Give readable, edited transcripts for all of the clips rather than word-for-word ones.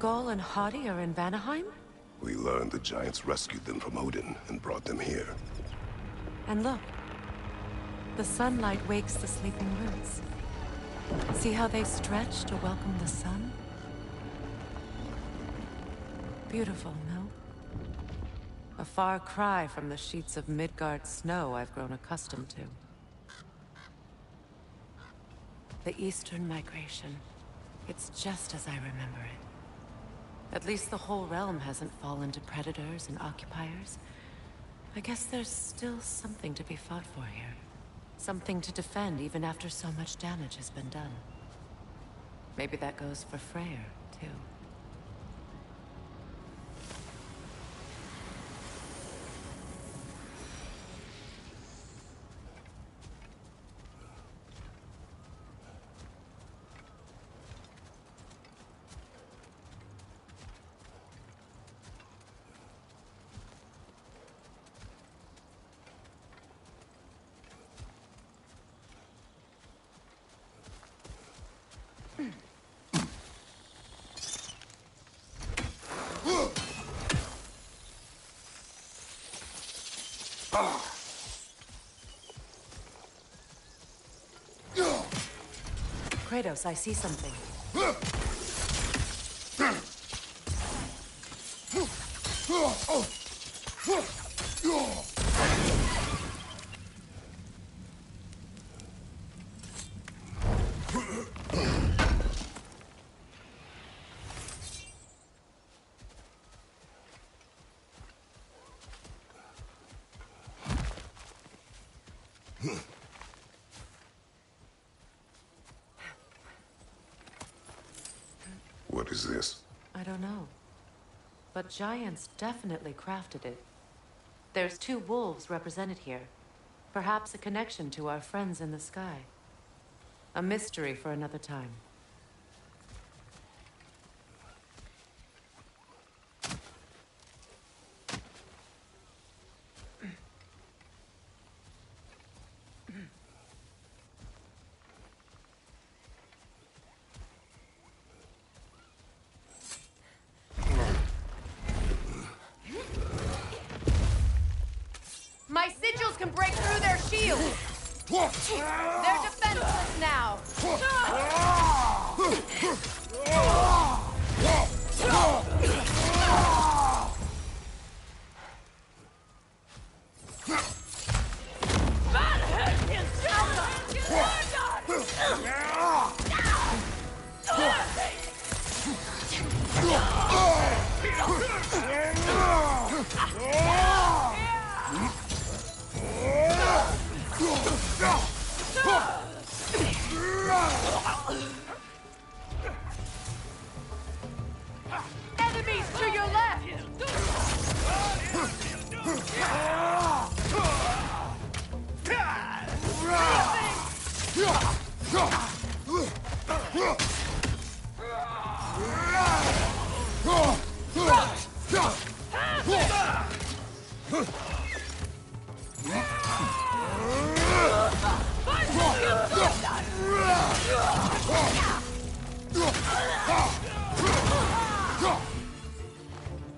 Gull and Hadi are in Vanaheim? We learned the giants rescued them from Odin and brought them here. And look. The sunlight wakes the sleeping roots. See how they stretch to welcome the sun? Beautiful, no? A far cry from the sheets of Midgard snow I've grown accustomed to. The Eastern Migration. It's just as I remember it. At least the whole realm hasn't fallen to predators and occupiers. I guess there's still something to be fought for here. Something to defend even after so much damage has been done. Maybe that goes for Freyr, too. Kratos, I see something. What is this? I don't know. But giants definitely crafted it. There's 2 wolves represented here. Perhaps a connection to our friends in the sky. A mystery for another time. My sigils can break through their shields! They're defenseless now! Enemies to your left!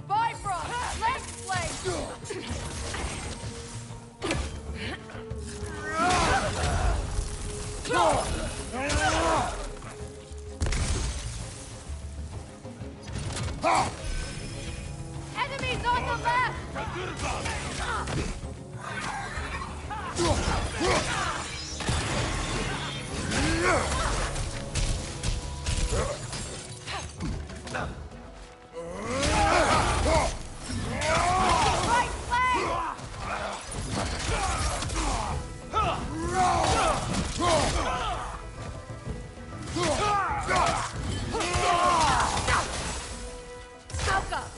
Bifrost! Lens flame! Enemies on the left! Right flank! Smoke up!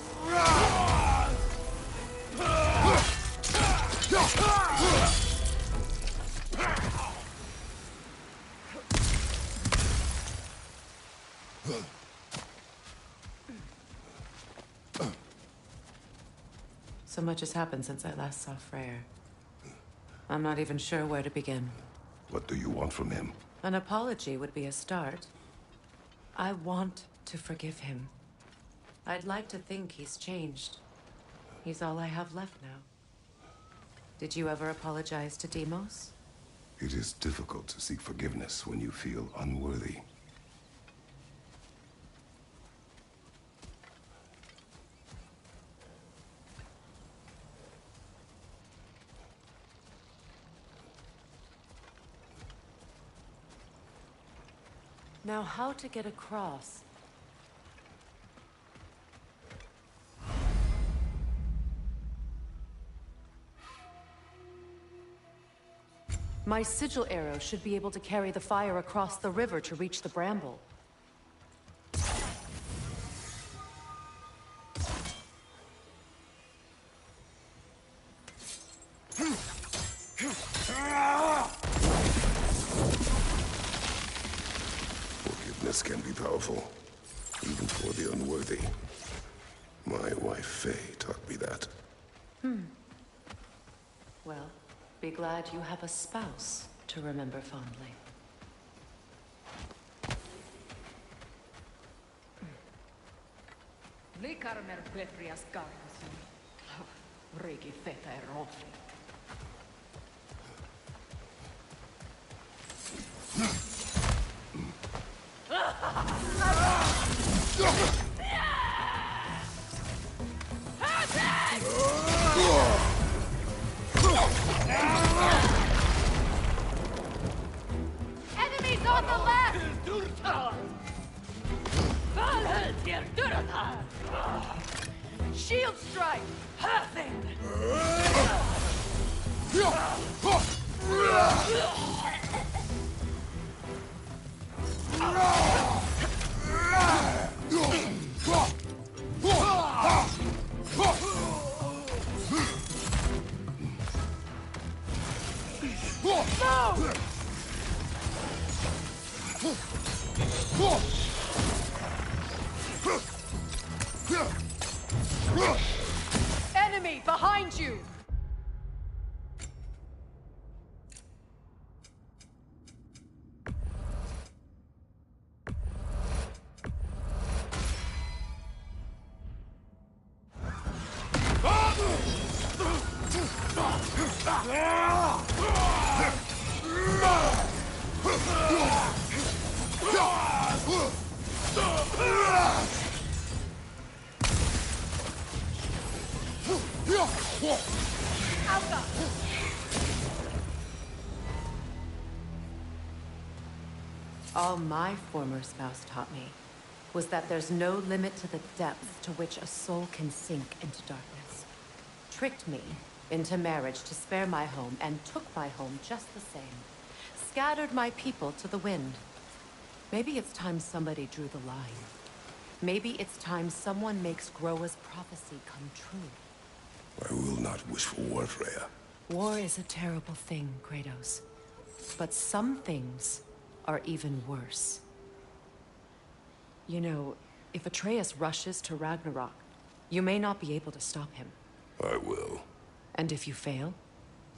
So much has happened since I last saw Freyr. I'm not even sure where to begin. What do you want from him? An apology would be a start. I want to forgive him. I'd like to think he's changed. He's all I have left now. Did you ever apologize to Demos? It is difficult to seek forgiveness when you feel unworthy. Now, how to get across? My sigil arrow should be able to carry the fire across the river to reach the bramble. Forgiveness can be powerful, even for the unworthy. My wife Faye taught me that. Well, be glad you have a spouse to remember fondly. Likarmer Petrias Gargasin. Rigi Feta Rofi. Enemies on the left! Shield strike! Enemy behind you! All my former spouse taught me was that there's no limit to the depth to which a soul can sink into darkness. Tricked me into marriage to spare my home and took my home just the same. Scattered my people to the wind. Maybe it's time somebody drew the line. Maybe it's time someone makes Groa's prophecy come true. I will not wish for war, Freya. War is a terrible thing, Kratos. But some things are even worse. You know, if Atreus rushes to Ragnarok, you may not be able to stop him. I will. And if you fail?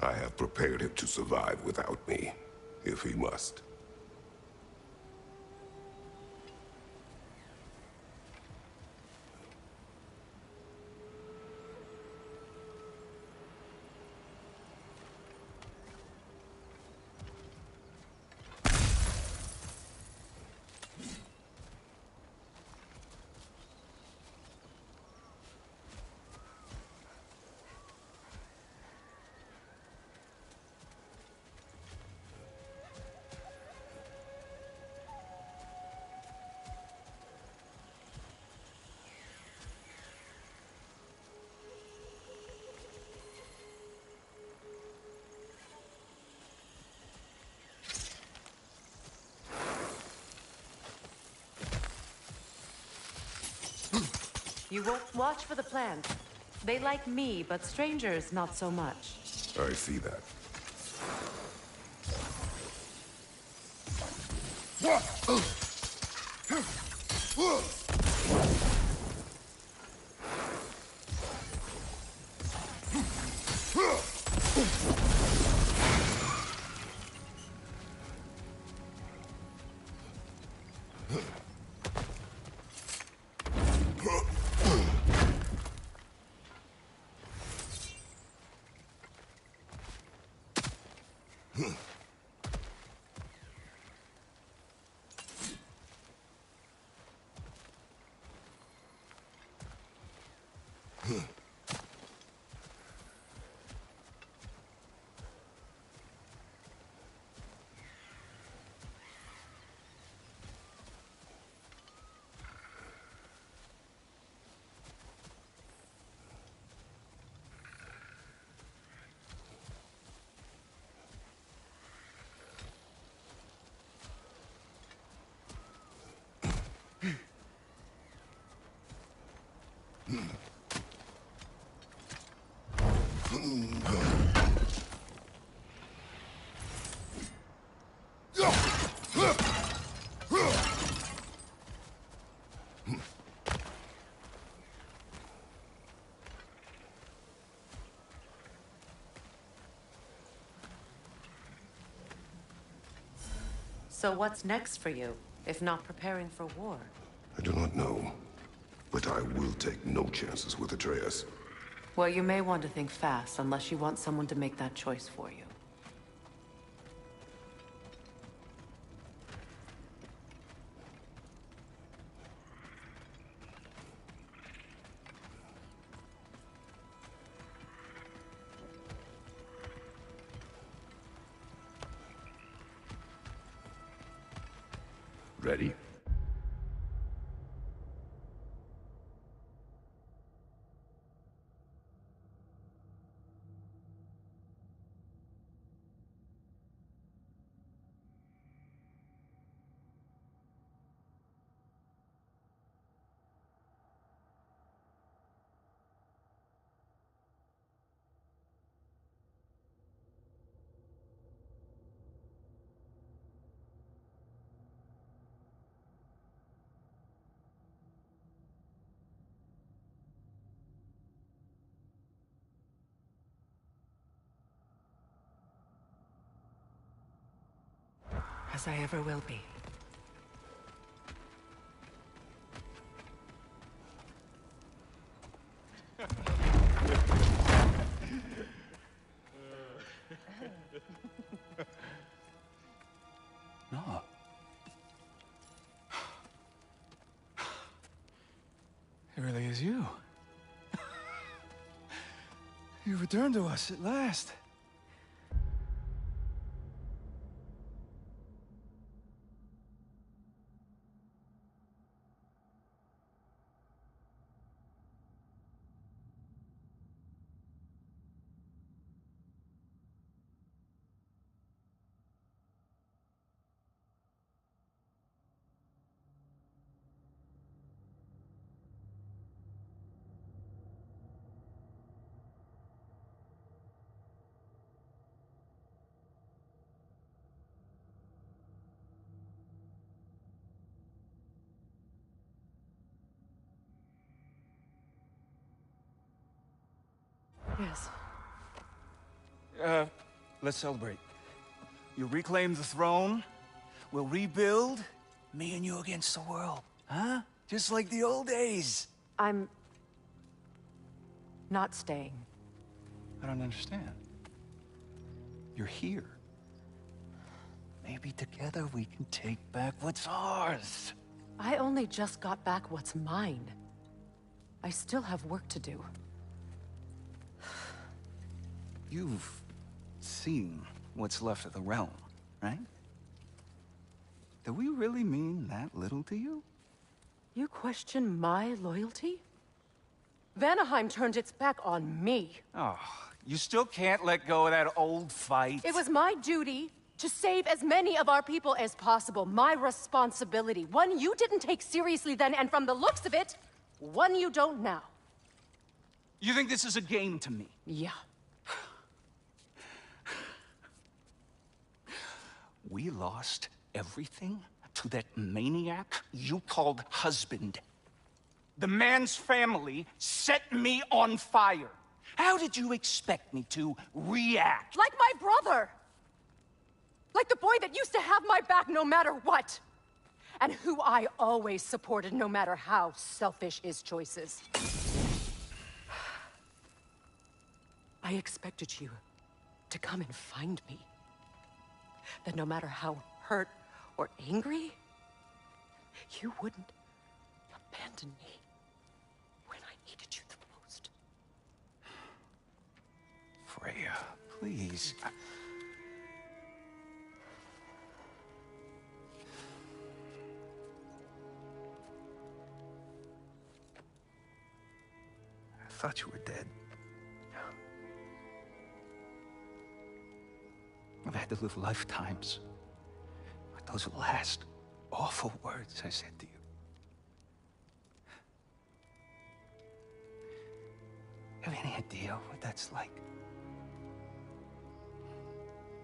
I have prepared him to survive without me, if he must. You won't watch for the plants. They like me, but strangers not so much. I see that. So what's next for you, if not preparing for war? I do not know, but I will take no chances with Atreus. Well, you may want to think fast, unless you want someone to make that choice for you. Ready? As I ever will be. No. It really is you. You returned to us at last. Yes. Let's celebrate. You reclaim the throne, we'll rebuild, me and you against the world. Huh? Just like the old days. I'm... not staying. I don't understand. You're here. Maybe together we can take back what's ours. I only just got back what's mine. I still have work to do. You've seen what's left of the realm, right? Do we really mean that little to you? You question my loyalty? Vanaheim turned its back on me. Oh, you still can't let go of that old fight? It was my duty to save as many of our people as possible. My responsibility. One you didn't take seriously then, and from the looks of it, one you don't now. You think this is a game to me? Yeah. We lost everything to that maniac you called husband. The man's family set me on fire. How did you expect me to react? Like my brother! Like the boy that used to have my back no matter what! And who I always supported no matter how selfish his choices. I expected you to come and find me. that no matter how hurt or angry, you wouldn't abandon me when I needed you the most. Freya, please. I thought you were dead. I've had to live lifetimes with those last awful words I said to you. Have any idea what that's like?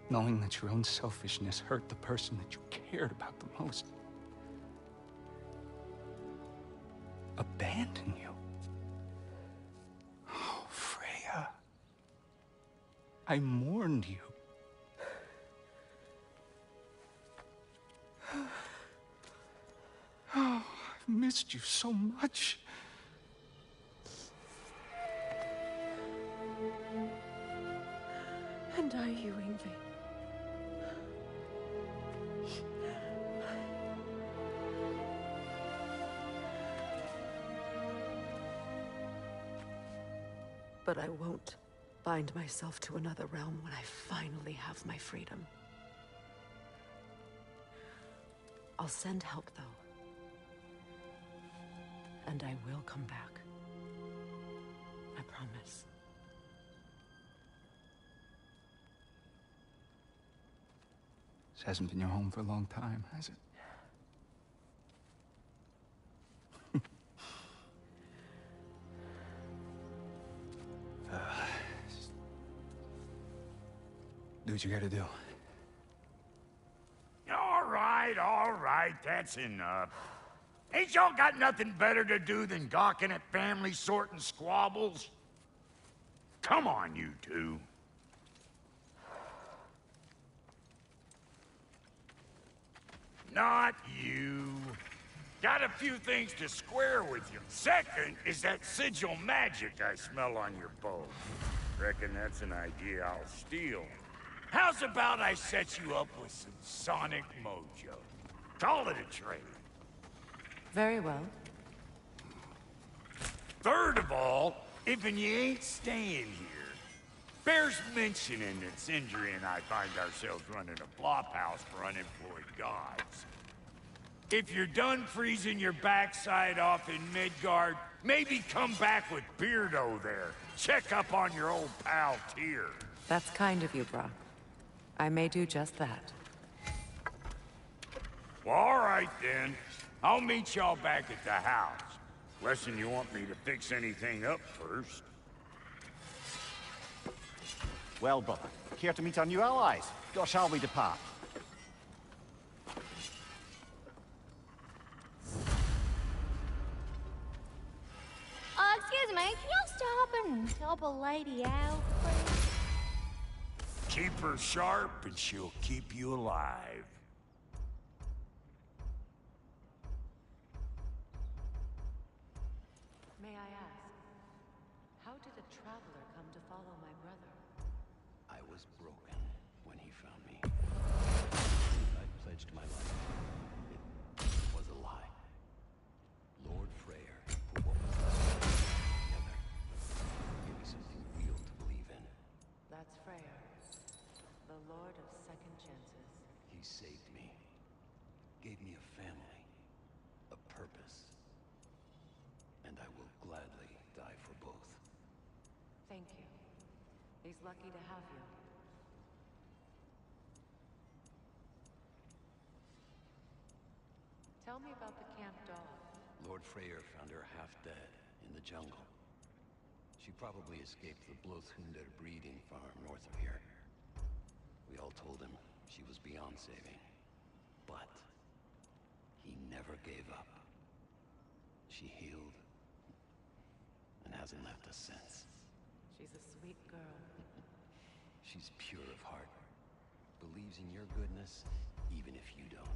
Knowing that your own selfishness hurt the person that you cared about the most. Abandon you. Oh, Freya. I mourned you. Oh, I've missed you so much. And are you, Yngvi? But I won't bind myself to another realm when I finally have my freedom. I'll send help, though. And I will come back. I promise. This hasn't been your home for a long time, has it? Do what you gotta do. All right, that's enough. Ain't y'all got nothing better to do than gawking at family sorting squabbles? Come on, you two. Not you. Got a few things to square with you. Second is that sigil magic I smell on your bow. Reckon that's an idea I'll steal. How's about I set you up with some sonic mojo? Call it a trade. Very well. Third of all, if you ain't staying here, bears mentioning that Sindri and I find ourselves running a flop house for unemployed gods. If you're done freezing your backside off in Midgard, maybe come back with Beardo there. Check up on your old pal Tyr. That's kind of you, Brock. I may do just that. Well, all right then. I'll meet y'all back at the house. Lesson you want me to fix anything up first. Well, brother, care to meet our new allies? Or shall we depart? Excuse me, can y'all stop and help a lady out, please? Keep her sharp and she'll keep you alive. May I ask, how did a traveler come to follow my brother? I was broken when he found me. I pledged my life. It was a lie. Lord Freyr put what was left together. Gave me something real to believe in. That's Freyr, the Lord of Second Chances. He saved me. Gave me a family. A purpose. And I will gladly die for both. Thank you. He's lucky to have you. Tell me about the camp dog. Lord Freyr found her half dead in the jungle. She probably escaped the Blothunder breeding farm north of here. We all told him she was beyond saving. But he never gave up. She healed and hasn't left us since. She's a sweet girl. She's pure of heart. Believes in your goodness, even if you don't.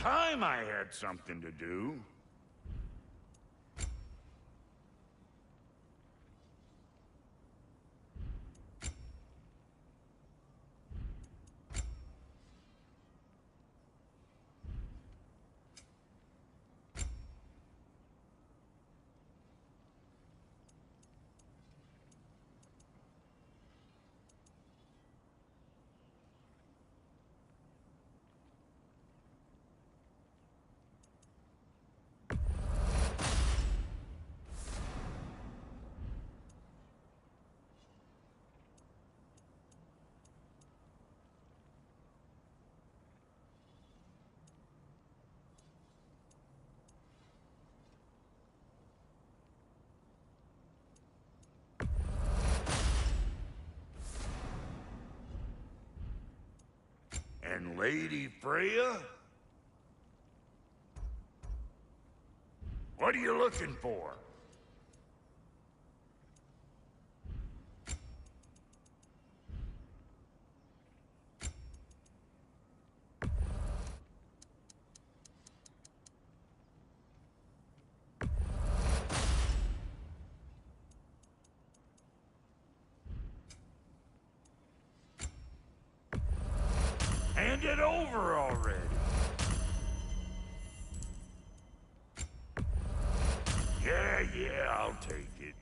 time I had something to do. And Lady Freya? What are you looking for? Hand it over already. Yeah, I'll take it.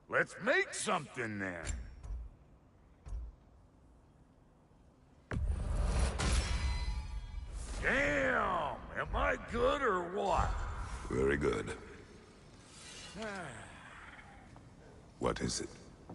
Let's make something then. Damn! Am I good or what? Very good. What is it?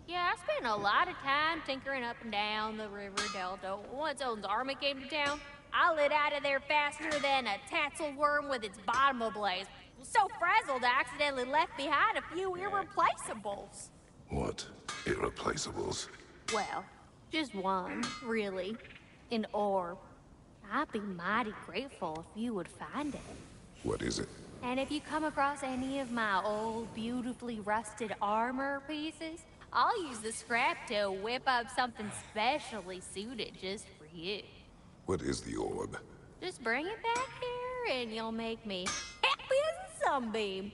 Yeah, I spent a lot of time tinkering up and down the river delta. Once Odin's army came to town, I lit out of there faster than a tassel worm with its bottom ablaze. So frazzled, I accidentally left behind a few irreplaceables. What irreplaceables? Well, just one, really. An orb. I'd be mighty grateful if you would find it. What is it? And if you come across any of my old, beautifully rusted armor pieces, I'll use the scrap to whip up something specially suited just for you. What is the orb? Just bring it back here and you'll make me happy as a sunbeam.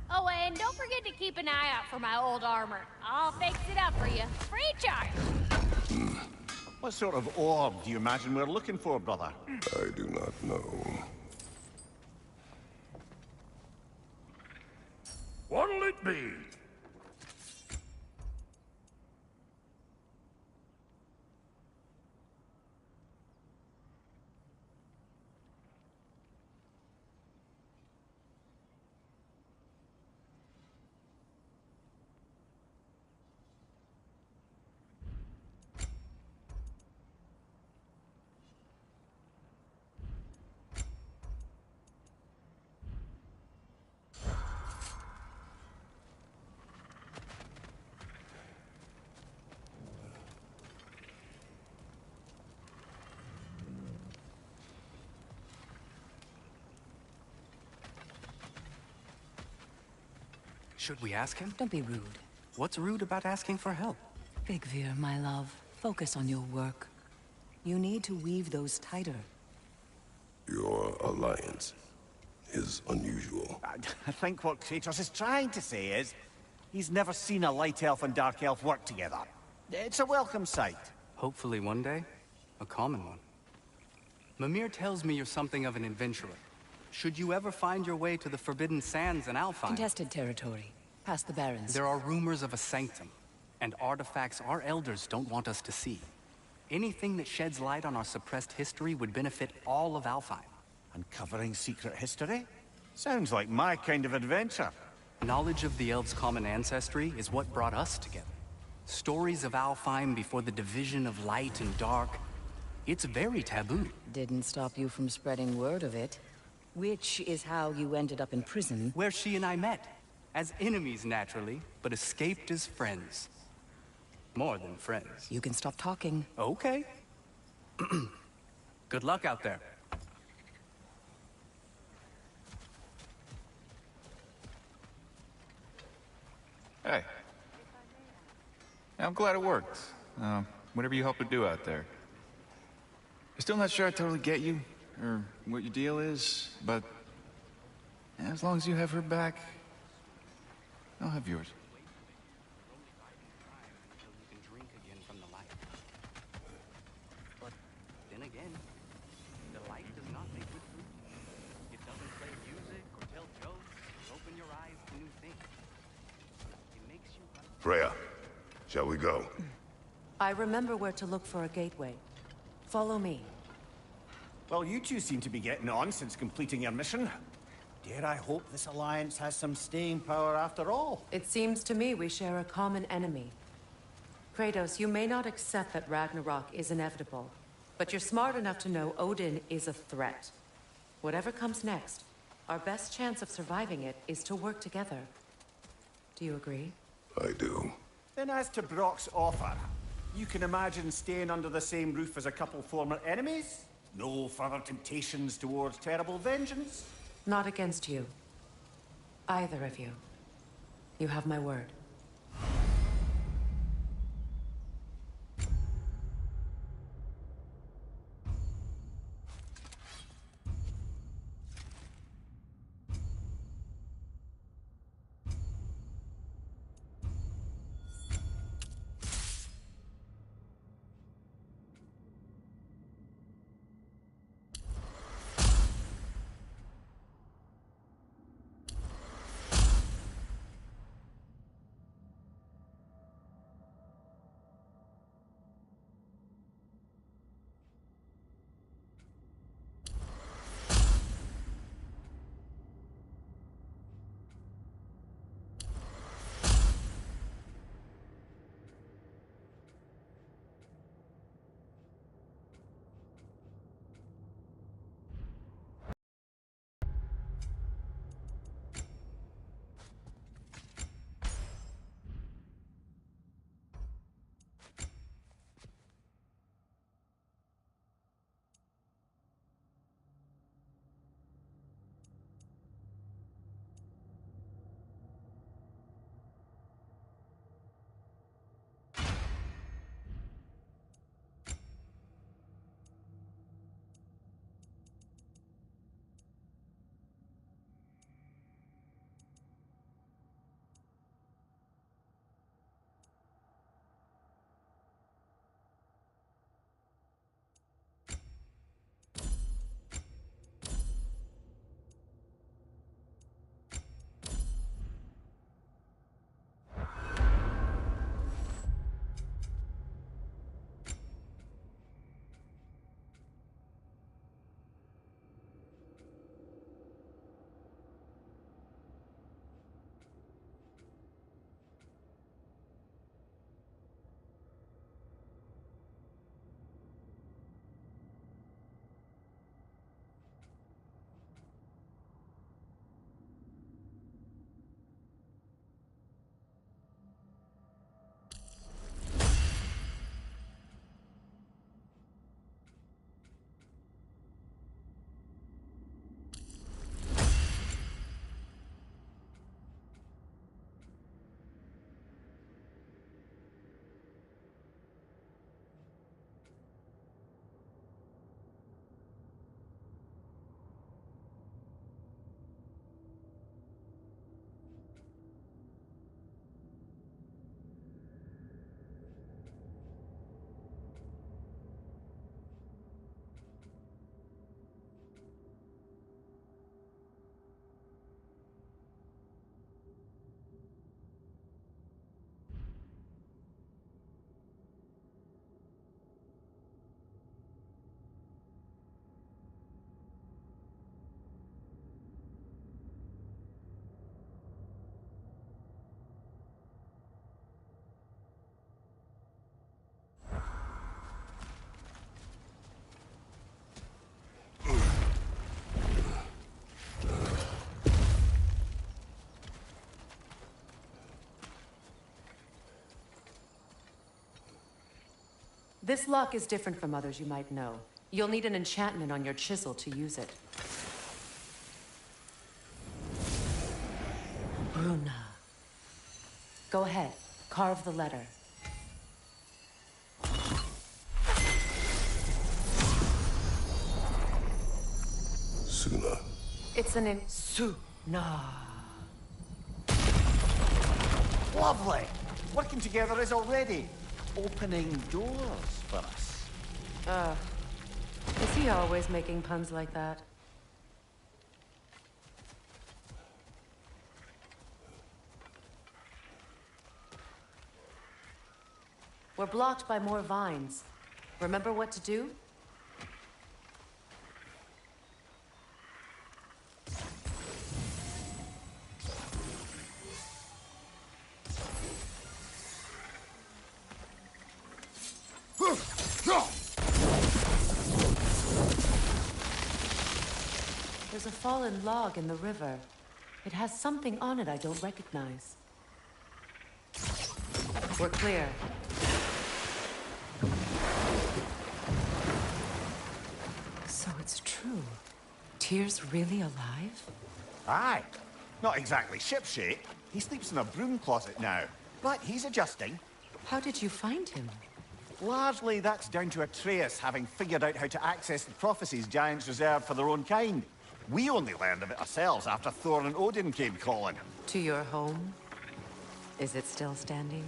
Oh, and don't forget to keep an eye out for my old armor. I'll fix it up for you. Free charge. What sort of orb do you imagine we're looking for, brother? I do not know. What'll it be? Should we ask him? Don't be rude. What's rude about asking for help? Big Veer, my love, focus on your work. You need to weave those tighter. Your alliance is unusual. I think what Kratos is trying to say is, he's never seen a light elf and dark elf work together. It's a welcome sight. Hopefully one day, a common one. Mimir tells me you're something of an adventurer. Should you ever find your way to the Forbidden Sands in Alfheim... Contested territory. Past the Barrens. There are rumors of a sanctum, and artifacts our elders don't want us to see. Anything that sheds light on our suppressed history would benefit all of Alfheim. Uncovering secret history? Sounds like my kind of adventure. Knowledge of the elves' common ancestry is what brought us together. Stories of Alfheim before the division of light and dark. It's very taboo. Didn't stop you from spreading word of it. Which is how you ended up in prison. Where she and I met. As enemies, naturally, but escaped as friends. More than friends. You can stop talking. Okay. Good luck out there. Hey. I'm glad it worked. Whatever you hope to do out there. I'm still not sure I totally get you, or what your deal is, but as long as you have her back, I'll have yours. But then again, the light does not make good food. It doesn't play music or tell jokes or open your eyes to new things. It makes you... Freya, shall we go? I remember where to look for a gateway. Follow me. Well, you two seem to be getting on since completing your mission. Dare I hope this alliance has some staying power after all? It seems to me we share a common enemy. Kratos, you may not accept that Ragnarok is inevitable, but you're smart enough to know Odin is a threat. Whatever comes next, our best chance of surviving it is to work together. Do you agree? I do. Then as to Brock's offer, you can imagine staying under the same roof as a couple former enemies? No further temptations towards terrible vengeance? Not against you. Either of you. You have my word. This lock is different from others you might know. You'll need an enchantment on your chisel to use it. Bruna. Go ahead. Carve the letter. Suna. It's an Suna. Lovely! Working together is already opening doors for us. Is he always making puns like that? We're blocked by more vines. Remember what to do? There's a fallen log in the river. It has something on it I don't recognize. We're clear. So it's true. Tyr's really alive? Aye. Not exactly shipshape. He sleeps in a broom closet now. But he's adjusting. How did you find him? Largely, that's down to Atreus having figured out how to access the prophecies giants reserved for their own kind. We only learned of it ourselves after Thor and Odin came calling. To your home? Is it still standing?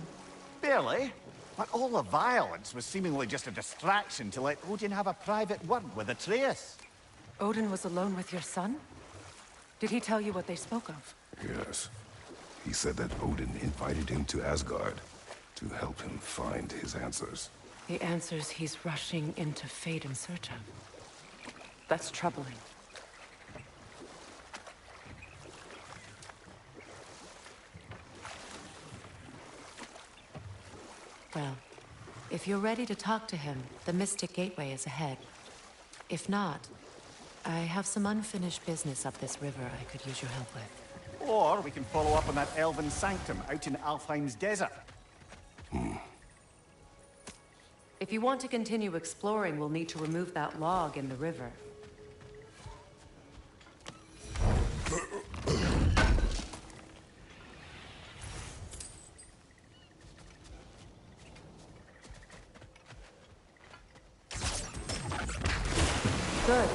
Barely. But all the violence was seemingly just a distraction to let Odin have a private word with Atreus. Odin was alone with your son? Did he tell you what they spoke of? Yes. He said that Odin invited him to Asgard to help him find his answers. The answers he's rushing into fate in search of. That's troubling. Well, if you're ready to talk to him, the Mystic Gateway is ahead. If not, I have some unfinished business up this river I could use your help with. Or we can follow up on that elven sanctum out in Alfheim's desert. If you want to continue exploring, we'll need to remove that log in the river. Good.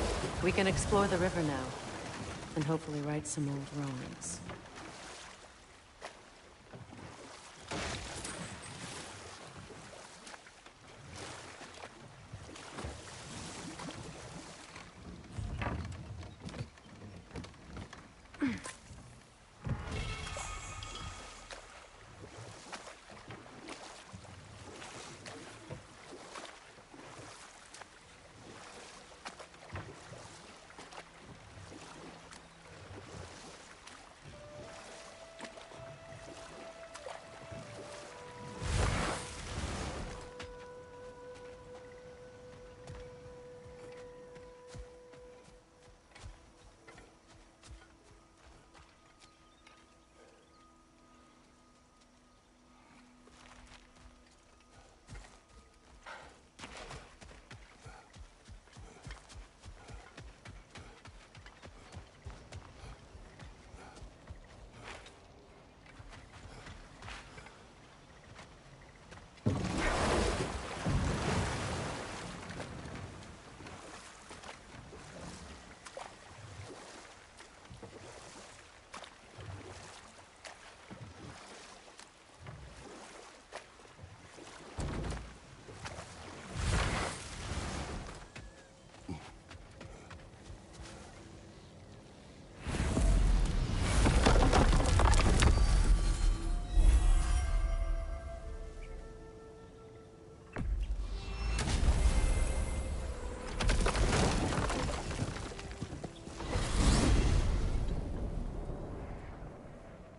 We can explore the river now. And hopefully right some old romance.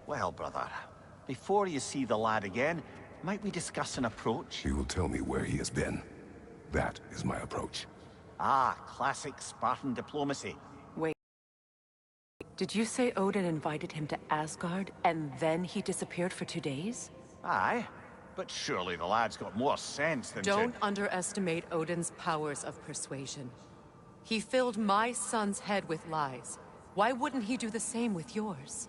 Well, brother, before you see the lad again, might we discuss an approach? He will tell me where he has been. That is my approach. Ah, classic Spartan diplomacy. Wait. Did you say Odin invited him to Asgard, and then he disappeared for 2 days? Aye, but surely the lad's got more sense than Don't underestimate Odin's powers of persuasion. He filled my son's head with lies. Why wouldn't he do the same with yours?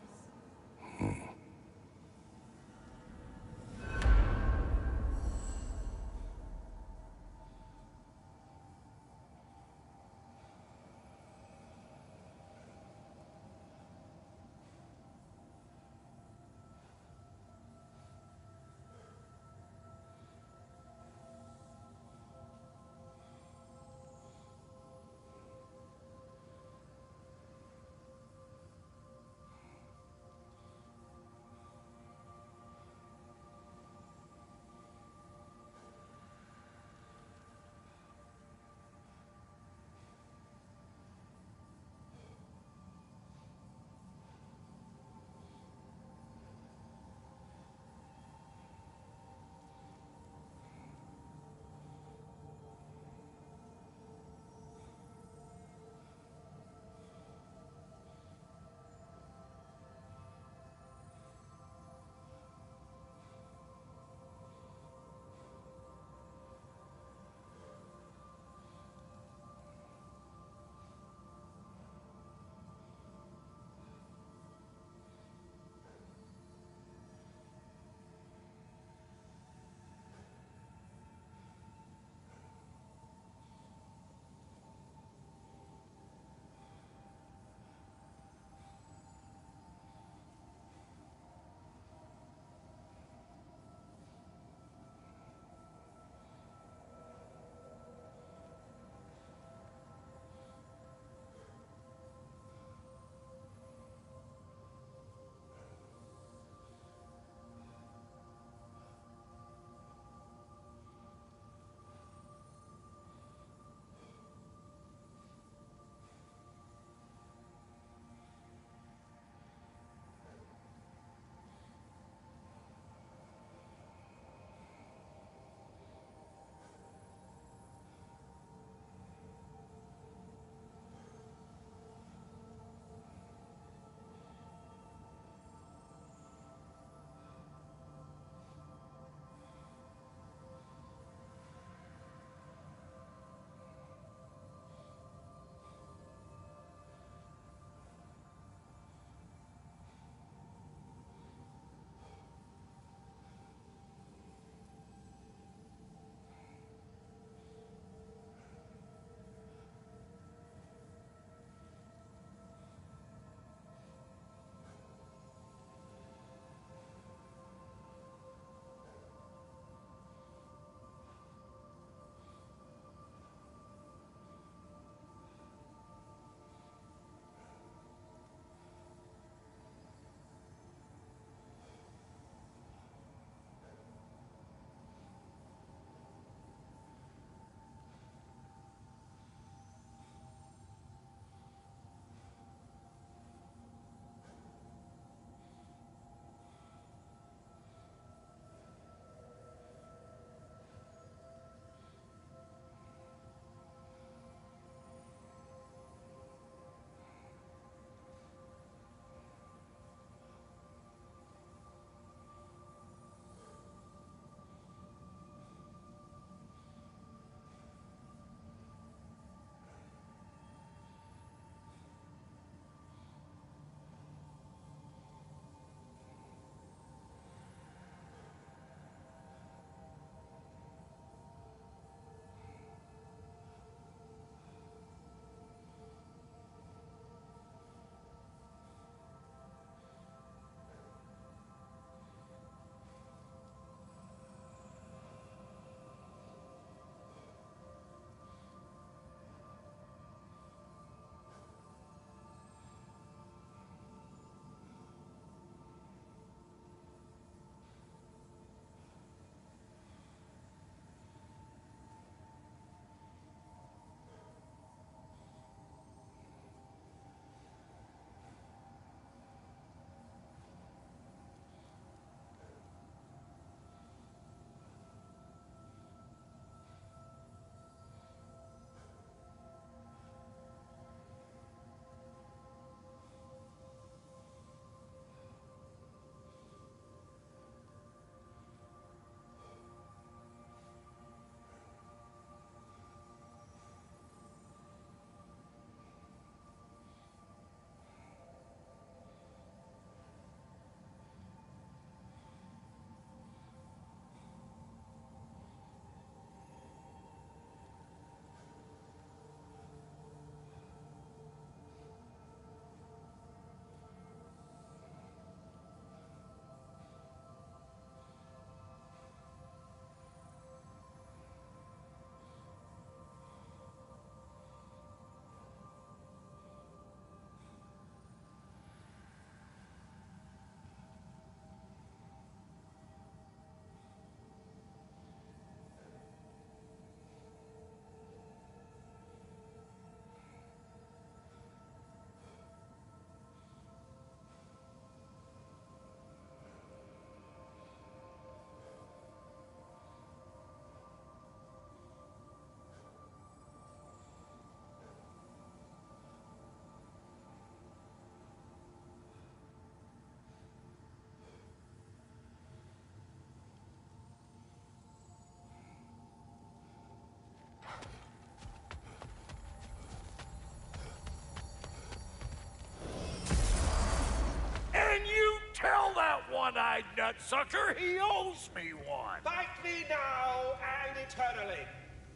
one-eyed nutsucker. He owes me one. Fight me now and eternally.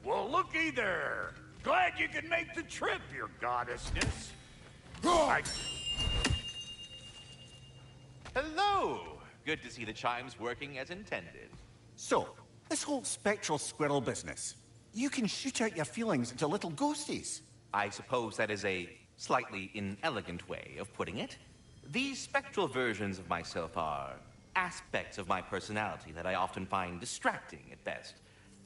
Well, looky there. Glad you could make the trip, your goddessness. Hello! Good to see the chimes working as intended. So, this whole spectral squirrel business. You can shoot out your feelings into little ghosties. I suppose that is a slightly inelegant way of putting it. These spectral versions of myself are aspects of my personality that I often find distracting at best.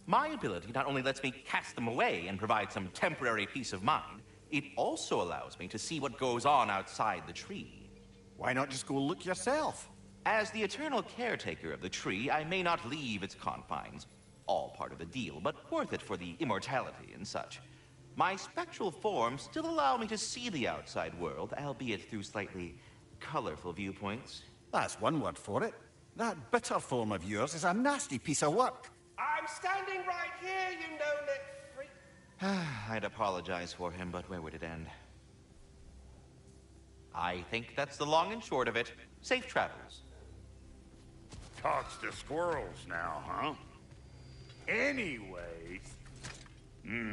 My ability not only lets me cast them away and provide some temporary peace of mind, it also allows me to see what goes on outside the tree. Why not just go look yourself? As the eternal caretaker of the tree, I may not leave its confines. All part of the deal, but worth it for the immortality and such. My spectral forms still allow me to see the outside world, albeit through slightly colorful viewpoints. That's one word for it. That bitter form of yours is a nasty piece of work. I'm standing right here, you no-net freak. I'd apologize for him, but where would it end? I think that's the long and short of it. Safe travels. Talks to squirrels now, huh? Anyways,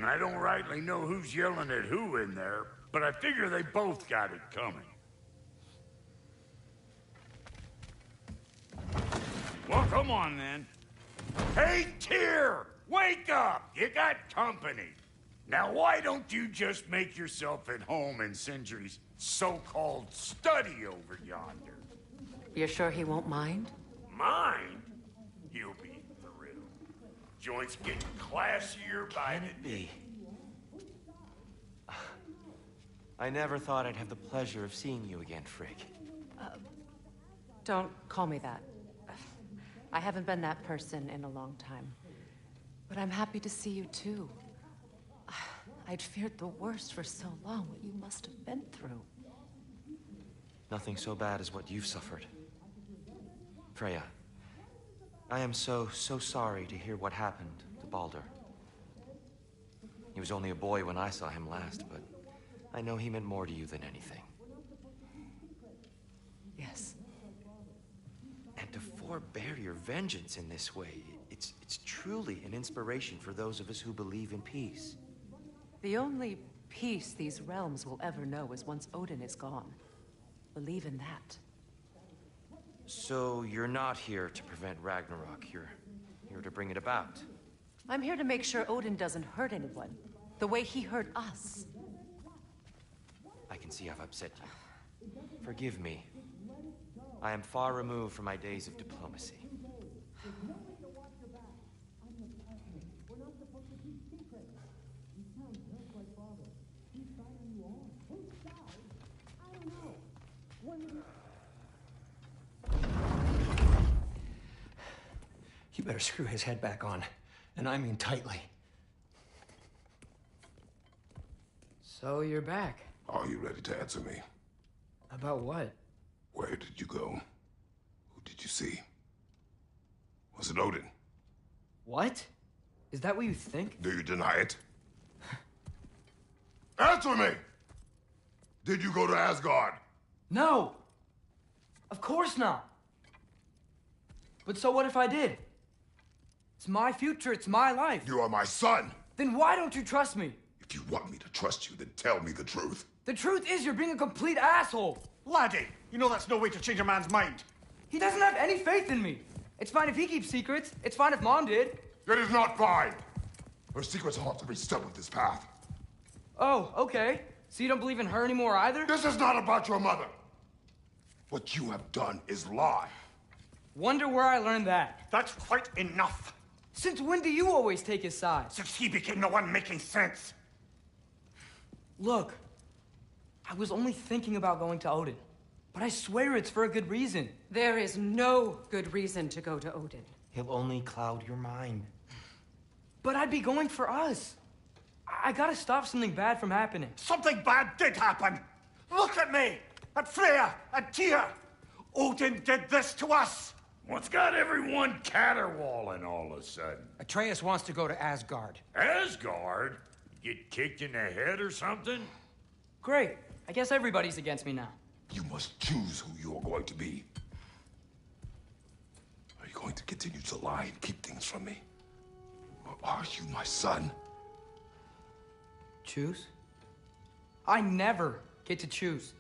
I don't rightly know who's yelling at who in there, but I figure they both got it coming. Well, come on then. Hey, Tyr! Wake up! You got company. Now, why don't you just make yourself at home in Sindri's so-called study over yonder? You're sure he won't mind? Mind? You'll be thrilled. Joint's getting classier by the day. I never thought I'd have the pleasure of seeing you again, Frigg. Don't call me that. I haven't been that person in a long time. But I'm happy to see you too. I'd feared the worst for so long, what you must have been through. Nothing so bad as what you've suffered. Freya, I am so sorry to hear what happened to Baldur. He was only a boy when I saw him last, but I know he meant more to you than anything. Yes. And to forbear your vengeance in this way, it's truly an inspiration for those of us who believe in peace. The only peace these realms will ever know is once Odin is gone. Believe in that. So you're not here to prevent Ragnarok, you're here to bring it about. I'm here to make sure Odin doesn't hurt anyone, the way he hurt us. I can see I've upset you. Forgive me. I am far removed from my days of diplomacy. You better screw his head back on, and I mean tightly. So you're back. Are you ready to answer me? About what? Where did you go? Who did you see? Was it Odin? What? Is that what you think? Do you deny it? Answer me! Did you go to Asgard? No! Of course not! But so what if I did? It's my future, it's my life. You are my son! Then why don't you trust me? If you want me to trust you, then tell me the truth. The truth is you're being a complete asshole! Laddie, you know that's no way to change a man's mind. He doesn't have any faith in me. It's fine if he keeps secrets. It's fine if Mom did. It is not fine! Her secrets ought to be stuck with this path. Oh, okay. So you don't believe in her anymore either? This is not about your mother! What you have done is lie. Wonder where I learned that. That's quite enough. Since when do you always take his side? Since he became the one making sense. Look, I was only thinking about going to Odin, but I swear it's for a good reason. There is no good reason to go to Odin. He'll only cloud your mind. But I'd be going for us. I gotta stop something bad from happening. Something bad did happen. Look at me, at Freya, at Tyr. Odin did this to us. What's got everyone caterwauling all of a sudden? Atreus wants to go to Asgard. Asgard? Get kicked in the head or something? Great. I guess everybody's against me now. You must choose who you are going to be. to continue to lie and keep things from me? Or are you my son? Choose? I never get to choose.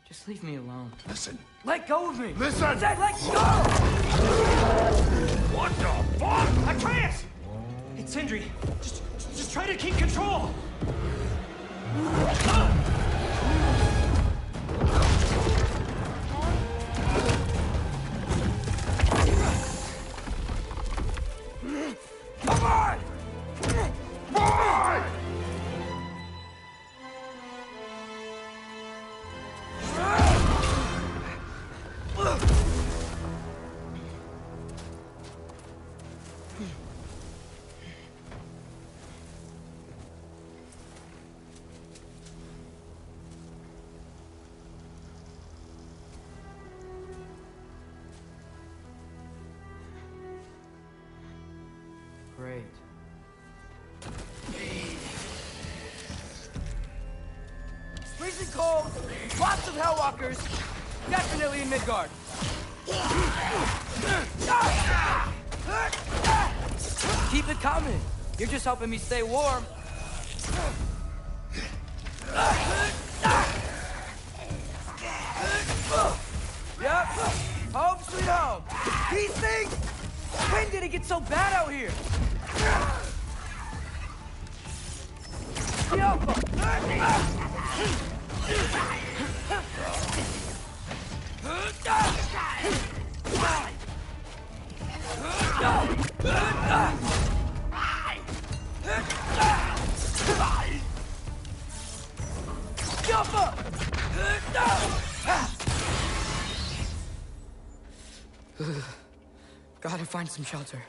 Just leave me alone. Listen. Let go of me! Listen! I said let go! What the fuck? Atreus! It's Sindri. Just try to keep control. Come on! Boy! Great. It's freezing cold, lots of Hellwalkers, definitely in Midgard. Keep it coming. You're just helping me stay warm. Yep. Home sweet home. These things! When did it get so bad out here? Gotta find some shelter.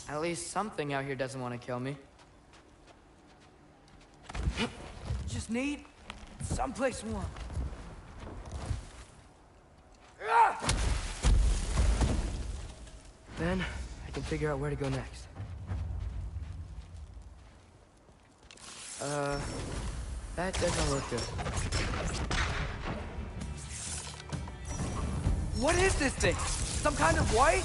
At least something out here doesn't want to kill me. Just need someplace warm. Then I can figure out where to go next. That doesn't look good. What is this thing? Some kind of white?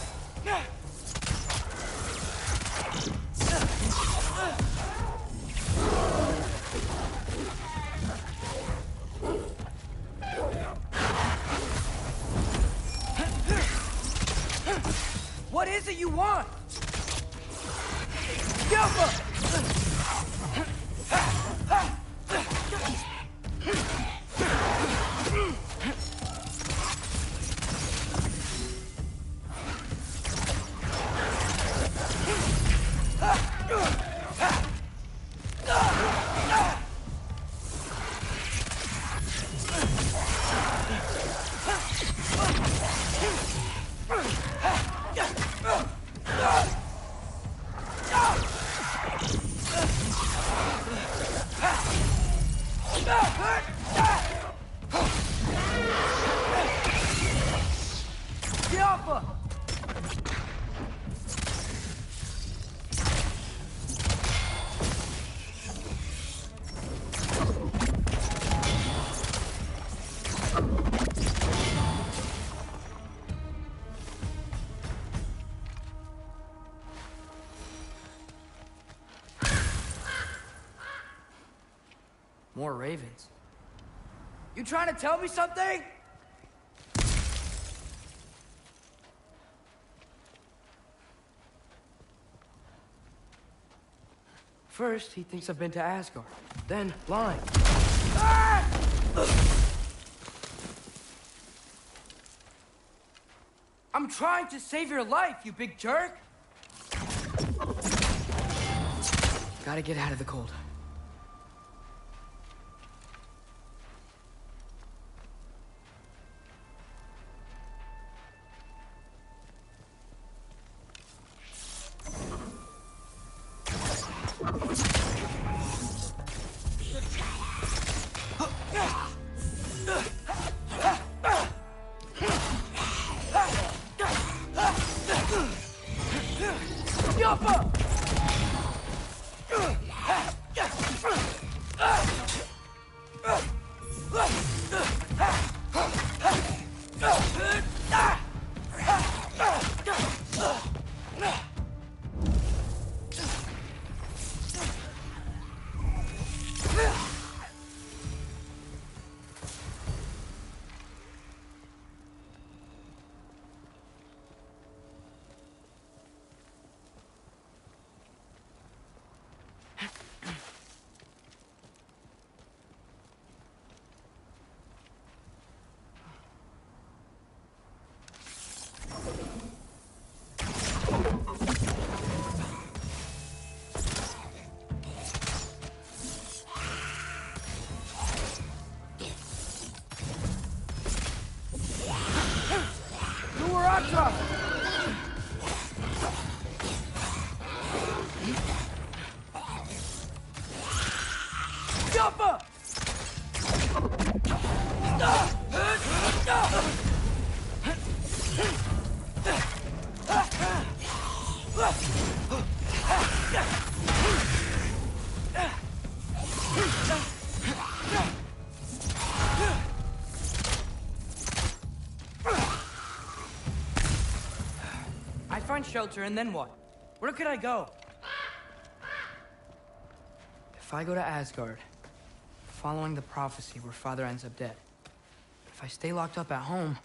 What is it you want? Yelpa! More ravens. You trying to tell me something? First, he thinks I've been to Asgard. Then, lying. Ah! I'm trying to save your life, you big jerk! Gotta get out of the cold. I find shelter, and then what? Where could I go? If I go to Asgard, following the prophecy where Father ends up dead. If I stay locked up at home,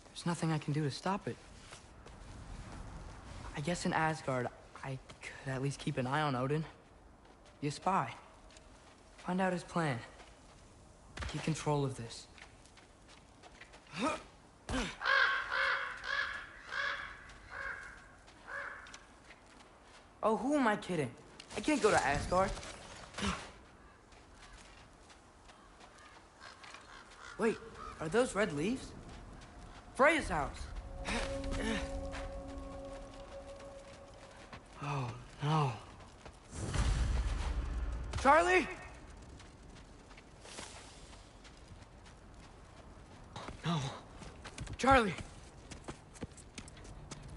there's nothing I can do to stop it. I guess in Asgard, I could at least keep an eye on Odin. Be a spy. Find out his plan. Take control of this. Oh, who am I kidding? I can't go to Asgard. Wait, are those red leaves? Freya's house. Oh, no. Charlie? No. Charlie.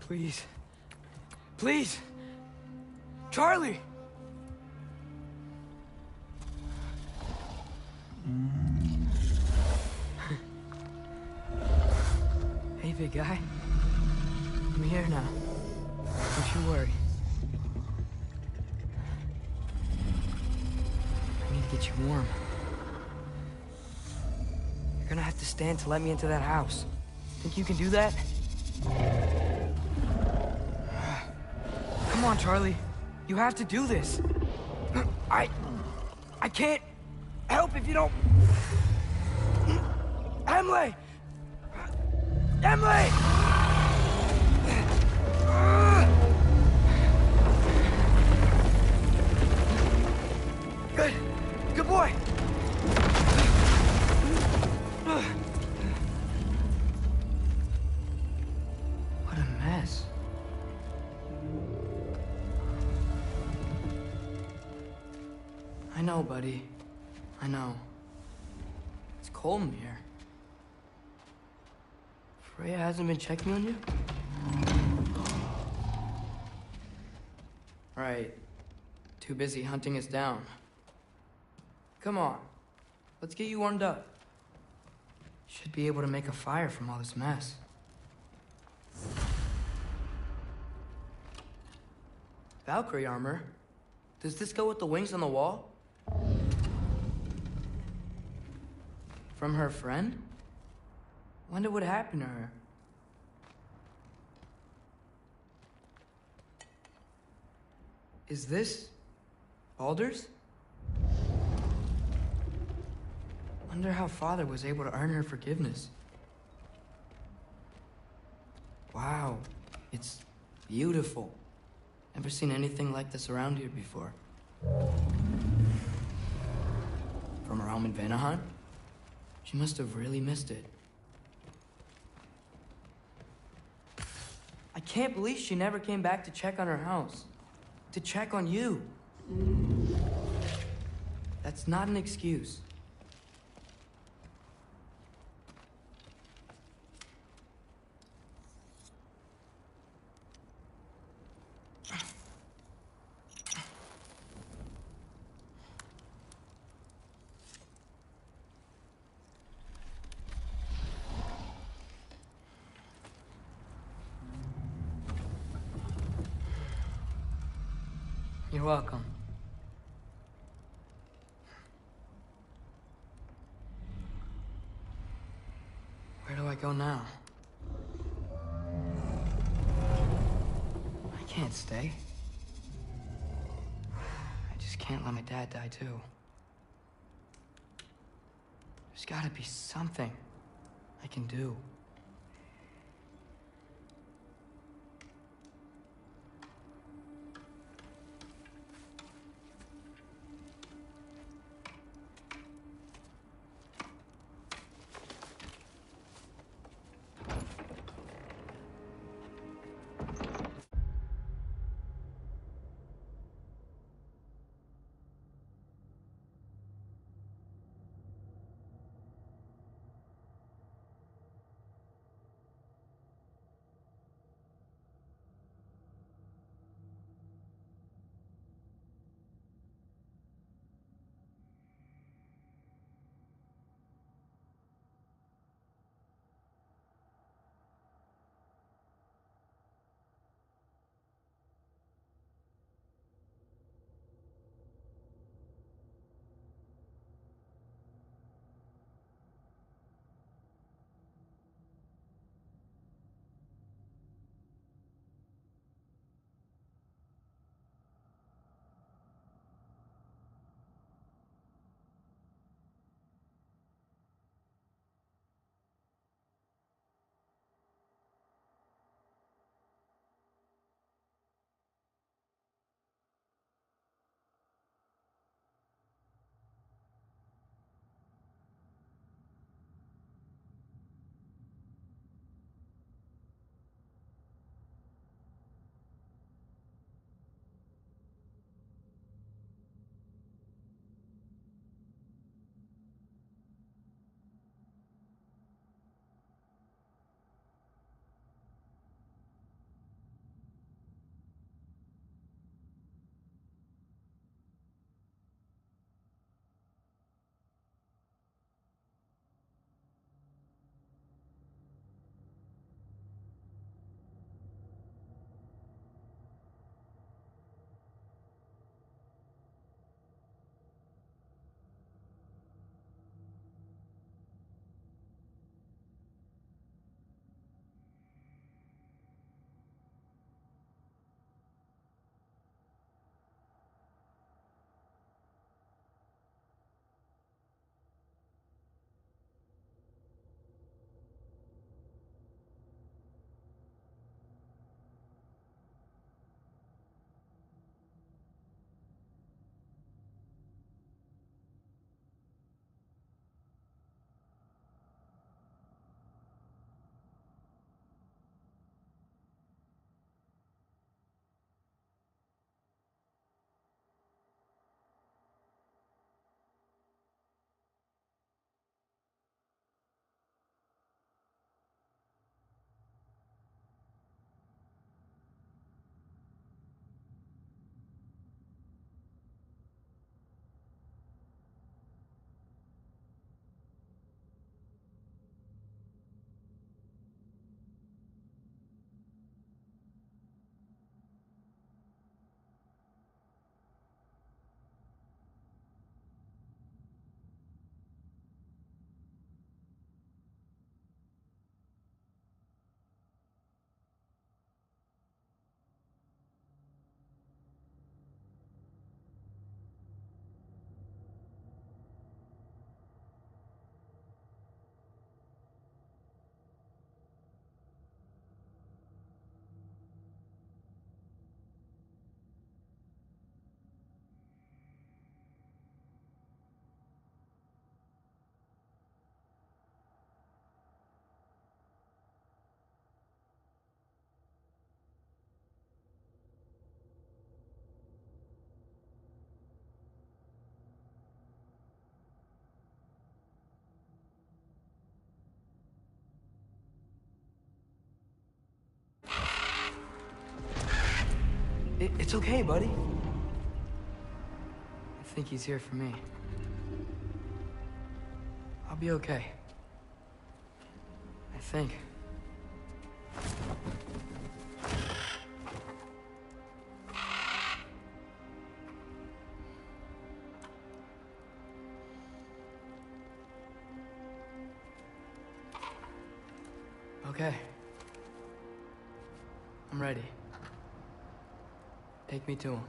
Please. Please. Charlie! Hey, big guy. I'm here now. Don't you worry. I need to get you warm. You're gonna have to stand to let me into that house. Think you can do that? Come on, Charlie. You have to do this. I can't help if you don't... Emily! Emily! Good. Good boy. What a mess. I know, buddy. I know. It's cold in here. Freya hasn't been checking on you? Right. Too busy hunting us down. Come on. Let's get you warmed up. Should be able to make a fire from all this mess. Valkyrie armor? Does this go with the wings on the wall? From her friend? Wonder what happened to her. Is this Baldur's? Wonder how Father was able to earn her forgiveness. Wow, it's beautiful. Never seen anything like this around here before. From her home in Vanaheim? She must have really missed it. I can't believe she never came back to check on her house. To check on you. That's not an excuse. You're welcome. Where do I go now? I can't stay. I just can't let my dad die too. There's gotta be something I can do. It's okay, buddy. I think he's here for me. I'll be okay. I think. Okay. I'm ready. Take me to him.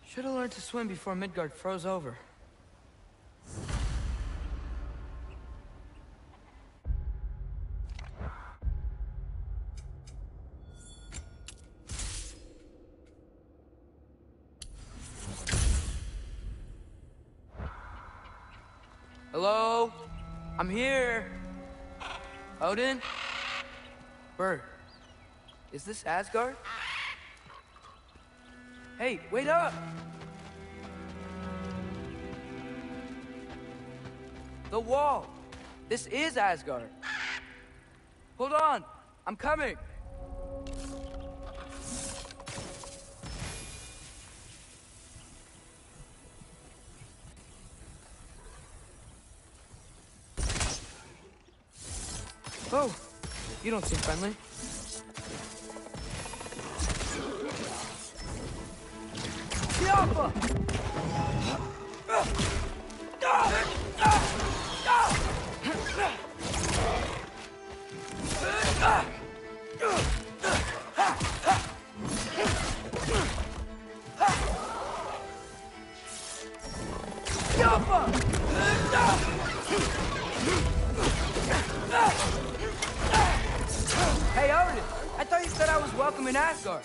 Should have learned to swim before Midgard froze over. Hello? I'm here. Odin? Bird. Is this Asgard? Hey, wait up! The wall! This is Asgard! Hold on! I'm coming! Oh, you don't seem friendly. Alpha! Hey, Odin! I thought you said I was welcome in Asgard.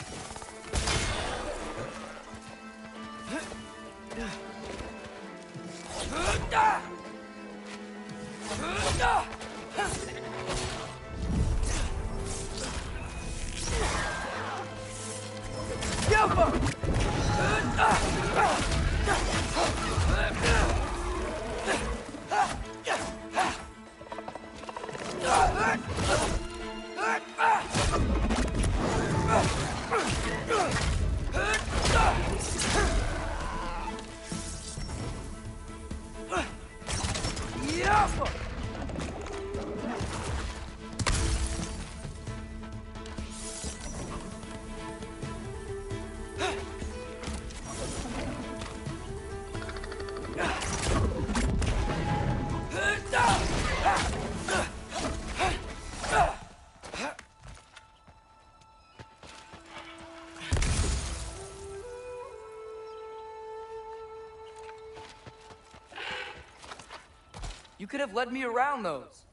You could have led me around those.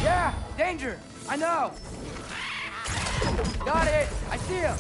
Yeah, danger! I know! Got it! I see him!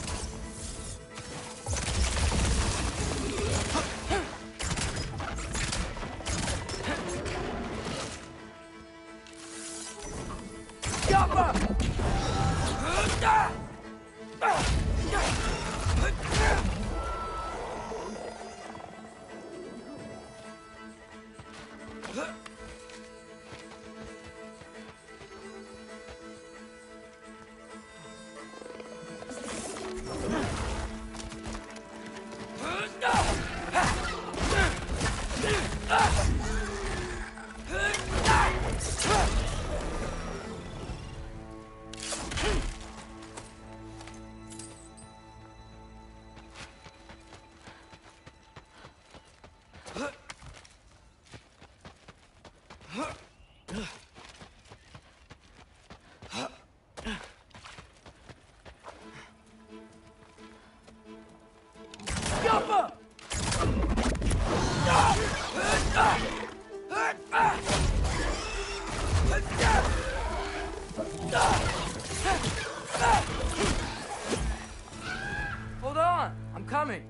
Hold on, I'm coming.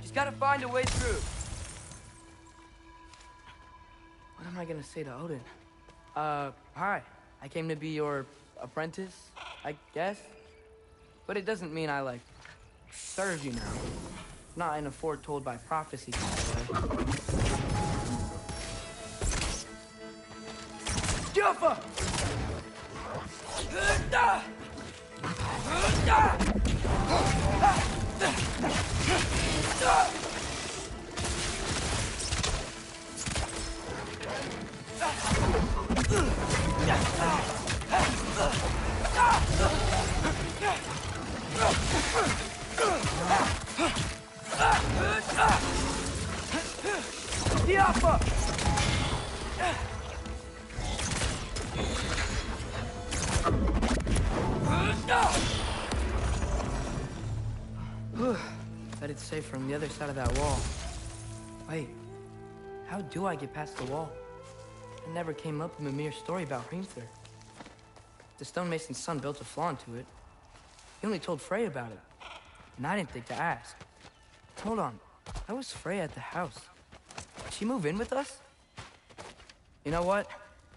Just gotta find a way through. What am I gonna say to Odin? Hi. I came to be your apprentice, I guess. But it doesn't mean I, like, serve you now. Not in a foretold by prophecy kind of way. Juffa! Bet it's safe from the other side of that wall. Wait, how do I get past the wall? It never came up in Mimir's story about Hrimthur. The stonemason's son built a flaw into it. He only told Frey about it, and I didn't think to ask. Hold on, how was Frey at the house? Did she move in with us? You know what?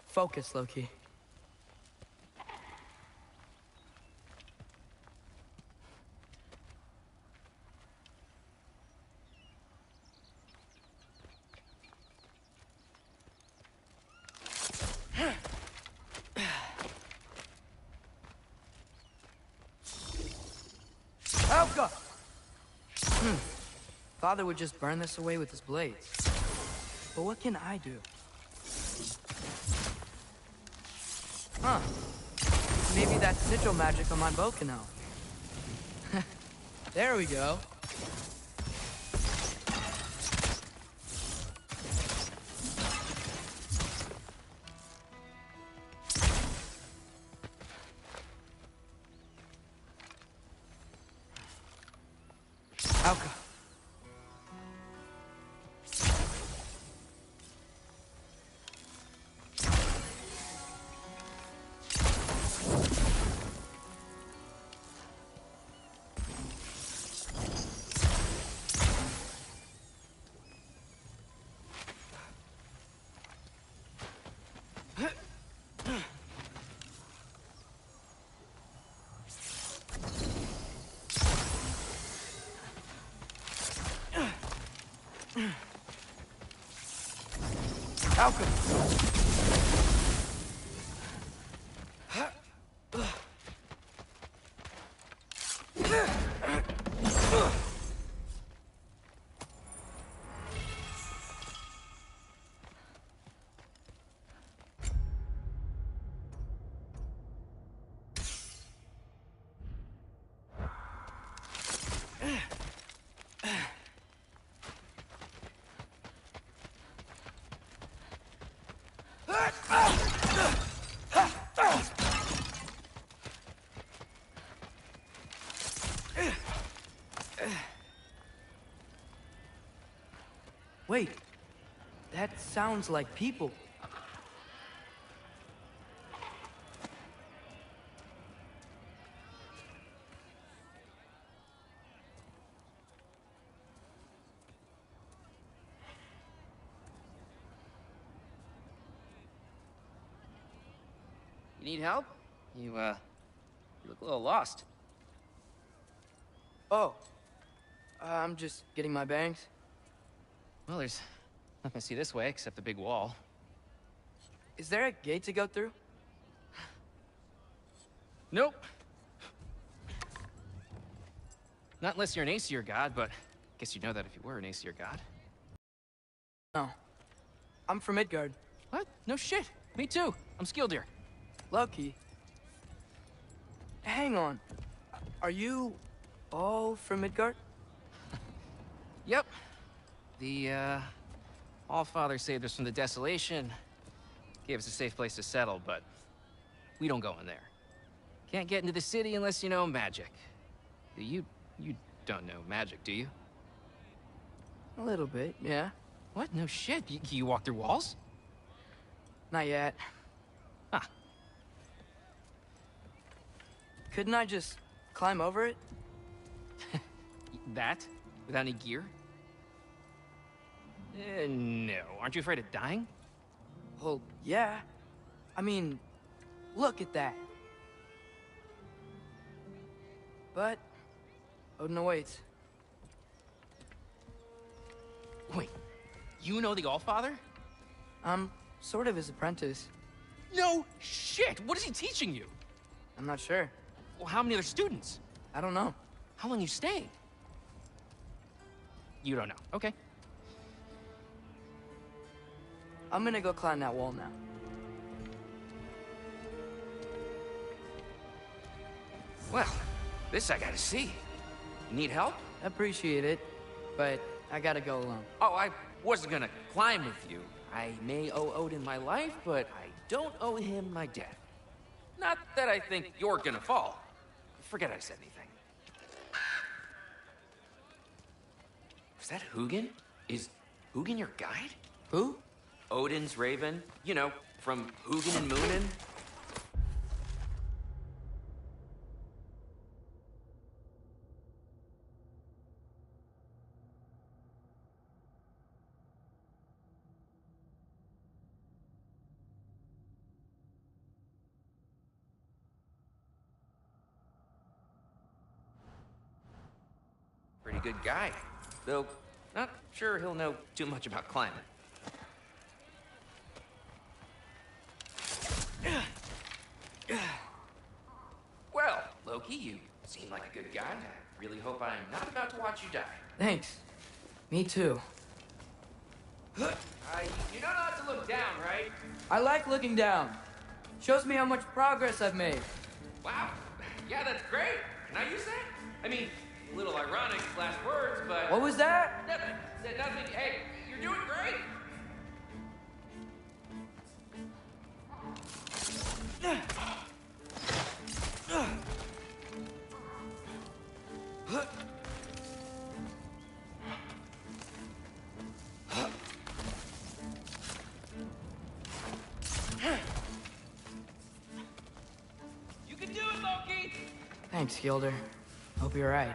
Focus, Loki. Helga! Father would just burn this away with his blades. But what can I do? Huh. Maybe that's sigil magic on my bow can help. There we go. Alka. Alka. Wait, that sounds like people. You need help? You look a little lost. Oh. I'm just getting my bearings. Well, there's nothing to see this way except the big wall. Is there a gate to go through? Nope. Not unless you're an Aesir god, but I guess you'd know that if you were an Aesir god. No. I'm from Midgard. What? No shit. Me too. I'm Skildir. Loki. Hang on. Are you all from Midgard? Yep. The, Allfather saved us from the desolation. Gave us a safe place to settle, but we don't go in there. Can't get into the city unless you know magic. You don't know magic, do you? A little bit, yeah. What? No shit. You walk through walls? Not yet. Huh. Couldn't I just climb over it? That? Without any gear? No. Aren't you afraid of dying? Well, yeah. I mean, look at that. But Odin awaits. Wait, you know the Allfather? I'm sort of his apprentice. No shit! What is he teaching you? I'm not sure. Well, how many other students? I don't know. How long you staying? You don't know. Okay. I'm gonna go climb that wall now. Well, this I gotta see. You need help? Appreciate it, but I gotta go alone. Oh, I wasn't gonna climb with you. I may owe Odin my life, but I don't owe him my death. Not that I think you're gonna fall. Forget I said anything. Is that Hugin? Is Hugin your guide? Who? Odin's raven. You know, from Hugin and Moonin. Pretty good guy. Though, not sure he'll know too much about climbing. Well, Loki, you seem like a good guy. I really hope I'm not about to watch you die. Thanks. Me too. You know not to look down, right? I like looking down. Shows me how much progress I've made. Wow. Yeah, that's great. Can I use that? I mean, a little ironic last words, but... What was that? Nothing. Said nothing. Hey, you're doing great. You can do it, Loki! Thanks, Gilder. Hope you're right.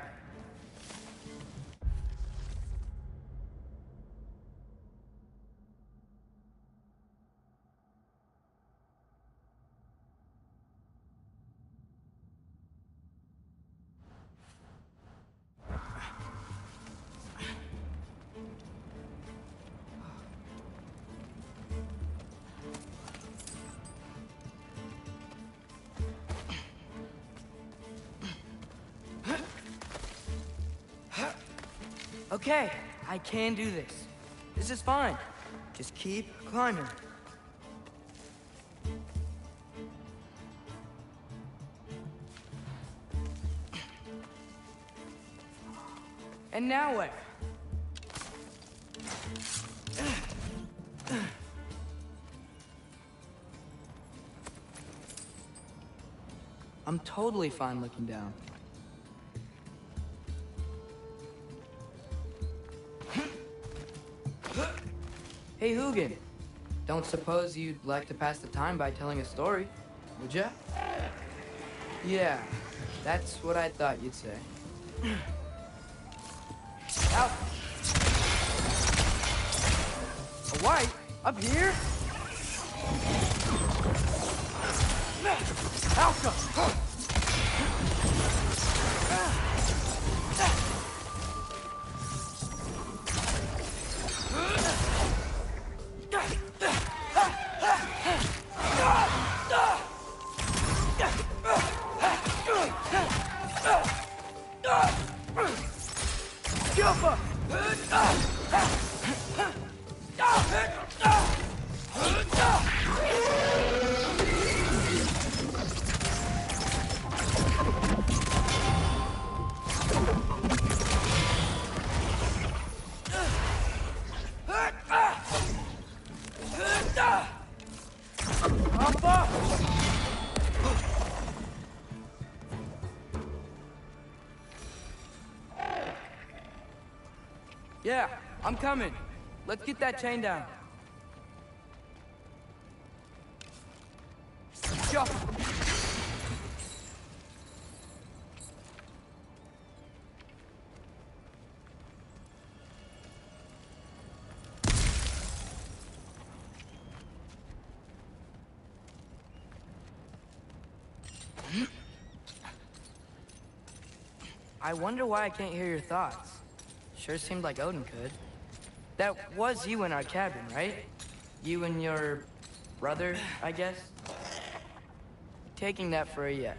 Okay, I can do this. This is fine. Just keep climbing. And now where? I'm totally fine looking down. Hey, Hugin. Don't suppose you'd like to pass the time by telling a story, would ya? Yeah, that's what I thought you'd say. Out! A white? Up here? Alka! Yeah, I'm coming. Let's get that chain down. Jump! I wonder why I can't hear your thoughts. Sure seemed like Odin could. That was you in our cabin, right? You and your brother, I guess? Taking that for a yes.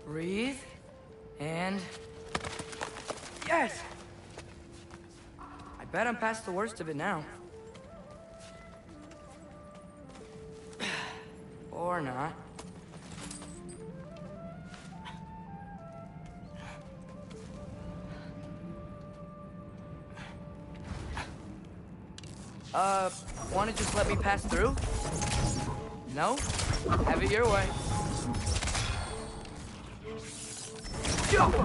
Breathe, and... Yes! I bet I'm past the worst of it now. Or not. Wanna just let me pass through? No? Have it your way. Jump!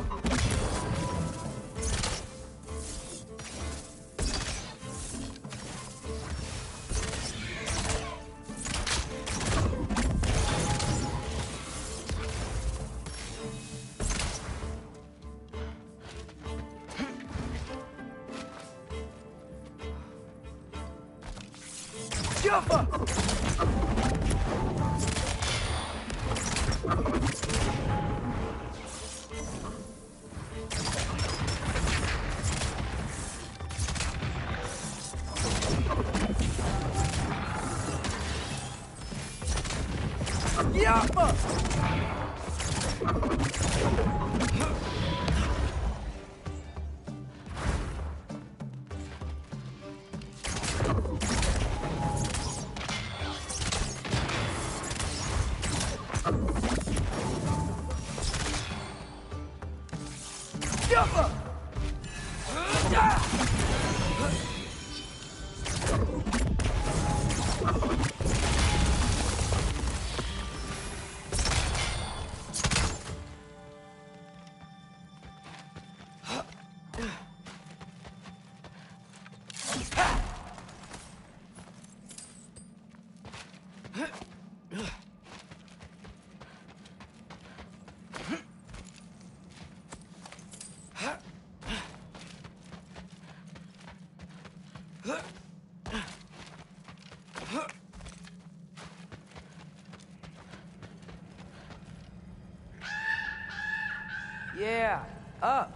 Yeah, up.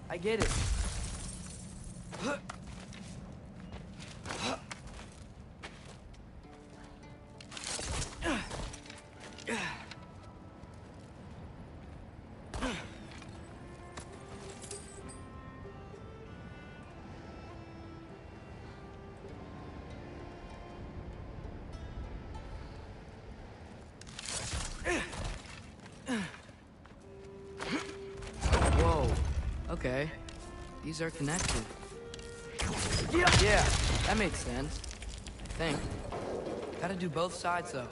I get it. Okay. These are connected. Yeah, that makes sense. I think. Gotta do both sides, though.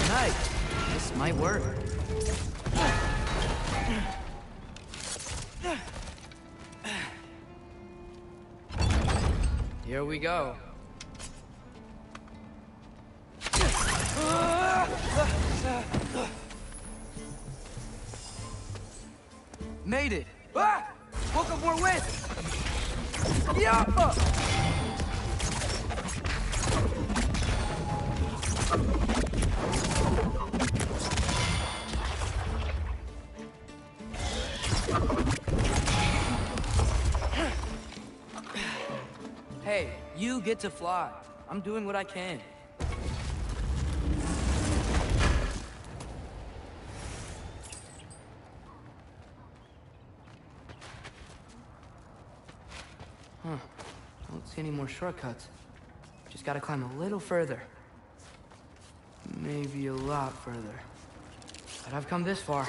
Nice. This might work. Here we go. Made it! Ah! Woke up more wind! Yeah! Hey, you get to fly. I'm doing what I can. Huh. Don't see any more shortcuts. Just gotta climb a little further. Maybe a lot further. But I've come this far.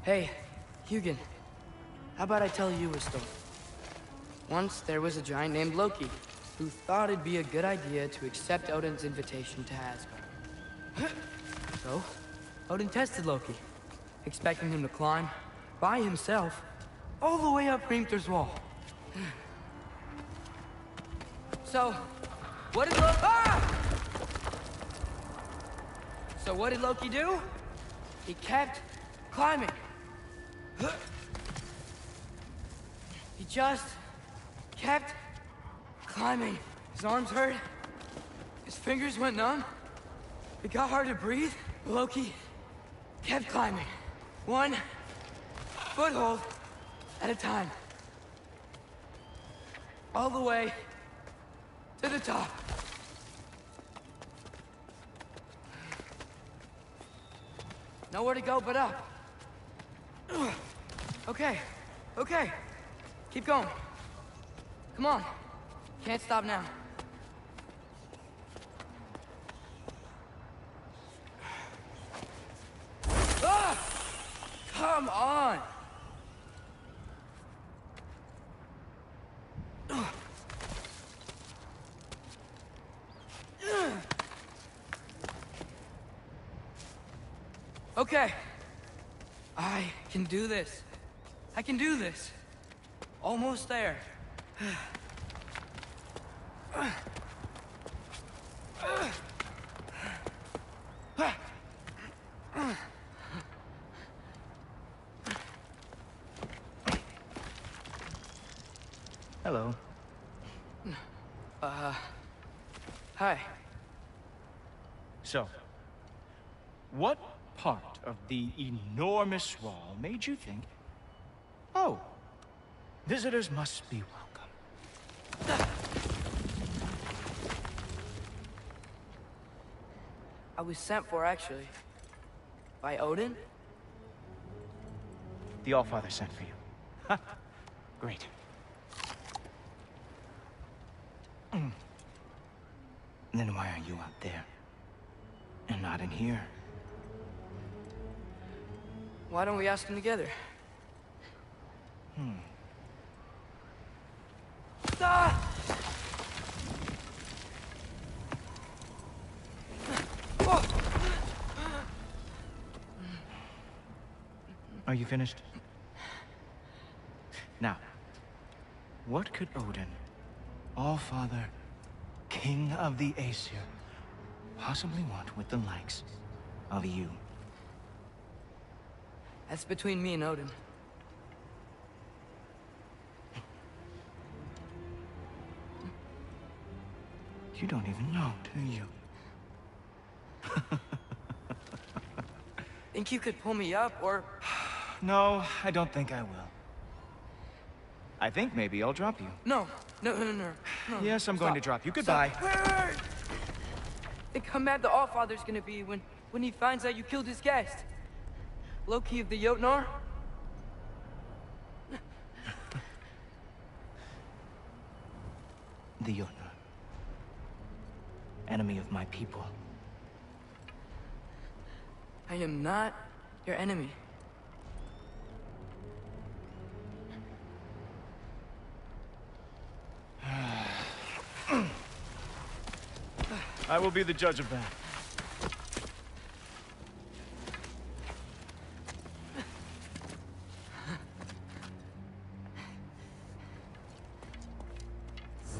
Hey, Hugin. How about I tell you a story? Once there was a giant named Loki who thought it'd be a good idea to accept Odin's invitation to Asgard. So, Odin tested Loki, expecting him to climb by himself all the way up Hrimthur's wall. So, what did Loki... So what did Loki do? He kept climbing. He just kept climbing. His arms hurt. His fingers went numb. It got hard to breathe. Loki kept climbing. One foothold at a time. All the way to the top. Nowhere to go but up. Okay, okay. Keep going. Come on. Can't stop now. Ah! Come on! Okay. I can do this. I can do this. Almost there. Hello. Hi. So, what part of the enormous wall made you think, oh, visitors must be welcome? I was sent for, actually. By Odin? The Allfather sent for you. Ha! Great. Then why are you out there? And not in here? Why don't we ask them together? Ah! Are you finished? Now, what could Odin, Allfather, King of the Aesir, possibly want with the likes of you? That's between me and Odin. You don't even know, do you? Think you could pull me up, or... No, I don't think I will. I think maybe I'll drop you. No. Yes, I'm Stop. going to drop you. Goodbye. Stop. Wait. Think how mad the Allfather's gonna be when he finds out you killed his guest. Loki of the Jotnar? The Jotnar. Enemy of my people. I am not your enemy. I will be the judge of that.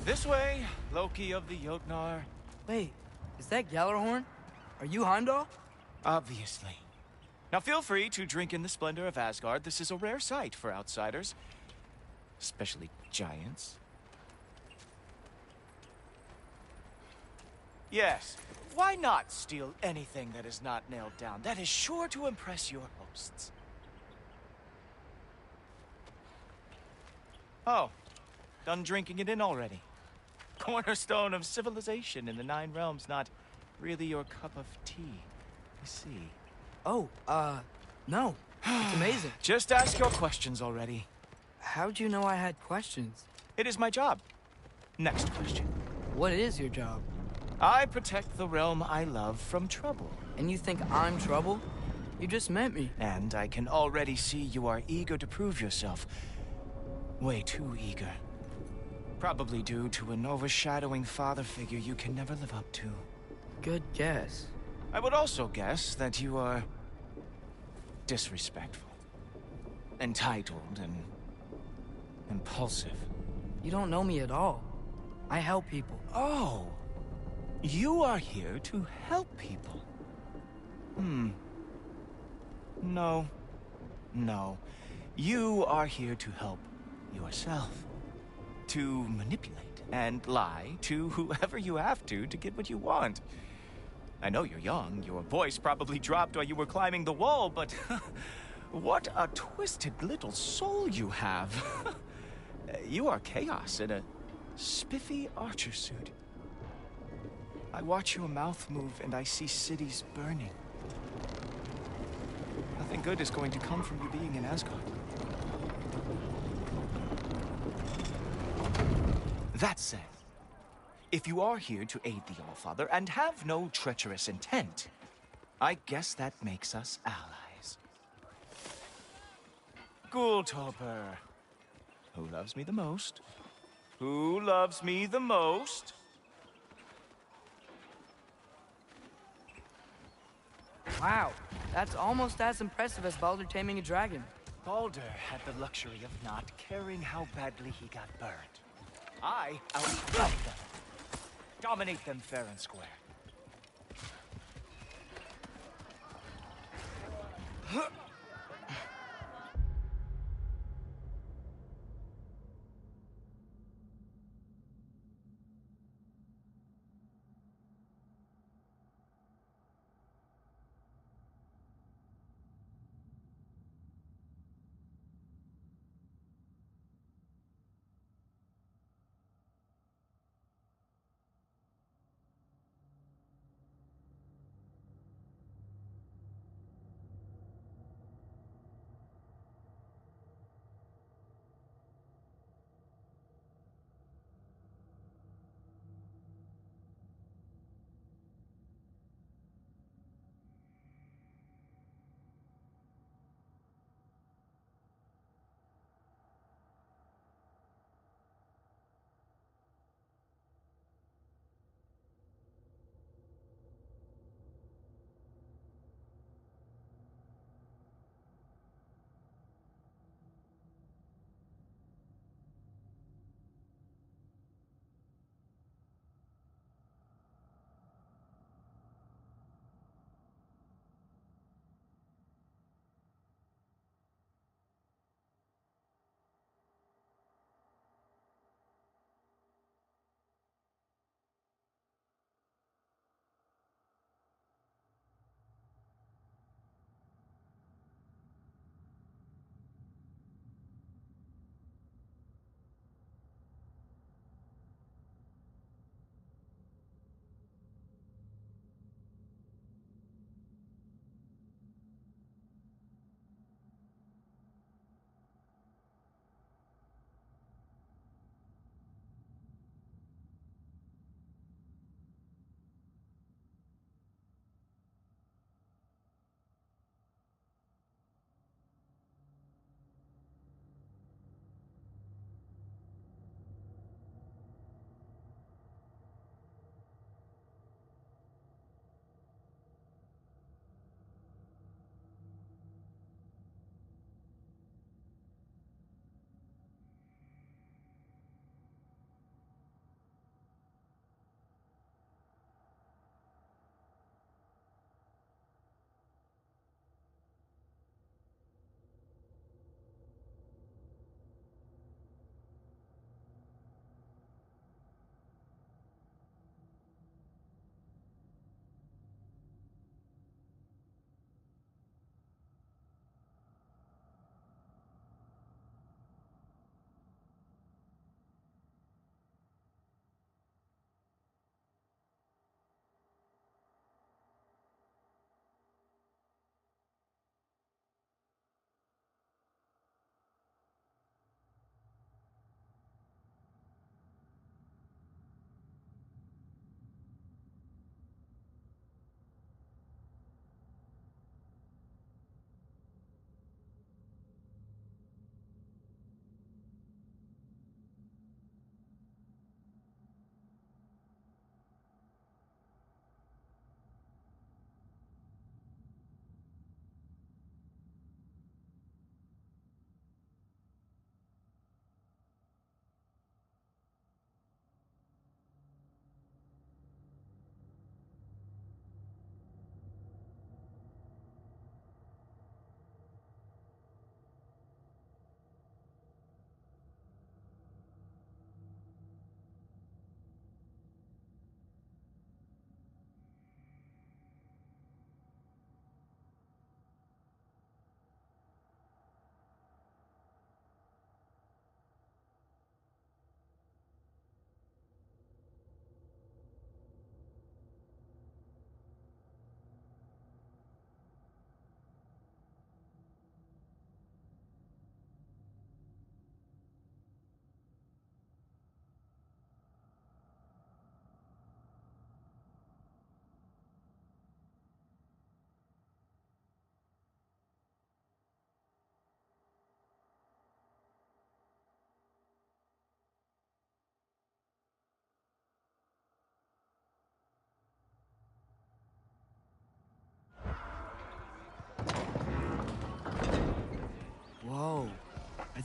This way, Loki of the Jotnar. Wait, is that Gjallarhorn? Are you Heimdall? Obviously. Now feel free to drink in the splendor of Asgard. This is a rare sight for outsiders. Especially giants. Yes, why not steal anything that is not nailed down? That is sure to impress your hosts. Oh, done drinking it in already. Cornerstone of civilization in the Nine Realms, not really your cup of tea. I see. Oh, no. It's amazing. Just ask your questions already. How'd you know I had questions? It is my job. Next question. What is your job? I protect the realm I love from trouble. And you think I'm trouble? You just met me. And I can already see you are eager to prove yourself. Way too eager. Probably due to an overshadowing father figure you can never live up to. Good guess. I would also guess that you are disrespectful, entitled, and impulsive. You don't know me at all. I help people. Oh, you are here to help people. No. No. You are here to help yourself. To manipulate and lie to whoever you have to get what you want. I know you're young. Your voice probably dropped while you were climbing the wall, but what a twisted little soul you have. You are chaos in a spiffy archer suit. I watch your mouth move and I see cities burning. Nothing good is going to come from you being in Asgard. That said, if you are here to aid the Allfather and have no treacherous intent, I guess that makes us allies. Ghoultoper. Who loves me the most? Who loves me the most? Wow, that's almost as impressive as Baldur taming a dragon. Baldur had the luxury of not caring how badly he got burned. I outfight them. Dominate them fair and square.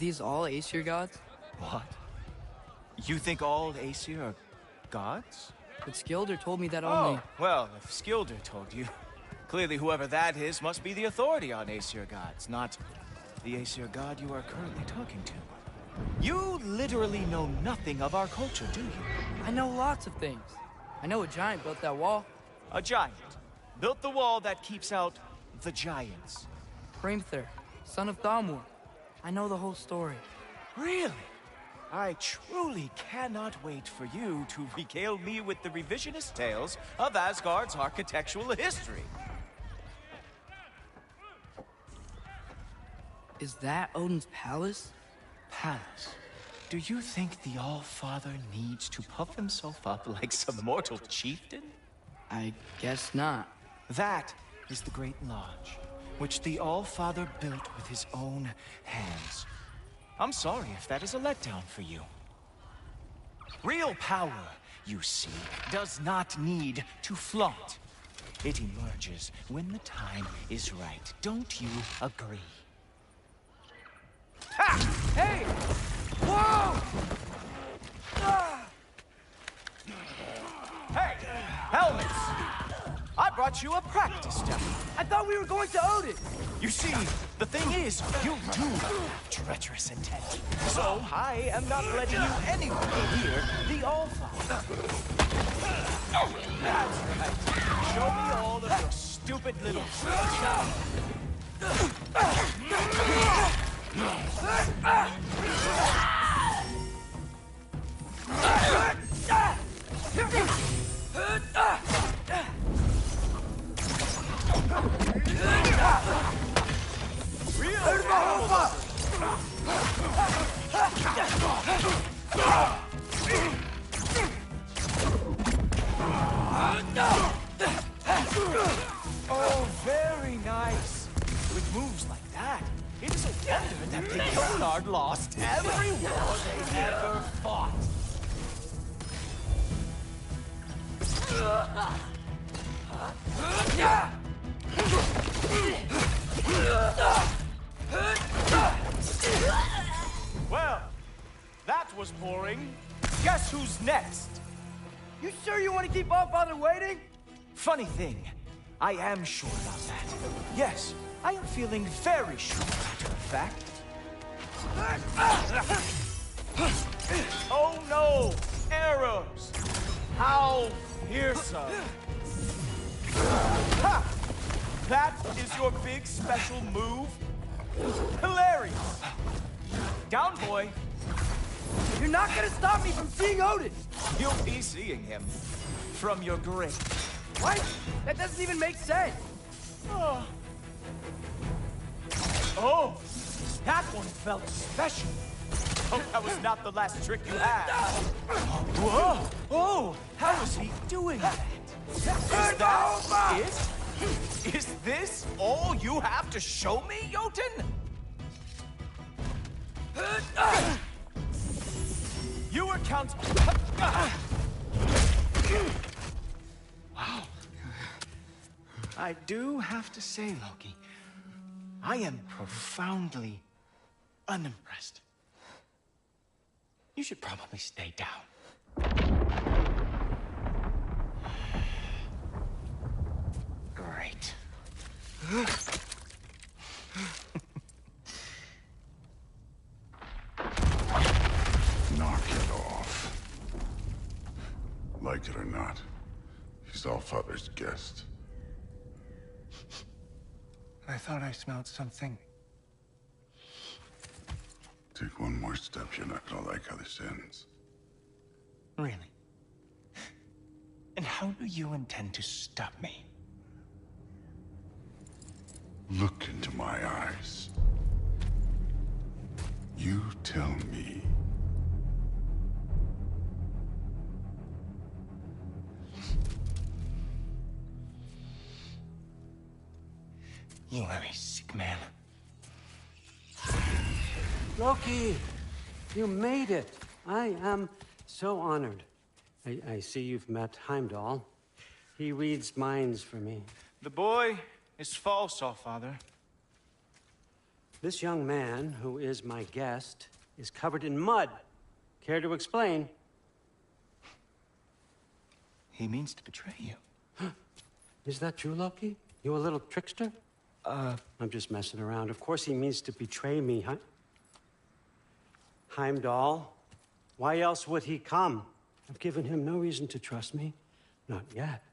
these all Aesir gods? What? You think all Aesir are gods? But Skilder told me that only... Oh, well, if Skilder told you, clearly whoever that is must be the authority on Aesir gods, not the Aesir god you are currently talking to. You literally know nothing of our culture, do you? I know lots of things. I know a giant built that wall. A giant built the wall that keeps out the giants. Hrimthur, son of Thamur. I know the whole story. Really? I truly cannot wait for you to regale me with the revisionist tales of Asgard's architectural history. Is that Odin's palace? Palace? Do you think the All-Father needs to puff himself up like some mortal chieftain? I guess not. That is the Great Lodge, which the All-Father built with his own hands. I'm sorry if that is a letdown for you. Real power, you see, does not need to flaunt. It emerges when the time is right. Don't you agree? Ha! Hey! Whoa! Ah! Hey! Helmets! I brought you a practice dummy. I thought we were going to Odin! You see, the thing is, you do have treacherous intent. So I am not letting you anywhere near the All-Father. That's right. Show me all of your stupid little Oh, very nice. With moves like that, it is a wonder that the Yonard lost every war they ever fought. Well, that was boring. Guess who's next? You sure you want to keep All-Father waiting? Funny thing, I am sure about that. Yes, I am feeling very sure, matter of fact. Oh no! Arrows! How fearsome! Ha! That is your big special move? Hilarious! Down, boy! You're not gonna stop me from seeing Odin! You'll be seeing him from your grave. What? That doesn't even make sense! Oh. Oh! That one felt special! Oh, that was not the last trick you had! Whoa! Oh! How is he doing that? Is this all you have to show me, Jotun? You were counting. Wow. I do have to say, Loki, I am profoundly unimpressed. You should probably stay down. Great. Knock it off. Like it or not, he's All-Father's guest. I thought I smelled something. Take one more step, you're not gonna like how this ends. Really? And how do you intend to stop me? Look into my eyes. You tell me. You are a sick man. Loki, you made it. I am so honored. I see you've met Heimdall. He reads minds for me. The boy is false, All-Father. This young man, who is my guest, is covered in mud. Care to explain? He means to betray you. Is that true, Loki? You a little trickster? I'm just messing around. Of course he means to betray me, huh? Heimdall, why else would he come? I've given him no reason to trust me. Not yet.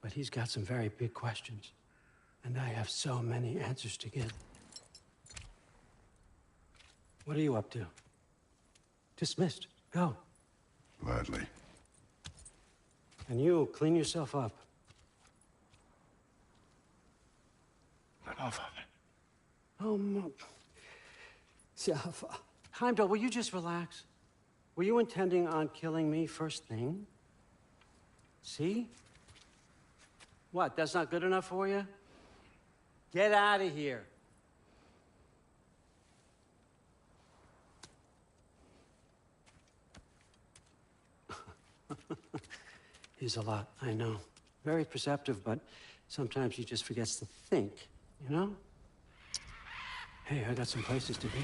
But he's got some very big questions. And I have so many answers to give. What are you up to? Dismissed. Go. Gladly. And you, clean yourself up. Enough of it. Oh, Heimdall, will you just relax? Were you intending on killing me first thing? See? What, that's not good enough for you? Get out of here. He's a lot, I know. Very perceptive, but sometimes he just forgets to think, you know? Hey, I got some places to be.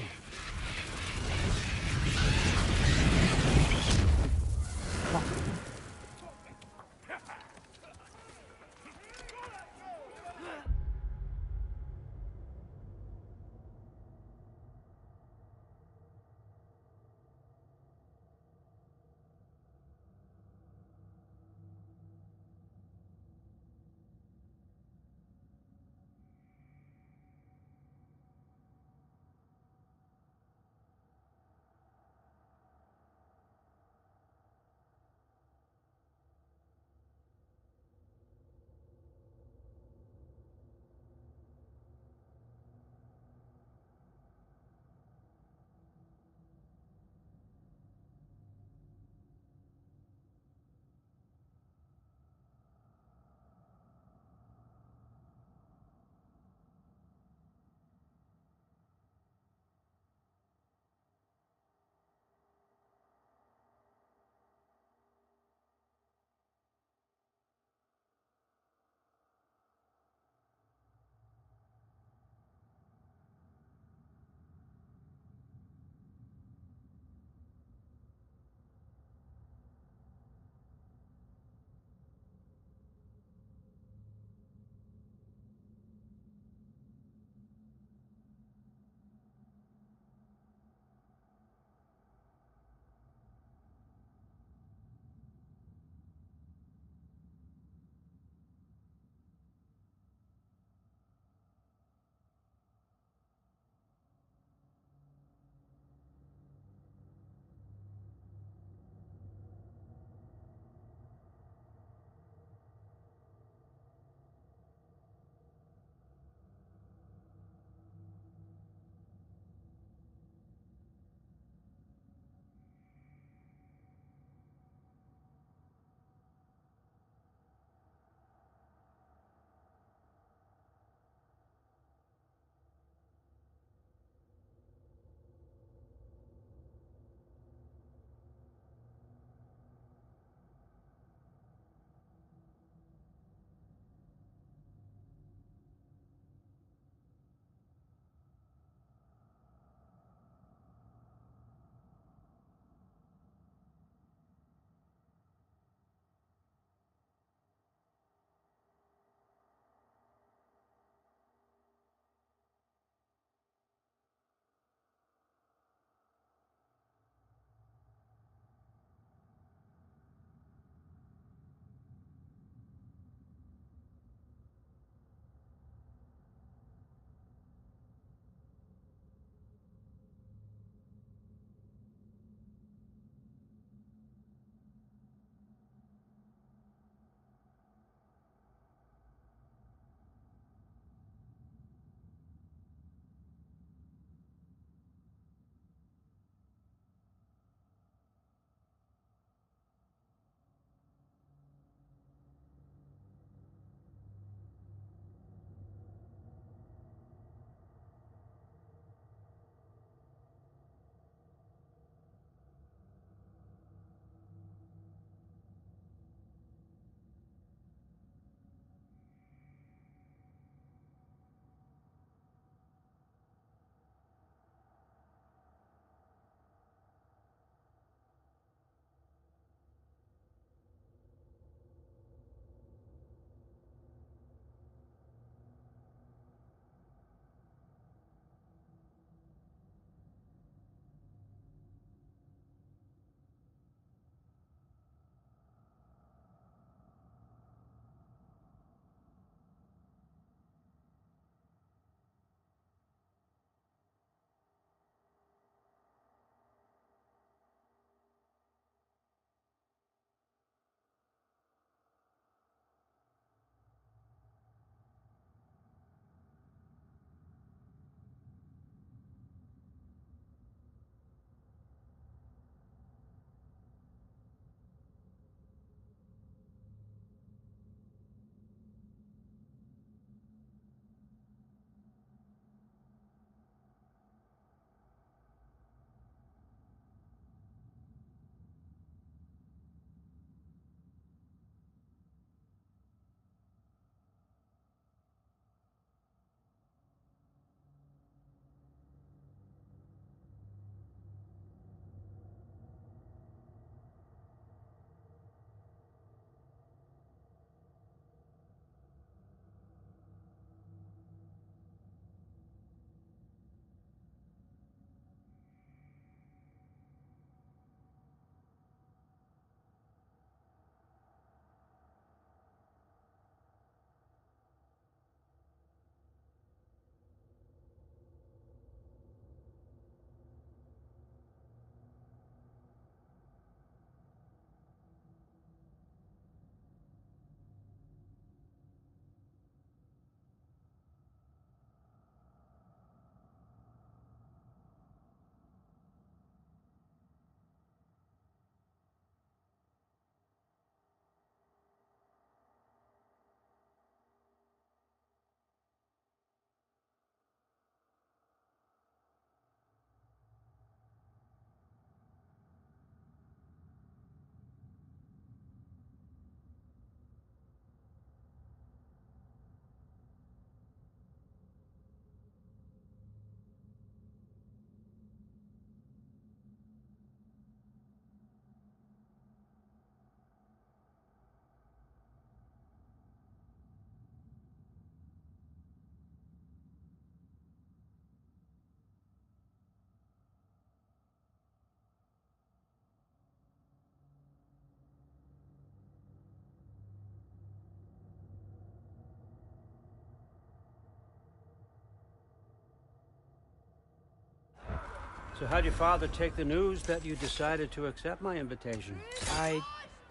So how'd your father take the news that you decided to accept my invitation? I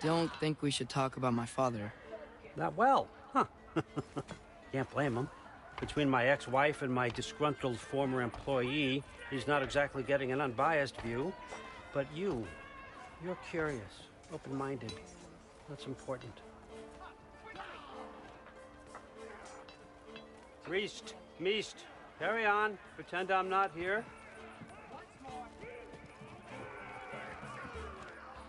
don't think we should talk about my father. Not well, huh? Can't blame him. Between my ex-wife and my disgruntled former employee, he's not exactly getting an unbiased view. But you're curious, open-minded. That's important. Priest, Meest, carry on. Pretend I'm not here.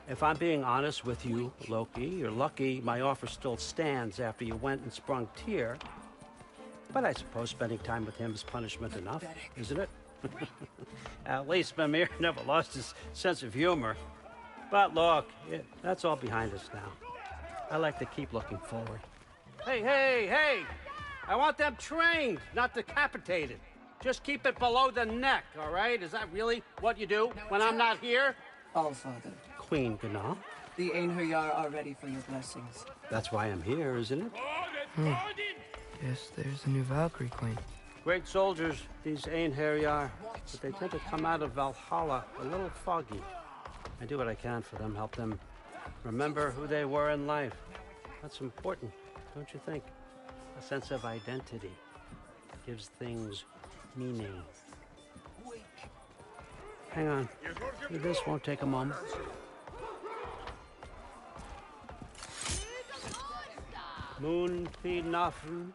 If I'm being honest with you, Loki, you're lucky my offer still stands after you went and sprung Tyr. But I suppose spending time with him is punishment enough, isn't it? At least Mimir never lost his sense of humor. But look, that's all behind us now. I like to keep looking forward. Hey! I want them trained, not decapitated. Just keep it below the neck, all right? Is that really what you do when I'm not here? Allfather. Queen Gná. The Einherjar are ready for your blessings. That's why I'm here, isn't it? Yes, there's a new Valkyrie queen. Great soldiers, these Einherjar, but they tend to come out of Valhalla a little foggy. I do what I can for them, help them remember who they were in life. That's important, don't you think? A sense of identity gives things meaning. Hang on. This won't take a moment. Moon Thinafen,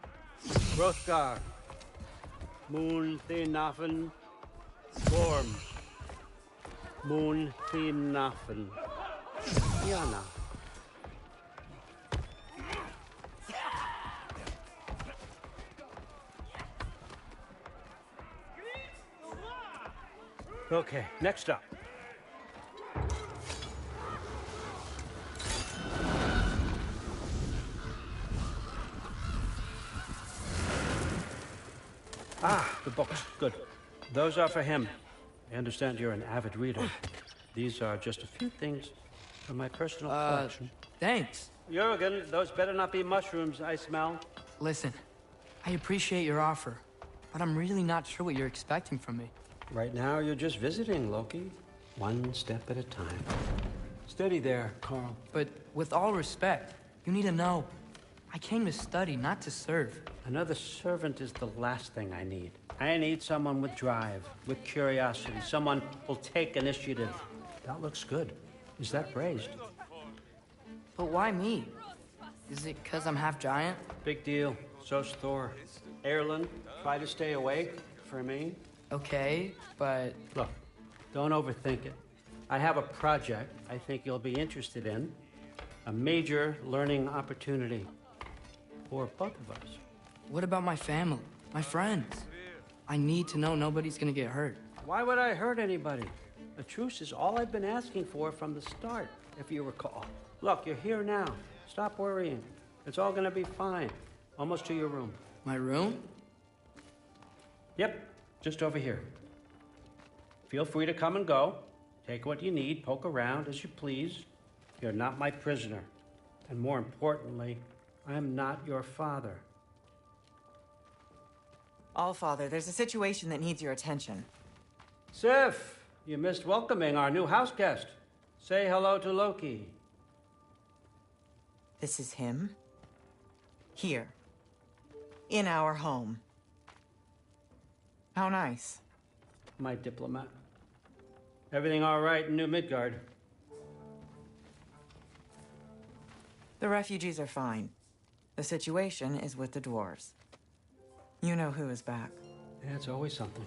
Hrothgar. Moon Thinafen, Gorm. Moon Thinafen, Yana. Okay, next up. The books. Good. Those are for him. I understand you're an avid reader. These are just a few things from my personal collection. Thanks. Jurgen, those better not be mushrooms I smell. Listen, I appreciate your offer, but I'm really not sure what you're expecting from me. Right now, you're just visiting, Loki. One step at a time. Steady there, Carl. But with all respect, you need to know, I came to study, not to serve. Another servant is the last thing I need. I need someone with drive, with curiosity, someone who'll take initiative. That looks good. Is that praised? But why me? Is it because I'm half giant? Big deal. So's Thor. Erlen, try to stay awake for me. Okay, but... Look, don't overthink it. I have a project I think you'll be interested in. A major learning opportunity. For both of us. What about my family? My friends? I need to know nobody's gonna get hurt. Why would I hurt anybody? A truce is all I've been asking for from the start, if you recall. Look, you're here now. Stop worrying. It's all gonna be fine. Almost to your room. My room? Yep, just over here. Feel free to come and go. Take what you need, poke around as you please. You're not my prisoner. And more importantly, I'm not your father. Allfather, there's a situation that needs your attention. Sif, you missed welcoming our new house guest. Say hello to Loki. This is him? Here. In our home. How nice. My diplomat. Everything all right in New Midgard? The refugees are fine. The situation is with the dwarves. You know who is back. Yeah, it's always something.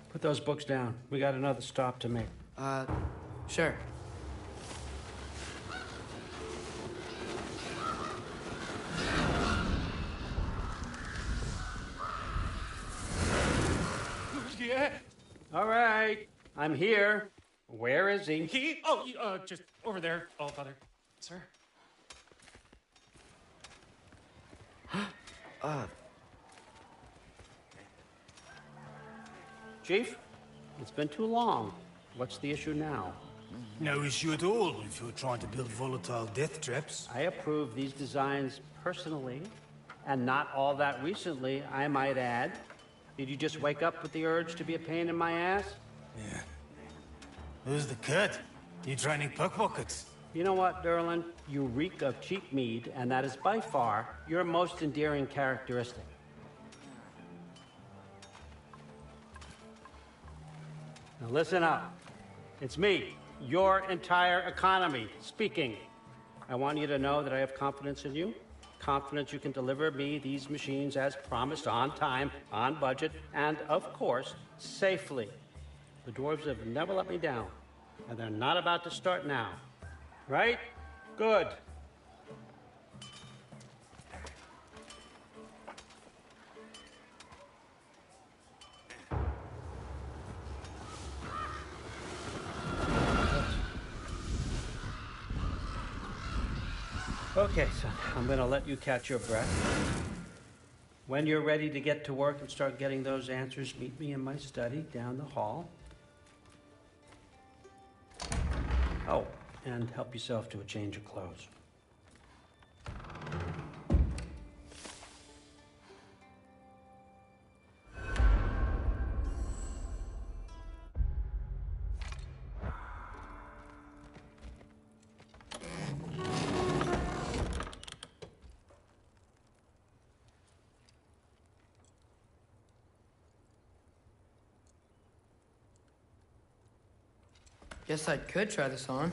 Put those books down. We got another stop to make. Sure. Yeah. All right. I'm here. Where is he? Just over there, Allfather. Sir? Chief, it's been too long. What's the issue now? No issue at all if you're trying to build volatile death traps. I approve these designs personally, and not all that recently, I might add. Did you just wake up with the urge to be a pain in my ass? Yeah, Who's the kid? You training pickpockets? You know what, Derlin? You reek of cheap mead, and that is by far your most endearing characteristic. Now listen up. It's me, your entire economy, speaking. I want you to know that I have confidence in you. Confidence you can deliver me these machines as promised, on time, on budget, and, of course, safely. The dwarves have never let me down, and they're not about to start now. Right? Good. Okay, son, I'm gonna let you catch your breath. When you're ready to get to work and start getting those answers, meet me in my study down the hall. Oh, and help yourself to a change of clothes. Guess I could try this on.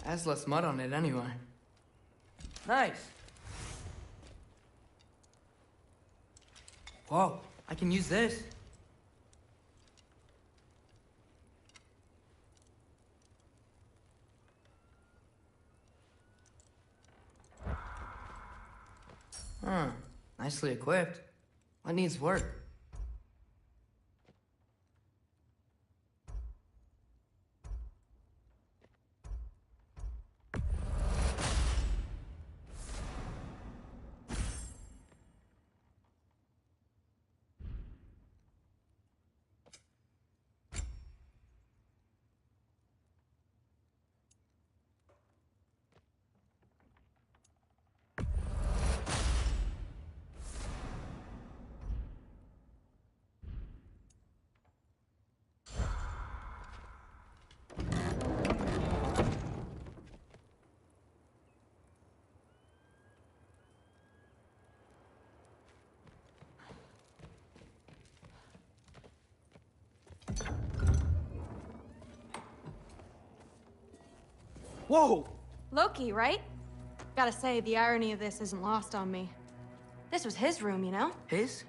Has less mud on it anyway. Nice. Whoa, I can use this. Huh, nicely equipped. What needs work? Whoa! Loki, right? Gotta say, the irony of this isn't lost on me. This was his room, you know? His?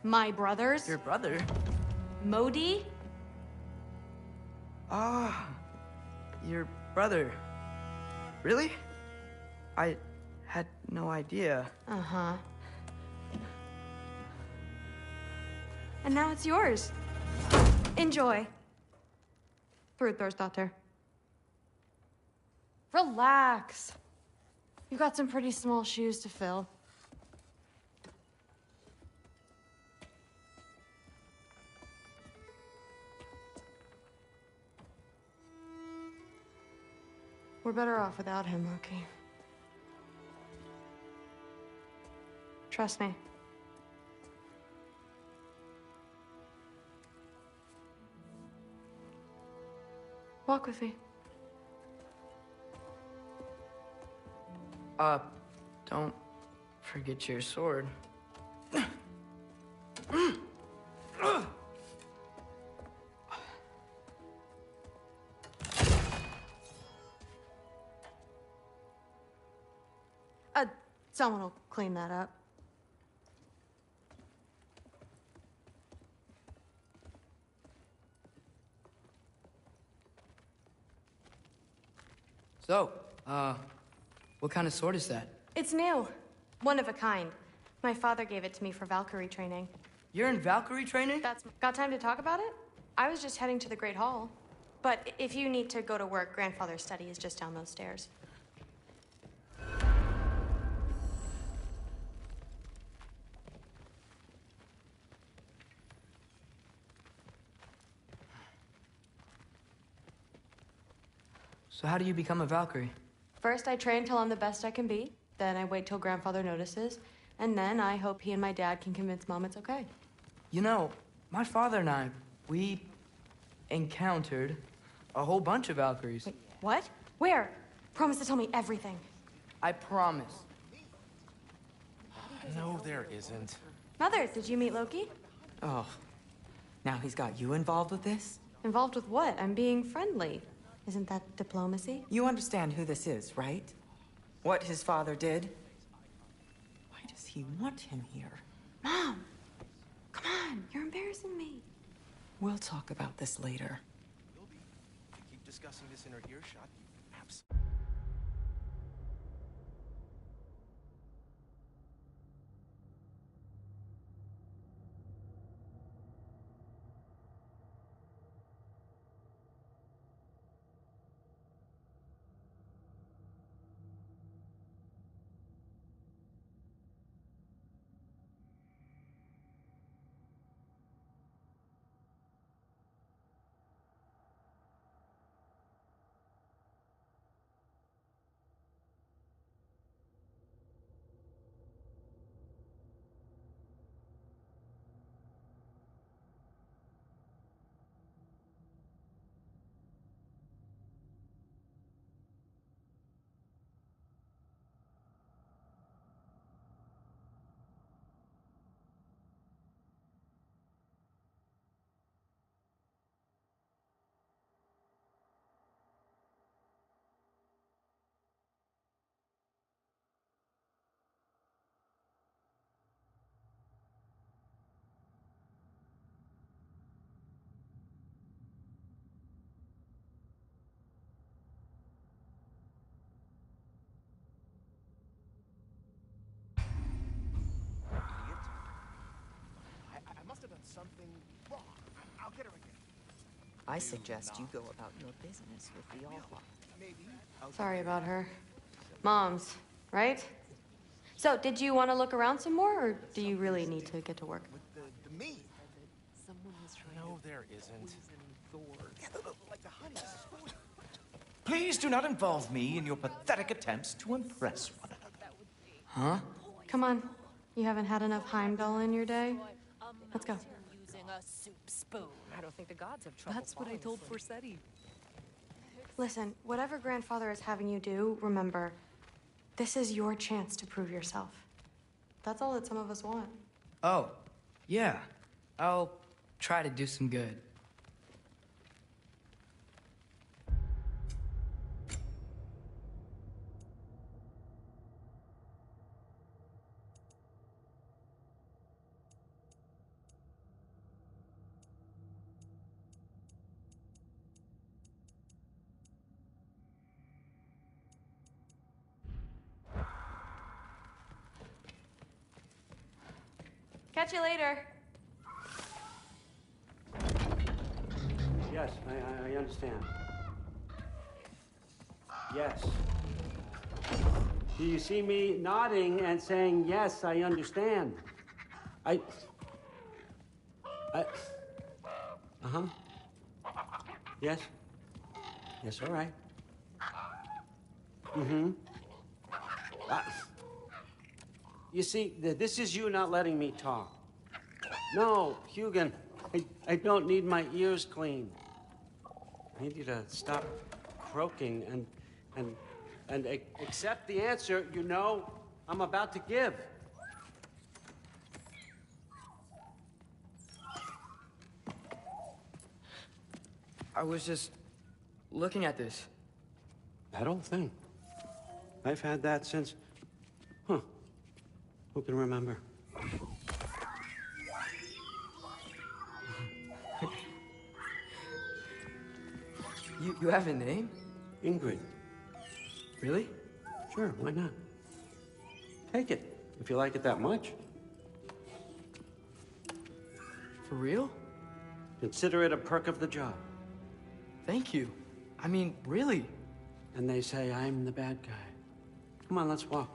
My brother's. Your brother? Modi? Ah, your brother. Really? I had no idea. Uh-huh. And now it's yours. Enjoy. Fruthdóttir. Relax. You've got some pretty small shoes to fill. We're better off without him, Loki. Trust me. Walk with me. Don't forget your sword. Someone will clean that up. So, what kind of sword is that? It's new. One of a kind. My father gave it to me for Valkyrie training. You're in Valkyrie training? Got time to talk about it? I was just heading to the Great Hall. But if you need to go to work, Grandfather's study is just down those stairs. So how do you become a Valkyrie? First, I train till I'm the best I can be. Then I wait till Grandfather notices. And then I hope he and my dad can convince Mom it's okay. You know, my father and I, we encountered A whole bunch of Valkyries. Wait, what? Where? Promise to tell me everything. I promise. No, there isn't. Mother, did you meet Loki? Oh, now he's got you involved with this? Involved with what? I'm being friendly. Isn't that diplomacy? You understand who this is, right? What his father did? Why does he want him here? Mom! Come on, you're embarrassing me. We'll talk about this later. Will be. If you keep discussing this in her earshot, something wrong. I'll get her again. I suggest you go about your business with the All-Father. Maybe. Sorry about her. Moms, right? So, did you want to look around some more, or do you really need to get to work? The meat. No, there isn't. Like the honey. Please do not involve me in your pathetic attempts to impress one another. Huh? Come on. You haven't had enough Heimdall in your day? Let's go. Using a soup spoon. I don't think the gods have trouble. That's what I told Forseti. Listen, whatever grandfather is having you do, remember, this is your chance to prove yourself. That's all that some of us want. Oh, yeah. I'll try to do some good. Catch you later. Yes, I understand. Yes. Do you see me nodding and saying, yes, I understand? Uh-huh. Yes? Yes, all right. Mm-hmm. You see, this is you not letting me talk. No, Hugin, I don't need my ears cleaned. I need you to stop croaking and accept the answer you know I'm about to give. I was just looking at this. That old thing. I've had that since... Huh. Who can remember? You have a name? Ingrid. Really? Sure, why not? Take it, if you like it that much. For real? Consider it a perk of the job. Thank you. I mean, really. And they say I'm the bad guy. Come on, let's walk.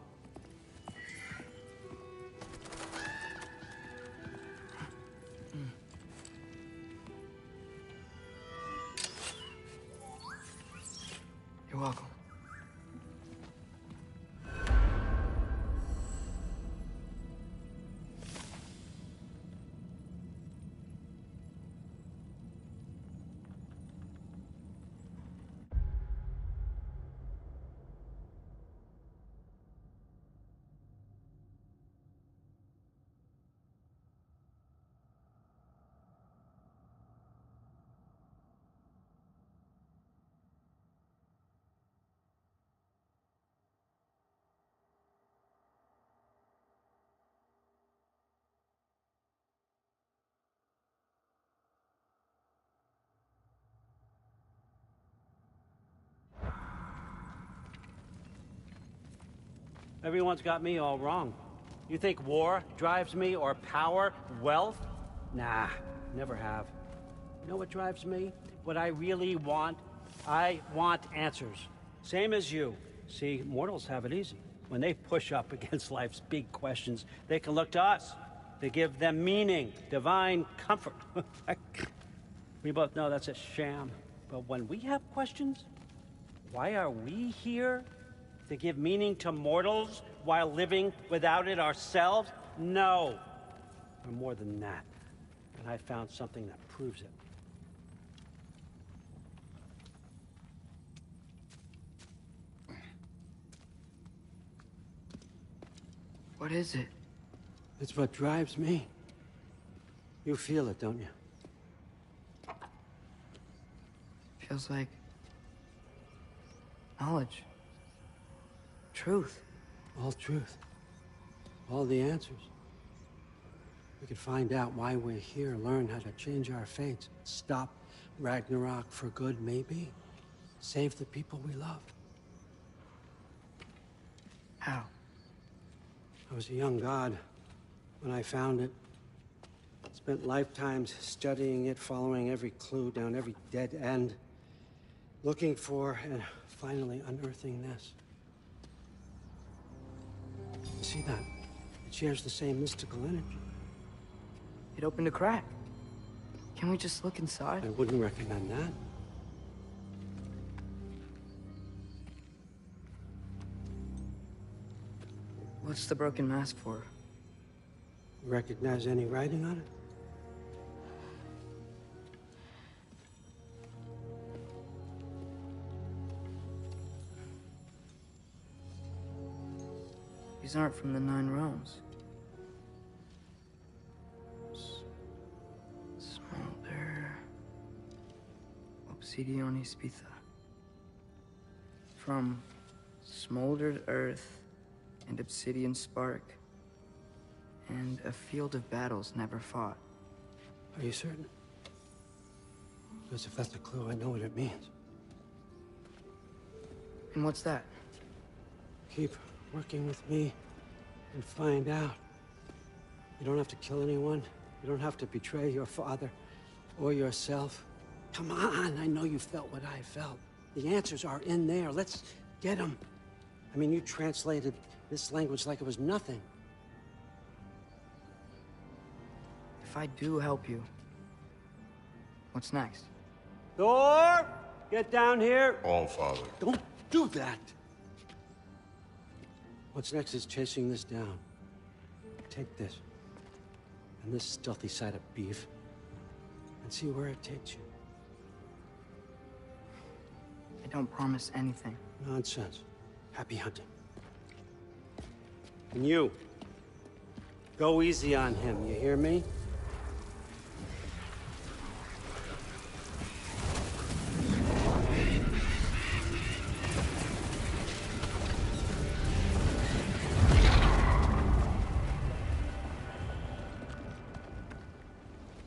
You're welcome. Everyone's got me all wrong. You think war drives me, or power, wealth? Nah, never have. You know what drives me? What I really want? I want answers. Same as you. See, mortals have it easy. When they push up against life's big questions, they can look to us. They give them meaning, divine comfort. We both know that's a sham. But when we have questions, why are we here? To give meaning to mortals while living without it ourselves? No. We're more than that. And I found something that proves it. What is it? It's what drives me. You feel it, don't you? Feels like knowledge. Truth. All truth. All the answers. We could find out why we're here, learn how to change our fates, stop Ragnarok for good, maybe. Save the people we love. How? I was a young god when I found it. Spent lifetimes studying it, following every clue down every dead end, looking for and finally unearthing this. You see that? It shares the same mystical energy. It opened a crack. Can we just look inside? I wouldn't recommend that. What's the broken mask for? Recognize any writing on it? These aren't from the Nine Realms. Smolder. Obsidion Ispitha. From smoldered earth and obsidian spark. And a field of battles never fought. Are you certain? Because if that's a clue, I know what it means. And what's that? Keep working with me and find out. You don't have to kill anyone. You don't have to betray your father or yourself. Come on, I know you felt what I felt. The answers are in there. Let's get them. I mean, you translated this language like it was nothing. If I do help you, what's next? Thor! Get down here! All Father. Don't do that! What's next is chasing this down. Take this, and this stealthy side of beef, and see where it takes you. I don't promise anything. Nonsense. Happy hunting. And you, go easy on him, you hear me?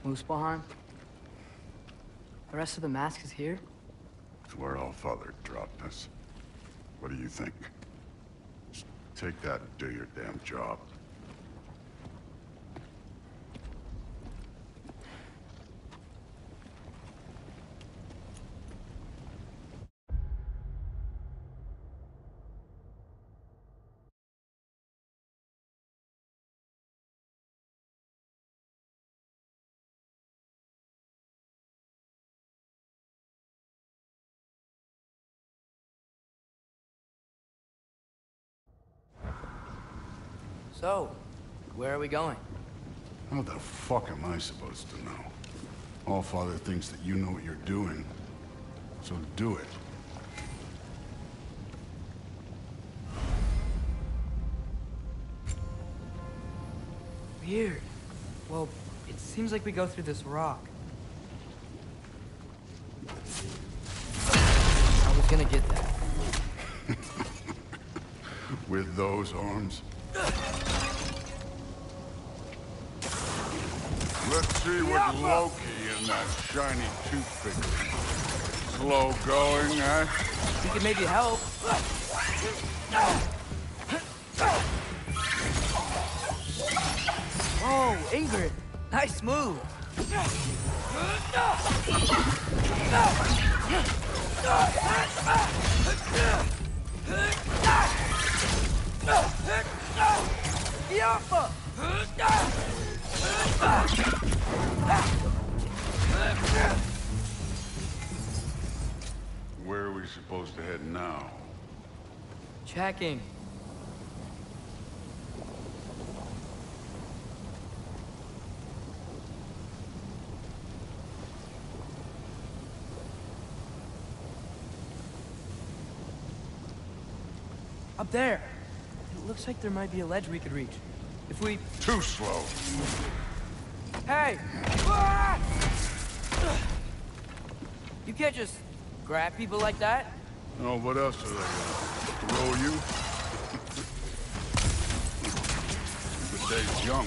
Muspelheim? The rest of the mask is here? It's where All Father dropped us. What do you think? Just take that and do your damn job. So, where are we going? How the fuck am I supposed to know? All Father thinks that you know what you're doing, so do it. Weird. Well, it seems like we go through this rock. I was gonna get that. With those arms? Let's see what Loki and that shiny toothpick is. Slow going, eh? We could maybe help. Whoa, Ingrid. Nice move. Where are we supposed to head now? Checking. Up there. It looks like there might be a ledge we could reach. If we... Too slow. Hey! Ah! You can't just grab people like that. Oh, what else are they gonna throw you? The day's young.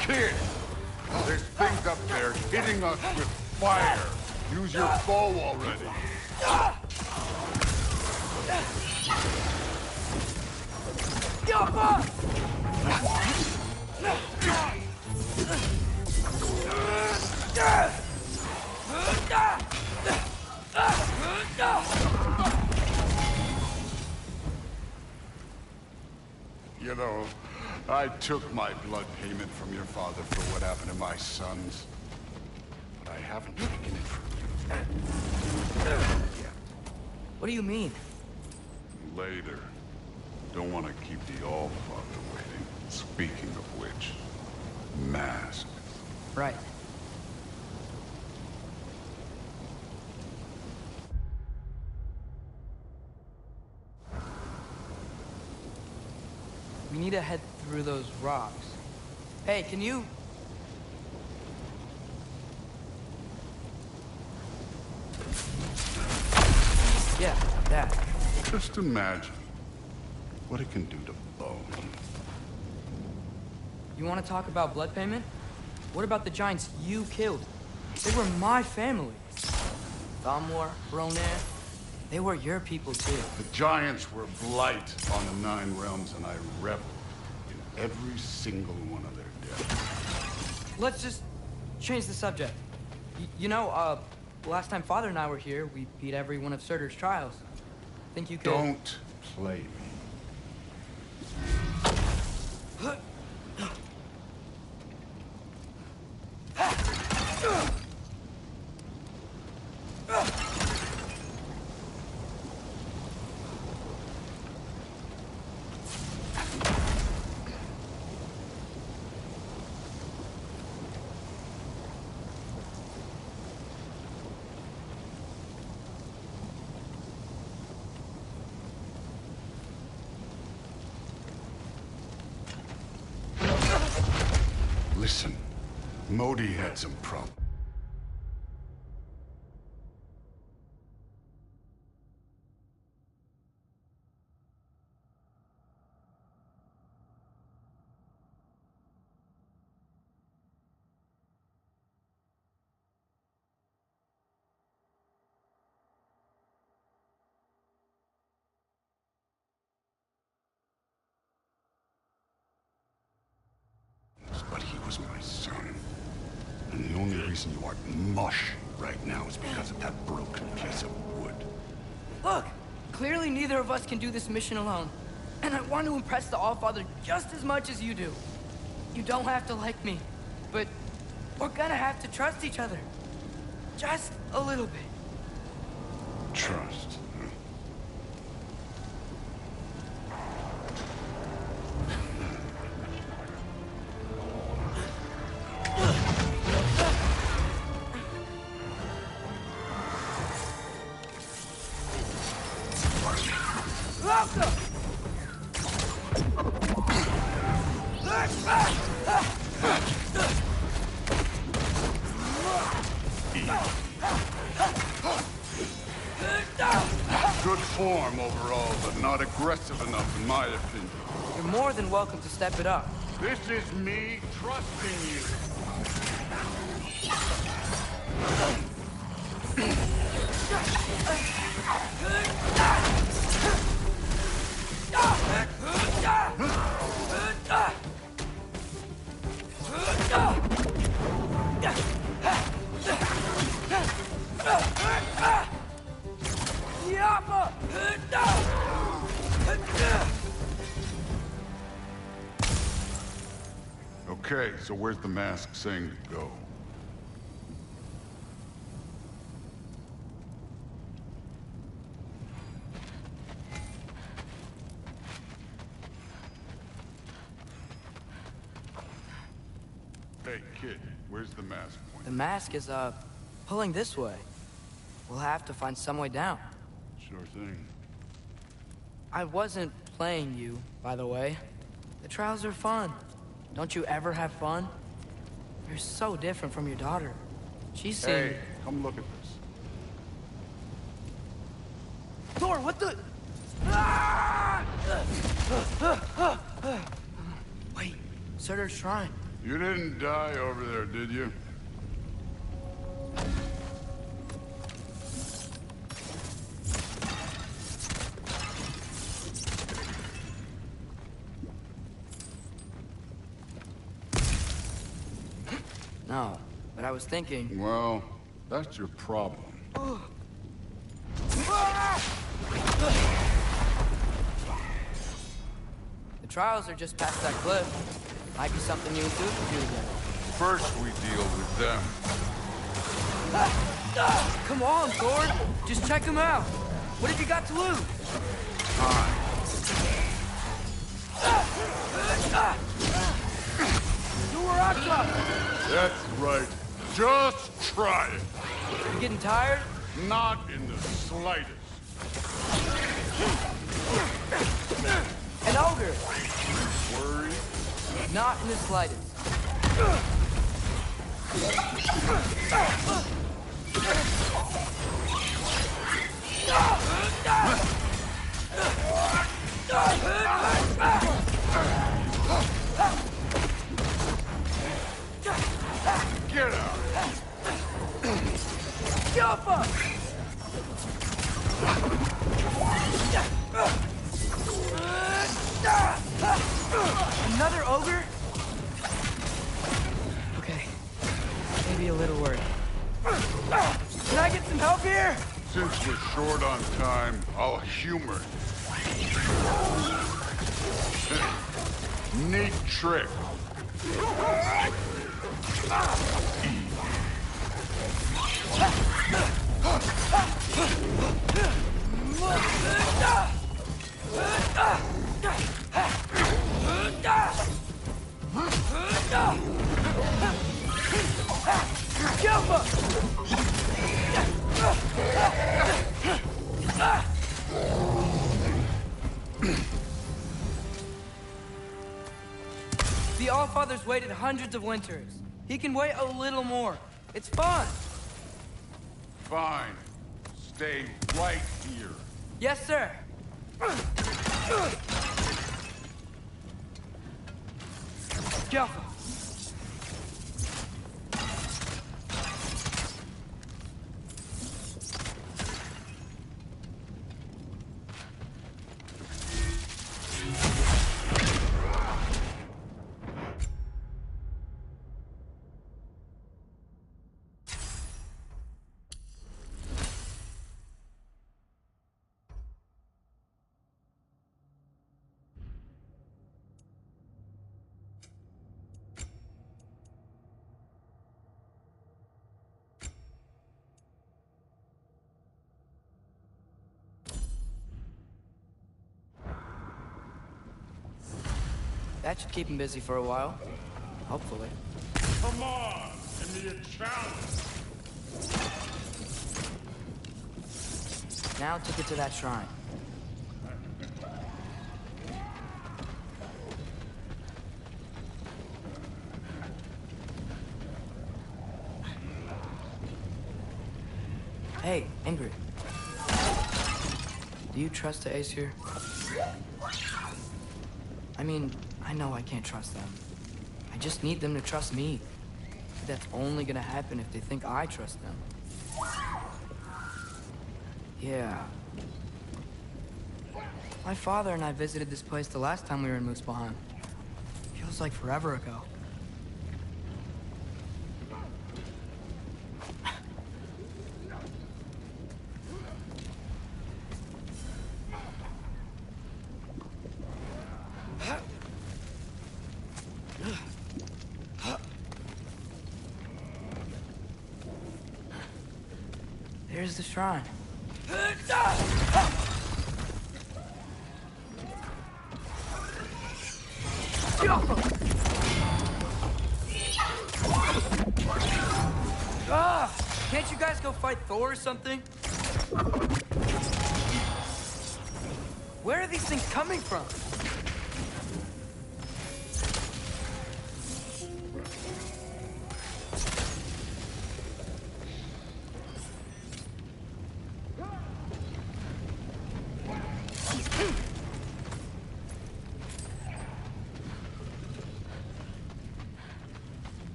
Kid, there's things up there hitting us with fire. Use your bow already. You know, I took my blood payment from your father for what happened to my sons. But I haven't taken it from you. What do you mean? Later. Don't want to keep the Allfather waiting. Speaking of which, mask. Right. We need to head through those rocks. Hey, can you... Yeah, that. Just imagine what it can do to bone. You want to talk about blood payment? What about the giants you killed? They were my family. Thamor, Ronair, they were your people too. The giants were blight on the Nine Realms, and I reveled in every single one of their deaths. Let's just change the subject. You know, last time Father and I were here, we beat every one of Surtur's trials. Think you could... Don't play me. Listen, Modi had some problems. But he was my son. And the only reason you aren't mush right now is because of that broken piece of wood. Look! Clearly neither of us can do this mission alone. And I want to impress the Allfather just as much as you do. You don't have to like me, but we're gonna have to trust each other. Just a little bit. Trust. Easy. form overall, but not aggressive enough, in my opinion. You're more than welcome to step it up. This is me trusting you. Okay, so where's the mask saying to go? Hey, kid, where's the mask point? The mask is, pulling this way. We'll have to find some way down. Sure thing. I wasn't playing you, by the way. The trials are fun. Don't you ever have fun? You're so different from your daughter. She seemed... Hey, come look at this. Thor, what the... Wait, Surtur's shrine. You didn't die over there, did you? No, but I was thinking... Well, that's your problem. The trials are just past that cliff. Might be something you and Duke can do together. First we deal with them. Come on, Thor! Just check them out! What have you got to lose? You were awesome! That's right. Just try it. You getting tired? Not in the slightest. An ogre! Worried? Not in the slightest. Get out! Jump up! Another ogre? Okay. Maybe a little worried. Can I get some help here? Since we're short on time, I'll humor you. Neat trick. The Allfather's waited hundreds of winters. He can wait a little more. It's fun. Fine. Stay right here. Yes, sir. Careful. That should keep him busy for a while. Hopefully. Come on! Give me a challenge! Now to get to that shrine. Hey, Ingrid. Do you trust the Aesir? I mean, I know I can't trust them. I just need them to trust me. That's only gonna happen if they think I trust them. Yeah. My father and I visited this place the last time we were in Muspelheim. Feels like forever ago. There's the shrine. Can't you guys go fight Thor or something? Where are these things coming from?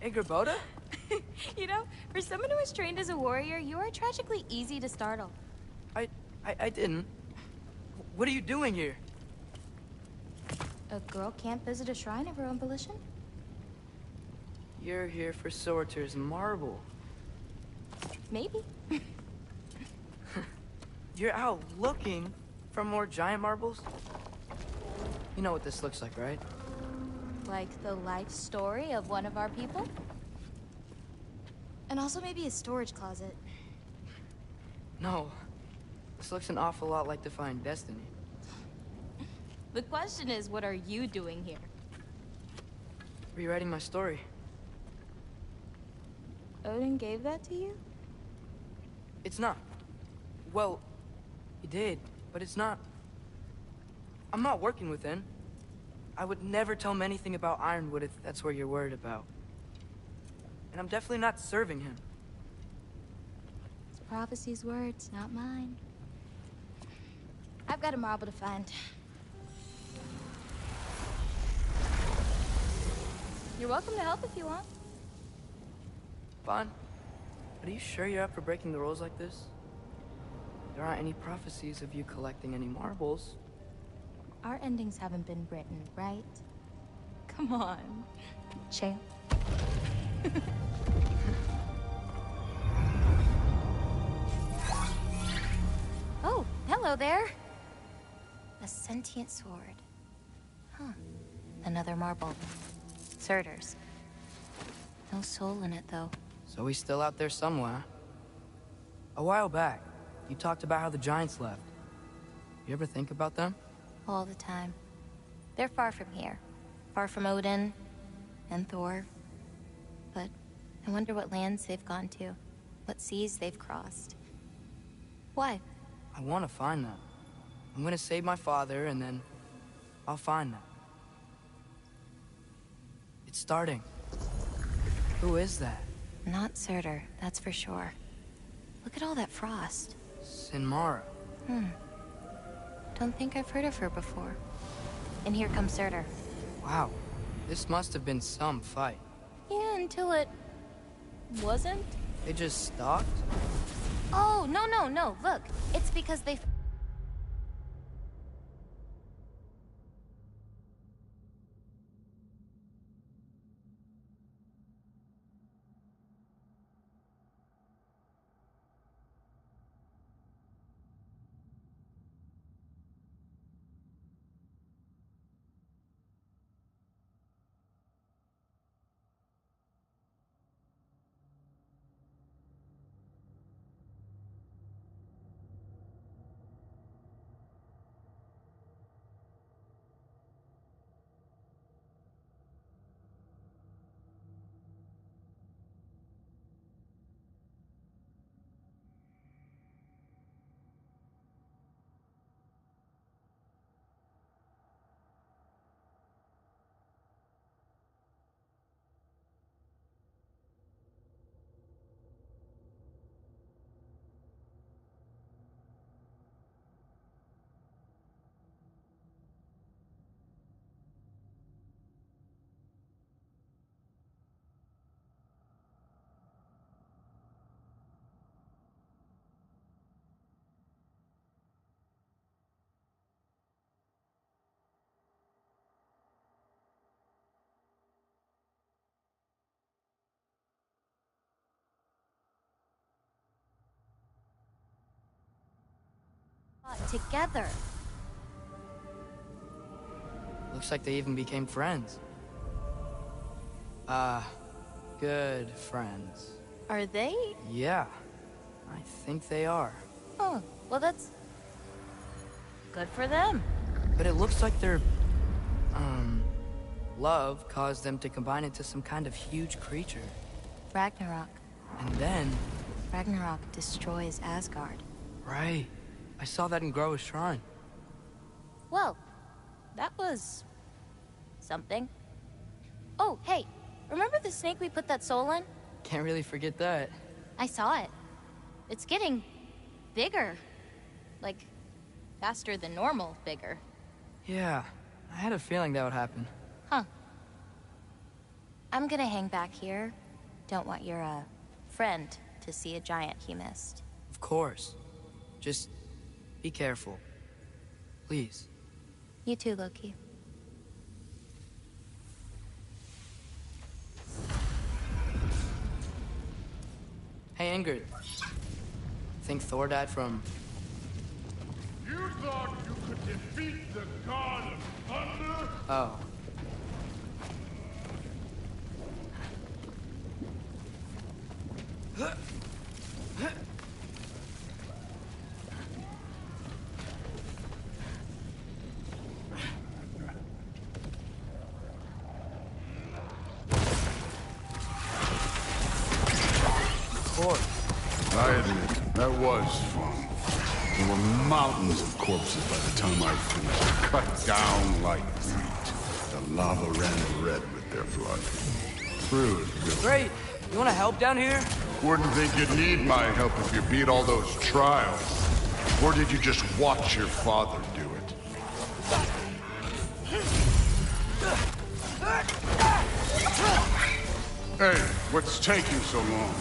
Hey, Gerboda? You know, for someone who was trained as a warrior, you are tragically easy to startle. I didn't. What are you doing here? A girl can't visit a shrine of her own volition? You're here for Sorter's marble. Maybe. You're out looking for more giant marbles? You know what this looks like, right? Like the life story of one of our people? And also maybe a storage closet. No. This looks an awful lot like Defying Destiny. The question is, what are you doing here? Rewriting my story. Odin gave that to you? It's not. Well, he did, but it's not. I'm not working with him. I would never tell him anything about Ironwood if that's what you're worried about. And I'm definitely not serving him. It's prophecy's words, not mine. I've got a marble to find. You're welcome to help if you want. Fine. But are you sure you're up for breaking the rules like this? There aren't any prophecies of you collecting any marbles. Our endings haven't been written, right? Come on, champ. Hello there. A sentient sword. Huh. Another marble. Surtur's. No soul in it, though. So he's still out there somewhere. A while back, you talked about how the giants left. You ever think about them? All the time. They're far from here. Far from Odin and Thor. But I wonder what lands they've gone to. What seas they've crossed. Why? I want to find them. I'm gonna save my father, and then I'll find them. It's starting. Who is that? Not Surtur, that's for sure. Look at all that frost. Sinmara. Don't think I've heard of her before. And here comes Surtur. Wow. This must have been some fight. Yeah, until it... wasn't? They just stopped? Oh, no. Look, it's because they... together. Looks like they even became friends. Good friends. Are they? Yeah, I think they are. Oh, well that's... good for them. But it looks like their, love caused them to combine into some kind of huge creature. Ragnarok. And then... Ragnarok destroys Asgard. Right. I saw that in Groa's shrine. Well, that was... something. Oh, hey, remember the snake we put that soul in? Can't really forget that. I saw it. It's getting... bigger. Like, faster than normal bigger. Yeah, I had a feeling that would happen. Huh. I'm gonna hang back here. Don't want your, friend to see a giant he missed. Of course. Just be careful. Please. You too, Loki. Hey, Ingrid. Think Thor died from... You thought you could defeat the god of thunder? Oh. I admit, that was fun. There were mountains of corpses by the time I finished. Cut down like wheat. The lava ran red with their blood. True. Great. You want to help down here? Wouldn't think you'd need my help if you beat all those trials. Or did you just watch your father do it? Hey, what's taking so long?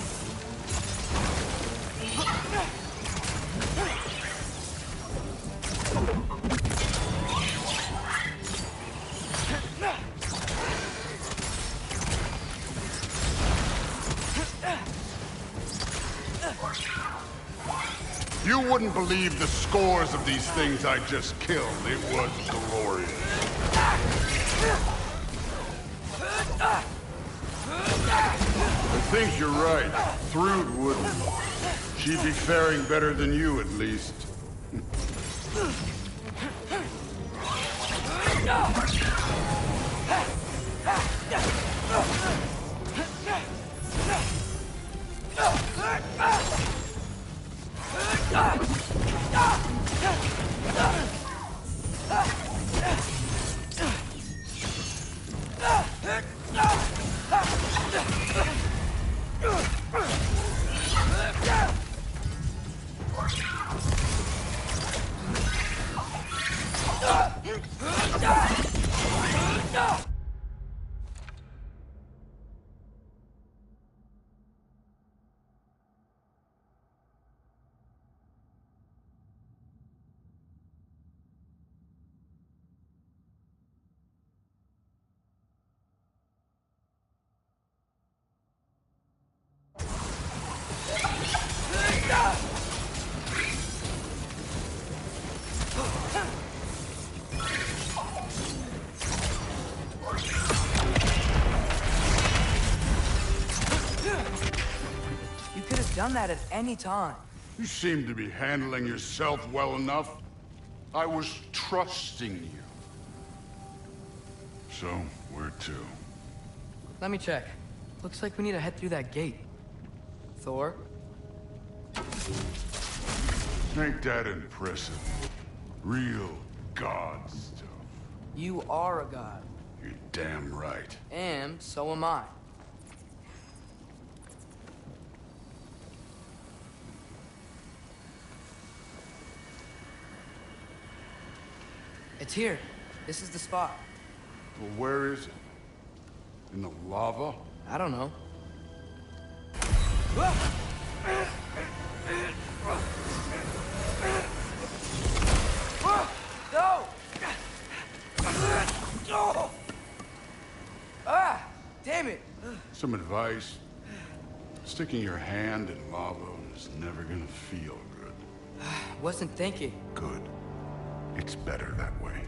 You wouldn't believe the scores of these things I just killed. It was glorious. I think you're right. Thrud wouldn't. She'd be faring better than you, at least. Done that at any time. You seem to be handling yourself well enough. I was trusting you. So, where to? Let me check. Looks like we need to head through that gate. Thor? Ain't that impressive? Real god stuff. You are a god. You're damn right. And so am I. It's here. This is the spot. Well, where is it? In the lava? I don't know. No! Ah! Damn it! Some advice. Sticking your hand in lava is never gonna feel good. Wasn't thinking. Good. It's better that way.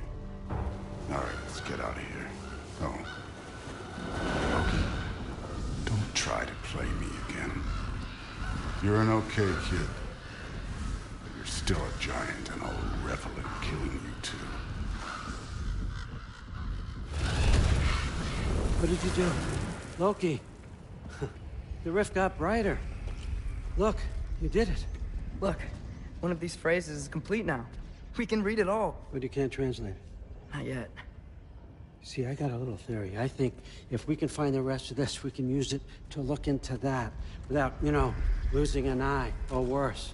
All right, let's get out of here. Oh. Loki, don't try to play me again. You're an okay kid. But you're still a giant, and I'll revel in killing you too. What did you do? Loki. The rift got brighter. Look, you did it. Look, one of these phrases is complete now. We can read it all. But you can't translate it. Not yet. See, I got a little theory. I think if we can find the rest of this, we can use it to look into that without, you know, losing an eye or worse.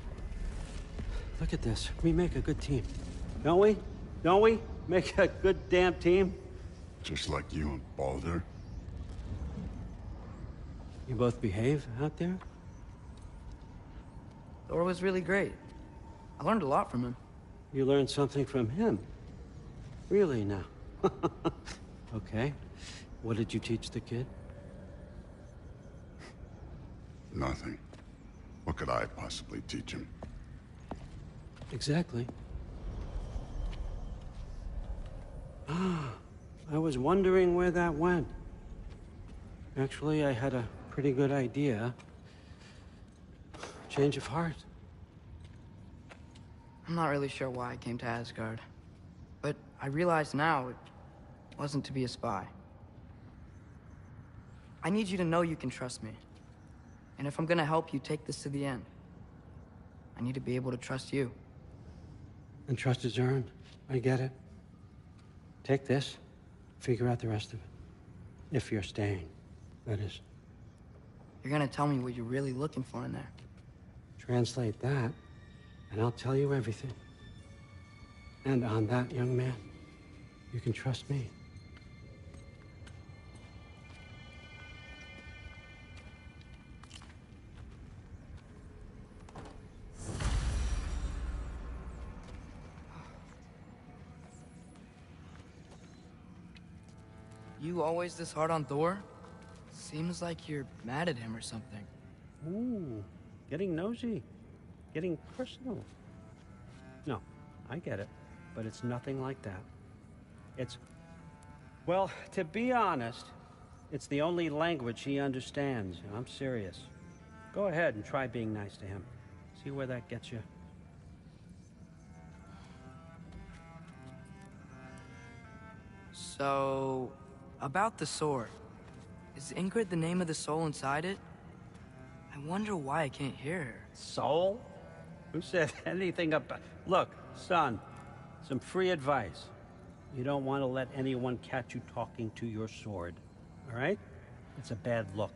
Look at this. We make a good team. Don't we? Don't we? Make a good damn team? Just like you and Baldur. You both behave out there? Thor was really great. I learned a lot from him. You learned something from him? Really now? Okay. What did you teach the kid? Nothing. What could I possibly teach him? Exactly. I was wondering where that went. Actually, I had a pretty good idea. Change of heart. I'm not really sure why I came to Asgard. But I realize now it wasn't to be a spy. I need you to know you can trust me. And if I'm gonna help you take this to the end, I need to be able to trust you. And trust is earned. I get it. Take this, figure out the rest of it. If you're staying, that is. You're gonna tell me what you're really looking for in there. Translate that, and I'll tell you everything. And on that, young man, you can trust me. You always this hard on Thor? Seems like you're mad at him or something. Ooh, getting nosy. Getting personal. No, I get it, but it's nothing like that. It's, well, to be honest, it's the only language he understands, and I'm serious. Go ahead and try being nice to him. See where that gets you. So, about the sword. Is Ingrid the name of the soul inside it? I wonder why I can't hear her. Soul? Who said anything about... Look, son, some free advice. You don't want to let anyone catch you talking to your sword, all right? It's a bad look.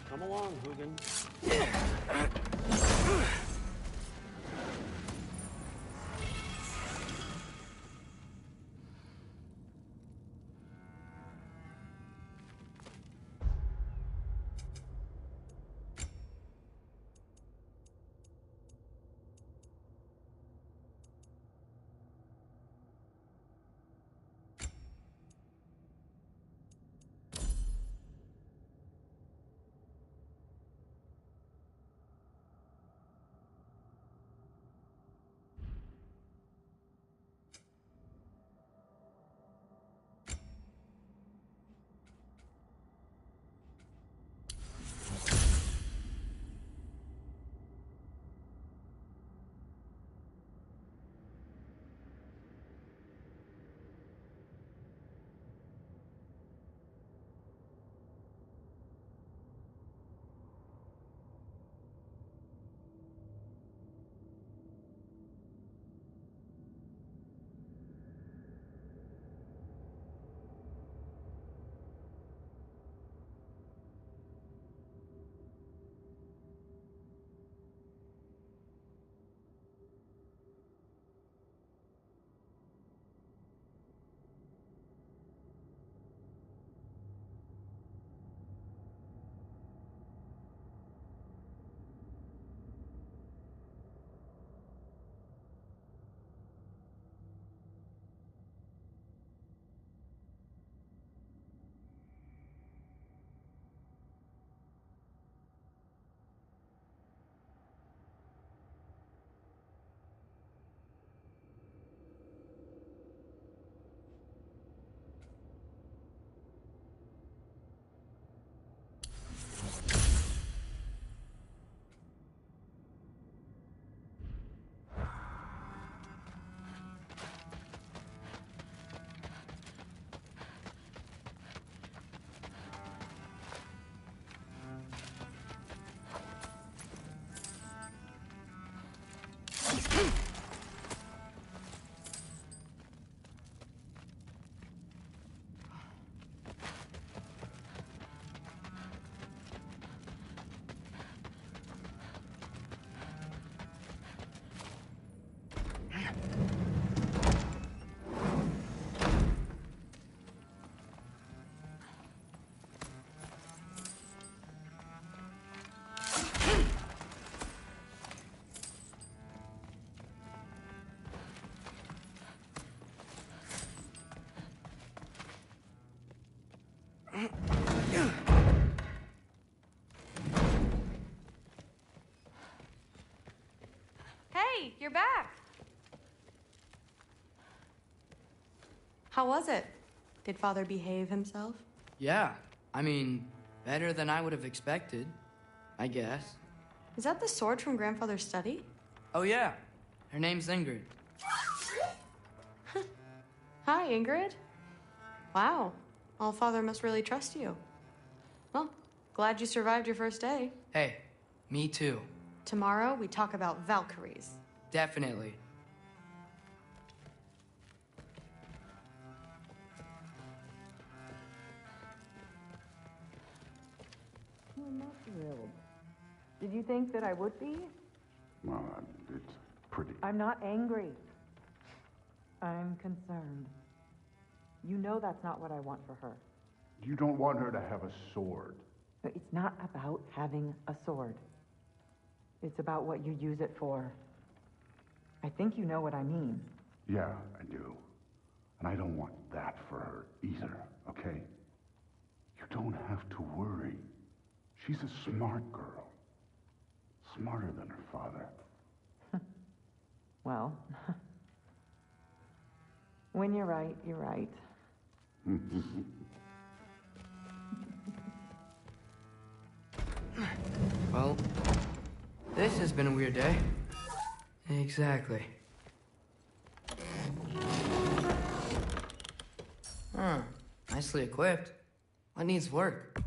Come along, Hugin. Hey, you're back. How was it? Did Father behave himself? Yeah, I mean, better than I would have expected, I guess. Is that the sword from Grandfather's study? Oh yeah, her name's Ingrid. Hi, Ingrid. Wow, Allfather must really trust you. Well, glad you survived your first day. Hey, me too. Tomorrow, we talk about Valkyries. Definitely. I'm not thrilled. Did you think that I would be? Well, it's pretty. I'm not angry. I'm concerned. You know that's not what I want for her. You don't want her to have a sword. But it's not about having a sword. It's about what you use it for. I think you know what I mean. Yeah, I do. And I don't want that for her either, okay? You don't have to worry. She's a smart girl. Smarter than her father. Well, when you're right, you're right. Well, this has been a weird day. Exactly. Huh. Nicely equipped. What needs work?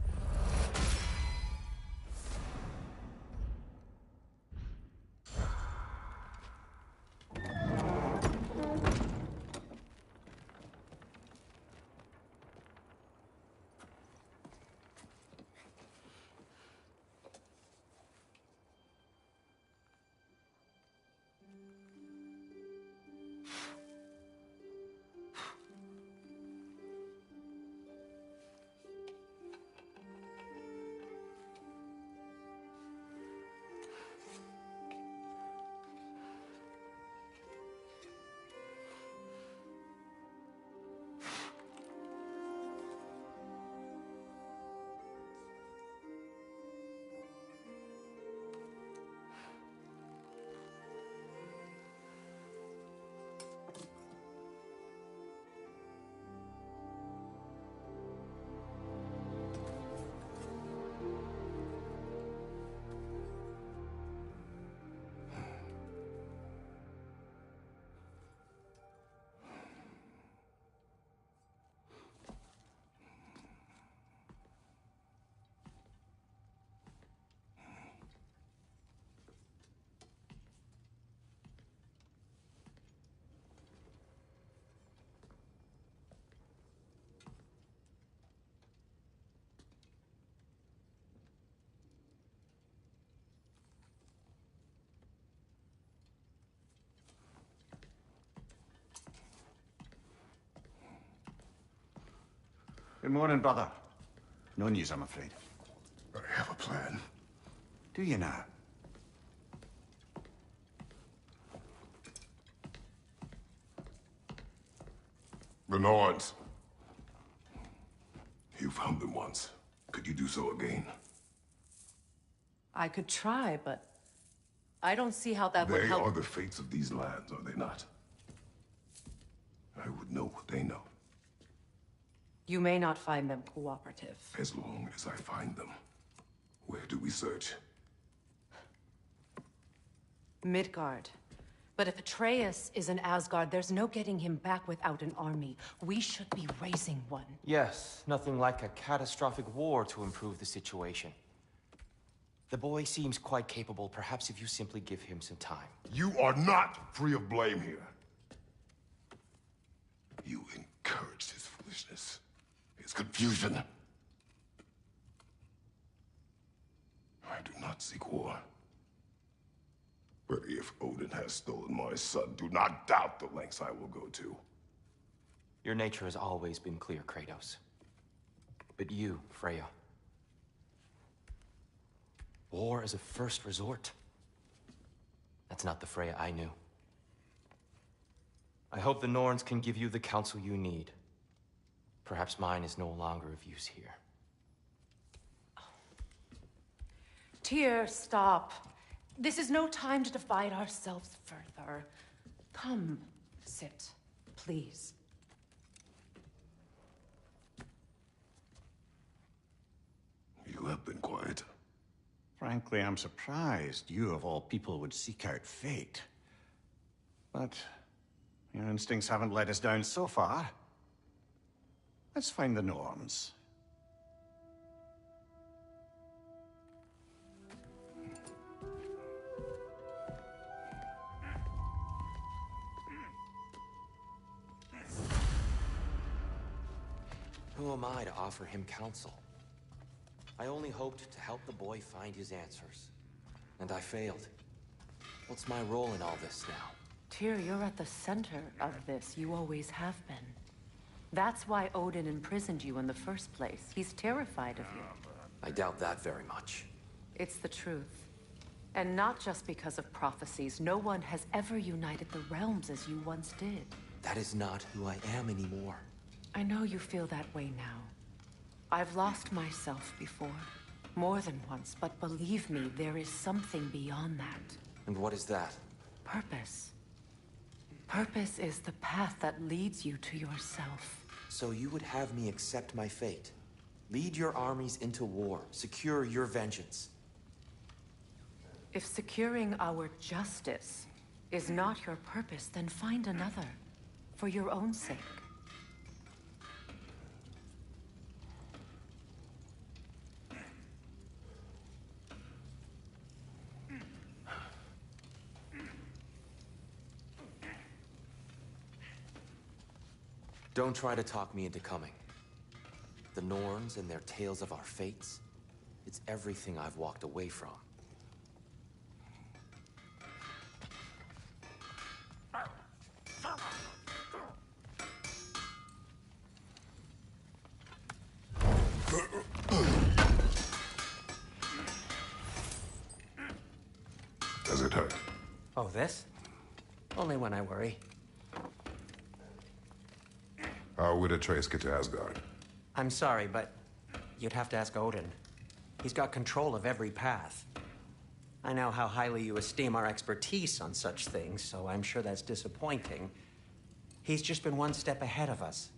Good morning, brother. No news, I'm afraid. I have a plan. Do you now? The Norns. You found them once. Could you do so again? I could try, but I don't see how that would They help. are the fates of these lands, are they not? I would know what they know. You may not find them cooperative. As long as I find them. Where do we search? Midgard. But if Atreus is in Asgard, there's no getting him back without an army. We should be raising one. Yes, nothing like a catastrophic war to improve the situation. The boy seems quite capable. Perhaps if you simply give him some time. You are not free of blame here. You encouraged his foolishness, his confusion. I do not seek war. But if Odin has stolen my son, do not doubt the lengths I will go to. Your nature has always been clear, Kratos. But you, Freya. War as a first resort. That's not the Freya I knew. I hope the Norns can give you the counsel you need. Perhaps mine is no longer of use here. Tyr, stop. This is no time to divide ourselves further. Come, sit, please. You have been quiet. Frankly, I'm surprised you, of all people, would seek out fate. But your instincts haven't let us down so far. Let's find the Norns. Who am I to offer him counsel? I only hoped to help the boy find his answers. And I failed. What's my role in all this now? Tyr, you're at the center of this. You always have been. That's why Odin imprisoned you in the first place. He's terrified of you. I doubt that very much. It's the truth. And not just because of prophecies. No one has ever united the realms as you once did. That is not who I am anymore. I know you feel that way now. I've lost myself before. More than once, but believe me, there is something beyond that. And what is that? Purpose. Purpose is the path that leads you to yourself. So you would have me accept my fate? Lead your armies into war, secure your vengeance. If securing our justice is not your purpose, then find another. For your own sake. Don't try to talk me into coming. The Norns and their tales of our fates, it's everything I've walked away from. Does it hurt? Oh, this? Only when I worry. How would Atreus get to Asgard? I'm sorry, but you'd have to ask Odin. He's got control of every path. I know how highly you esteem our expertise on such things, so I'm sure that's disappointing. He's just been one step ahead of us.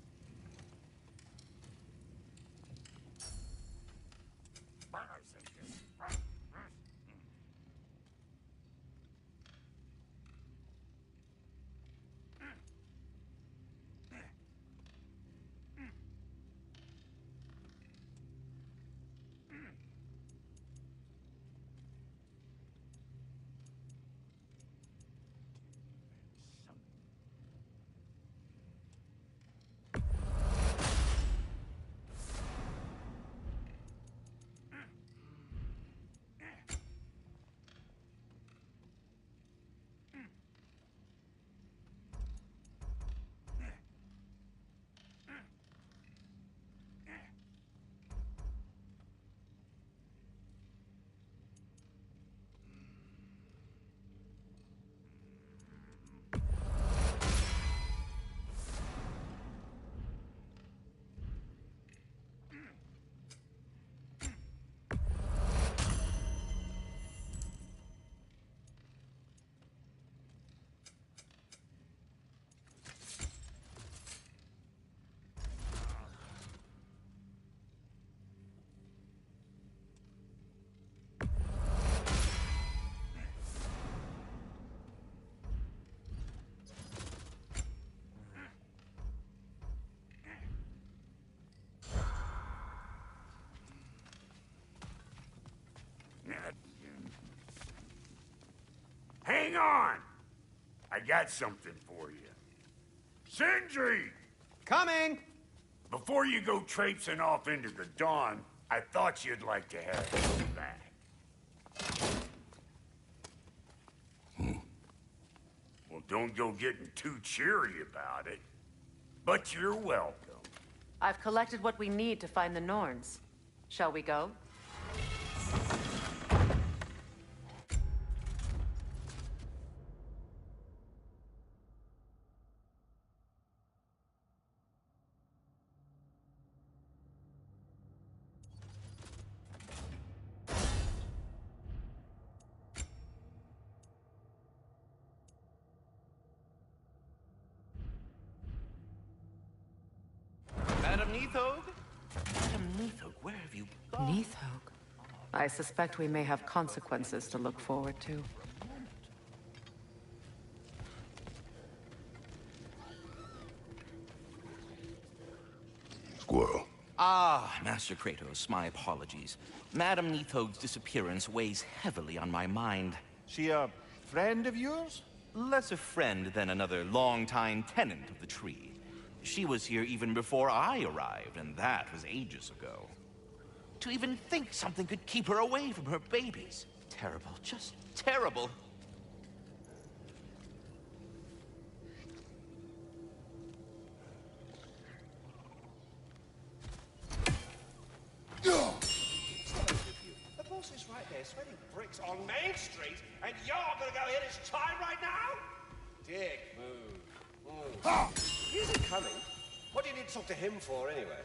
Hang on! I got something for you. Sindri! Coming! Before you go traipsing off into the dawn, I thought you'd like to have this back. Well, don't go getting too cheery about it. But you're welcome. I've collected what we need to find the Norns. Shall we go? Madam Neathog? Madam Neathog, where have you gone? Neathog. I suspect we may have consequences to look forward to. Squirrel. Ah, Master Kratos, my apologies. Madam Neathog's disappearance weighs heavily on my mind. She a friend of yours? Less a friend than another longtime tenant of the tree. She was here even before I arrived, and that was ages ago. To even think something could keep her away from her babies. Terrible, just terrible. The boss is right there, sweating bricks on Main Street, and you're gonna go hit his time right now? Dick, move. He isn't coming. What do you need to talk to him for, anyway?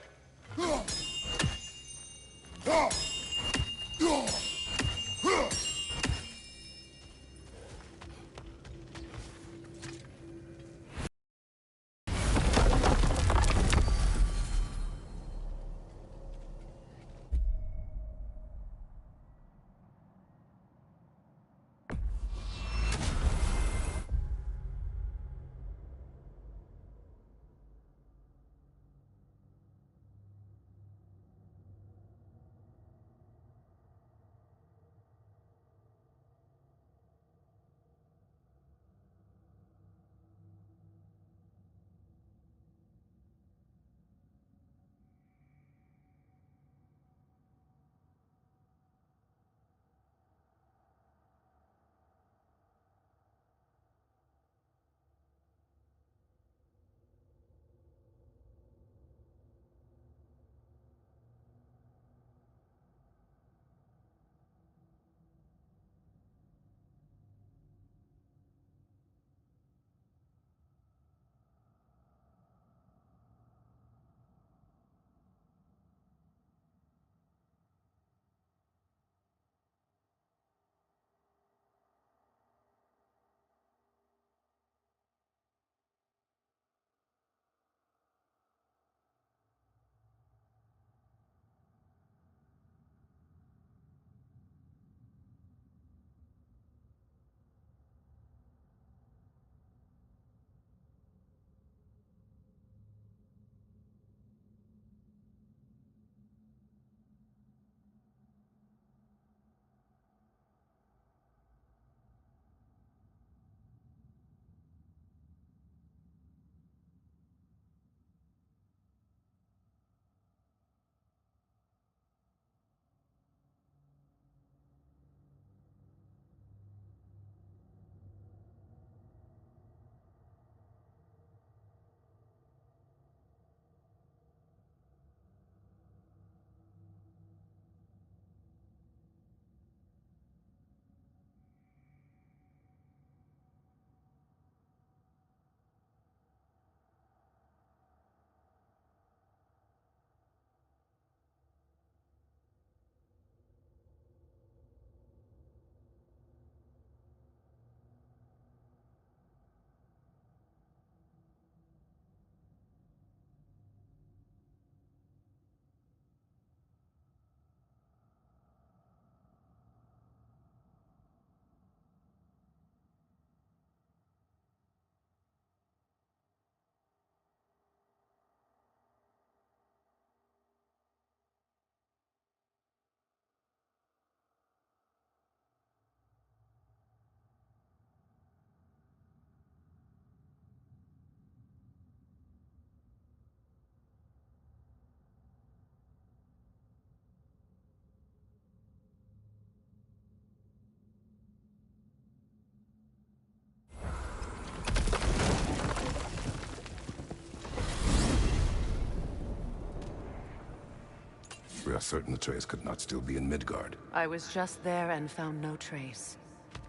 are certain Atreus could not still be in Midgard. I was just there and found no trace.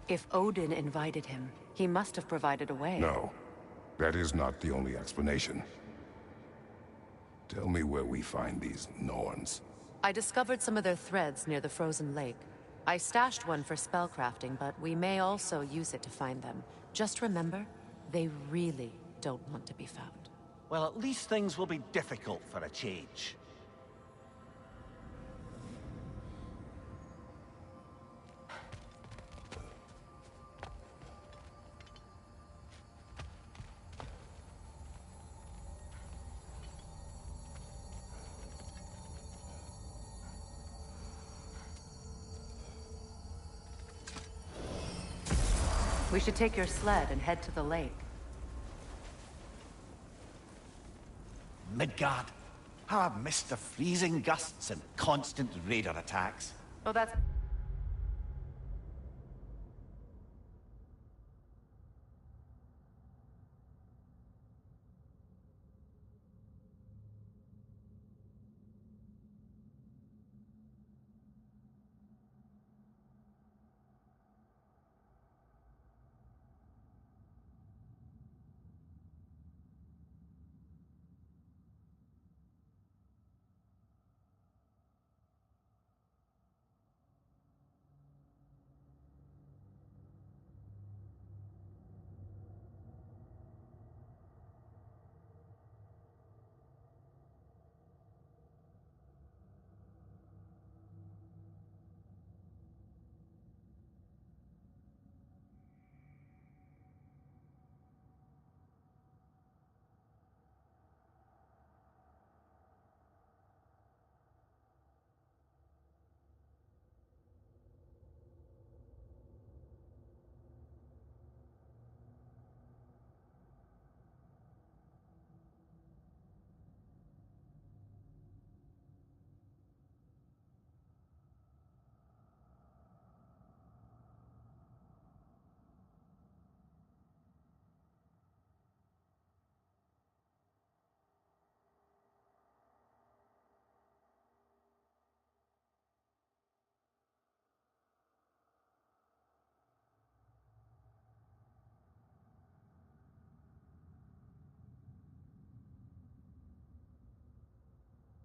If Odin invited him, he must have provided a way. No, that is not the only explanation. Tell me where we find these Norns. I discovered some of their threads near the frozen lake. I stashed one for spellcrafting, but we may also use it to find them. Just remember, they really don't want to be found. Well, at least things will be difficult for a change. We should take your sled and head to the lake. Midgard. How I've missed the freezing gusts and constant raider attacks. Oh, that's...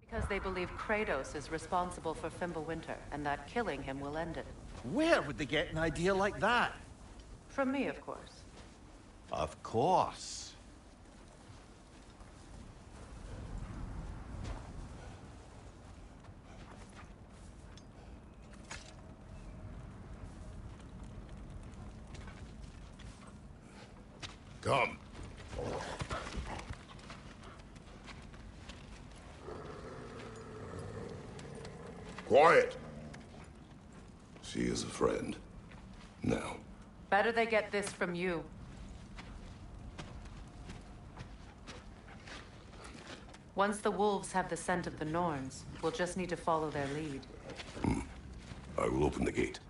Because they believe Kratos is responsible for Fimbulwinter, and that killing him will end it. Where would they get an idea like that? From me, of course. Of course. Come. Quiet! She is a friend. Now. Better they get this from you. Once the wolves have the scent of the Norns, we'll just need to follow their lead. I will open the gate.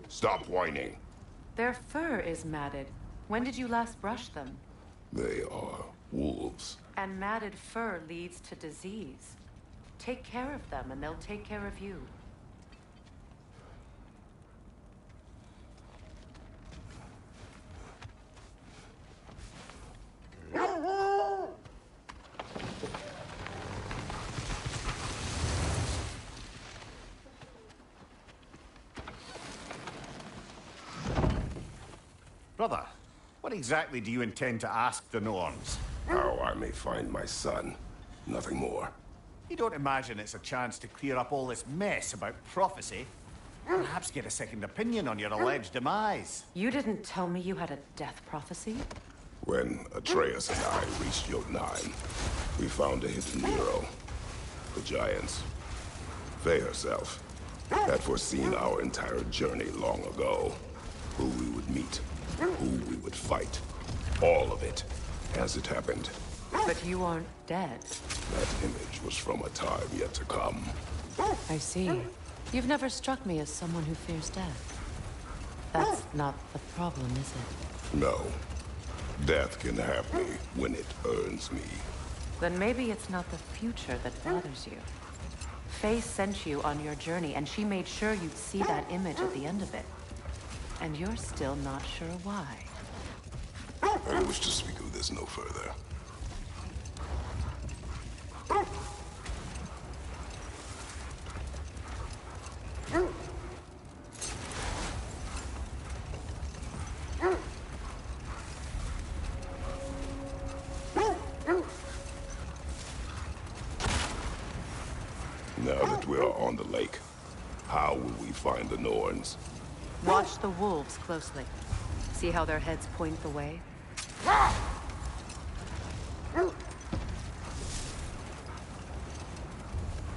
Stop whining. Their fur is matted. When did you last brush them? They are wolves. And matted fur leads to disease. Take care of them, and they'll take care of you. Brother, what exactly do you intend to ask the Norns? How I may find my son. Nothing more. You don't imagine it's a chance to clear up all this mess about prophecy? Perhaps get a second opinion on your alleged demise. You didn't tell me you had a death prophecy? When Atreus and I reached Jotunheim, we found a hidden hero. The Giants. Faye herself had foreseen our entire journey long ago. Who we would meet, who we would fight. All of it, as it happened. But you aren't dead. That image was from a time yet to come. I see. You've never struck me as someone who fears death. That's not the problem, is it? No. Death can have me when it earns me. Then maybe it's not the future that bothers you. Faye sent you on your journey, and she made sure you'd see that image at the end of it. And you're still not sure why. I wish to speak of this no further. Now that we are on the lake, how will we find the Norns? Watch the wolves closely. See how their heads point the way?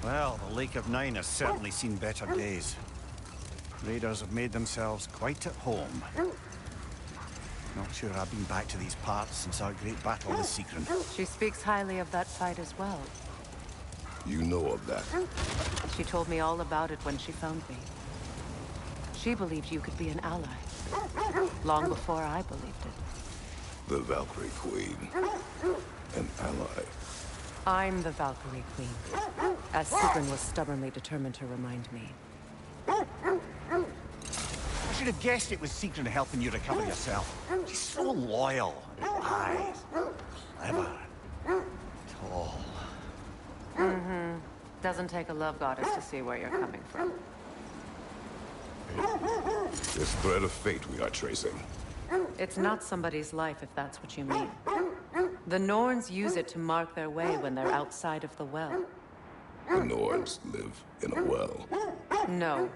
Well, the Lake of Nine has certainly seen better days. Raiders have made themselves quite at home. Not sure I've been back to these parts since our great battle with Secret. She speaks highly of that fight as well. You know of that? She told me all about it when she found me. She believed you could be an ally. Long before I believed it. The Valkyrie Queen. An ally. I'm the Valkyrie Queen. As Sigrun was stubbornly determined to remind me. I should have guessed it was Secret helping you recover yourself. She's so loyal. Wise. Clever. Tall. Mm-hmm. Doesn't take a love goddess to see where you're coming from. This thread of fate we are tracing. It's not somebody's life, if that's what you mean. The Norns use it to mark their way when they're outside of the well. The Norns live in a well. No.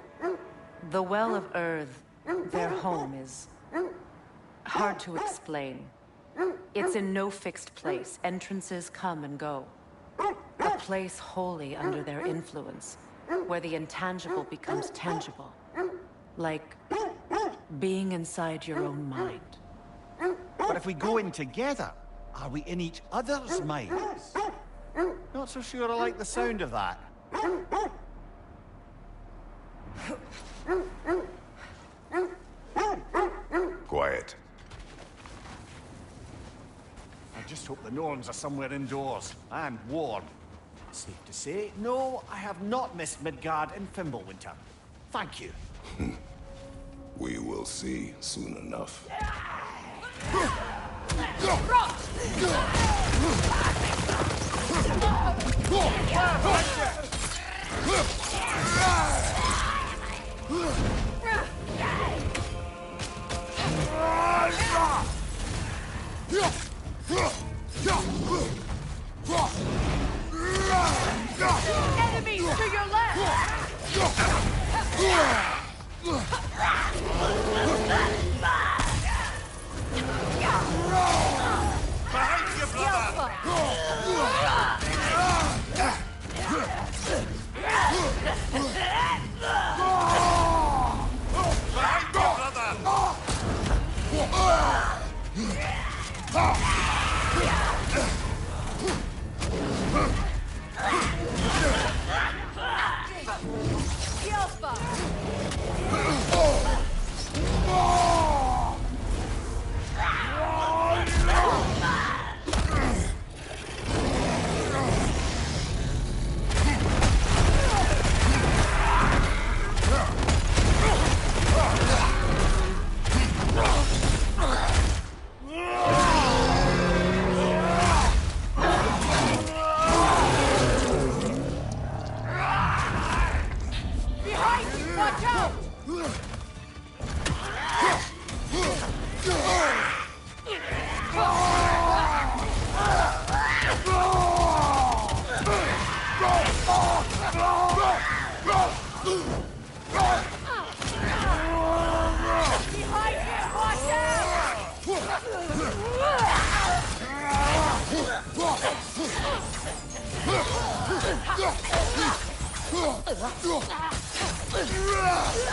The Well of Earth, their home, is hard to explain. It's in no fixed place. Entrances come and go. A place wholly under their influence, where the intangible becomes tangible. Like being inside your own mind. But if we go in together, are we in each other's minds? Not so sure I like the sound of that. Quiet. I just hope the Norns are somewhere indoors and warm. Safe to say, no, I have not missed Midgard and Fimbulwinter. Thank you. We will see soon enough. Enemies to your left! Behind you, brother!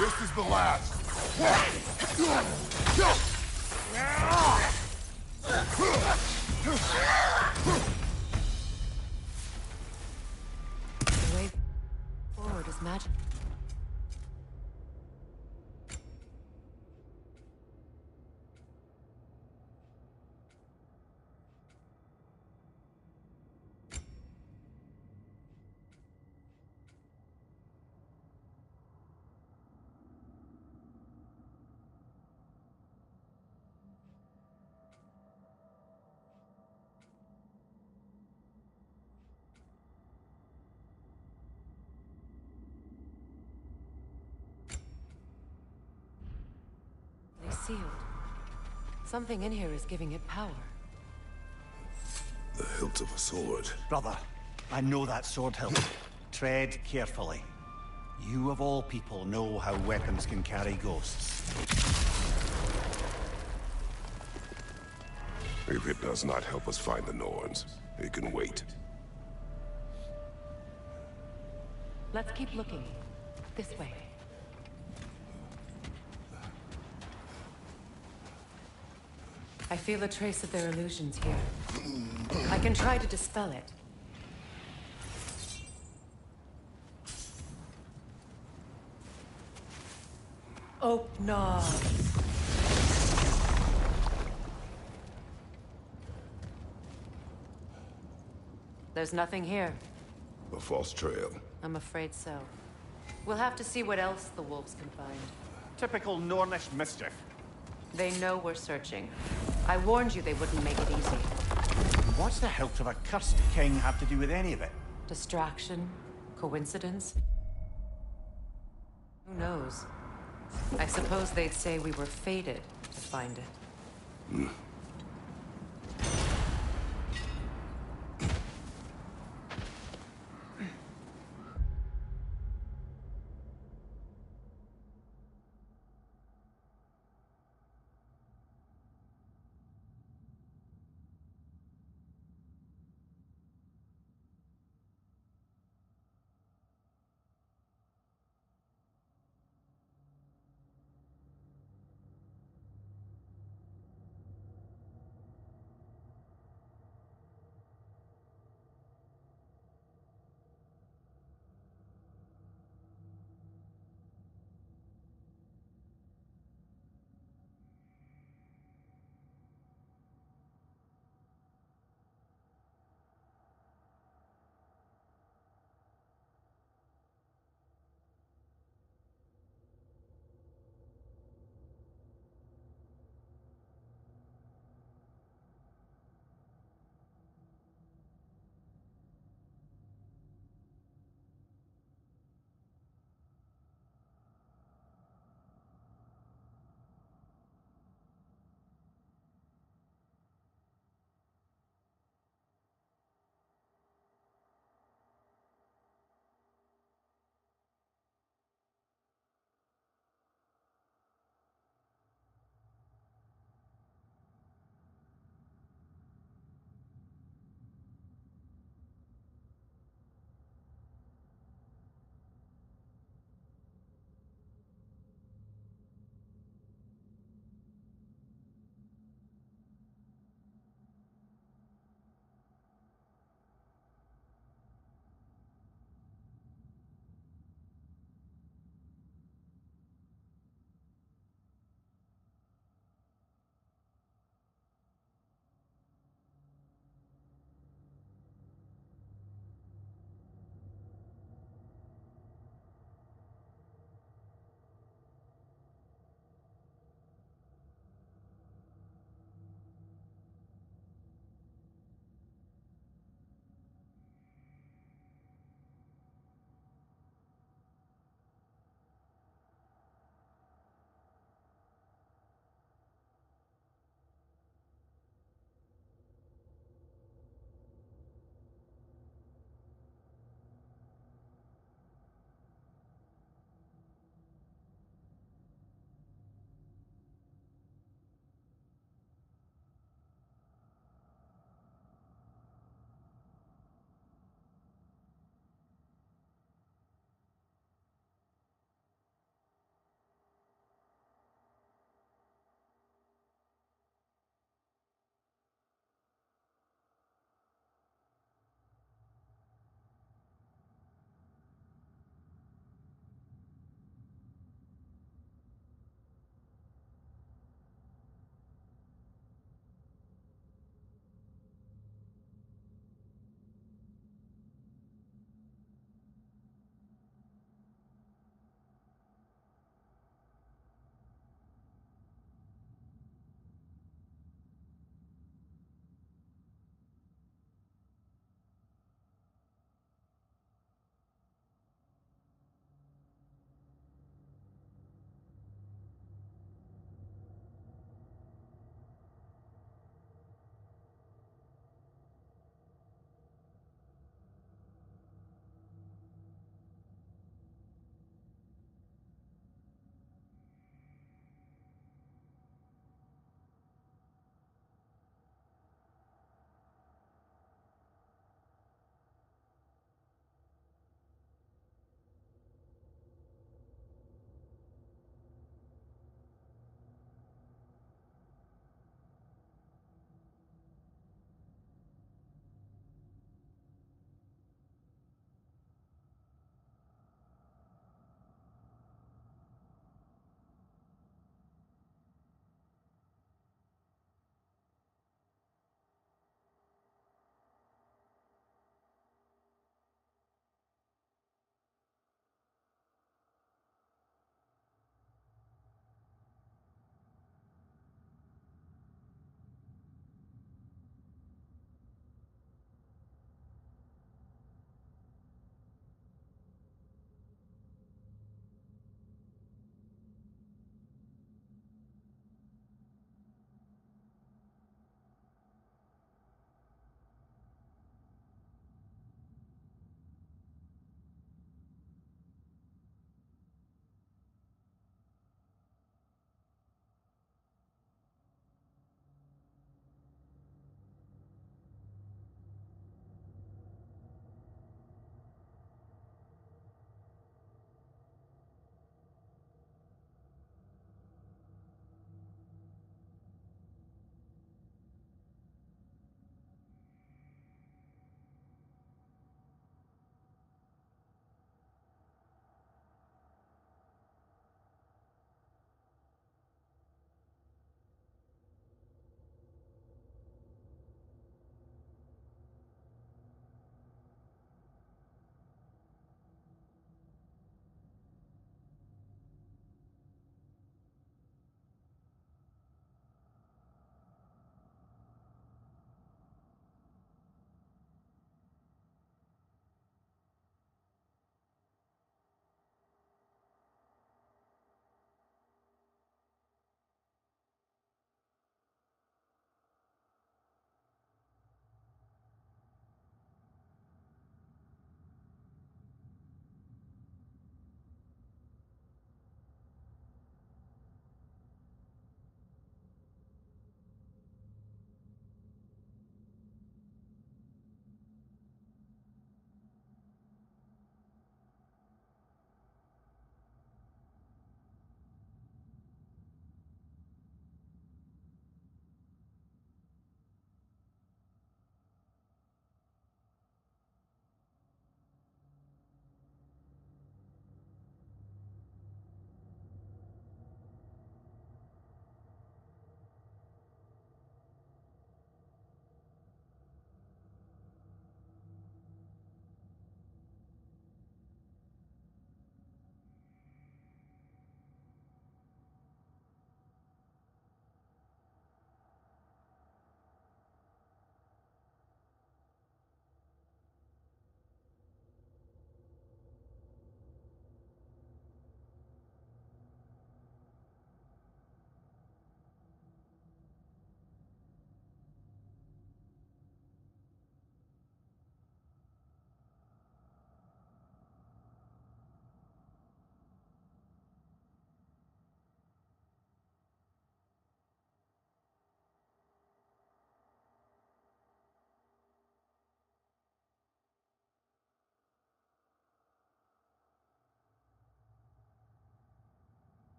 This is the last. The way forward is magic. sealed. Something in here is giving it power. The hilt of a sword. Brother, I know that sword hilt. Tread carefully. You of all people know how weapons can carry ghosts. If it does not help us find the Norns, it can wait. Let's keep looking. This way. I feel a trace of their illusions here. I can try to dispel it. Oh, no. There's nothing here. A false trail. I'm afraid so. We'll have to see what else the wolves can find. Typical Nornish mischief. They know we're searching. I warned you they wouldn't make it easy. What's the hilt of a cursed king have to do with any of it? Distraction? Coincidence? Who knows? I suppose they'd say we were fated to find it.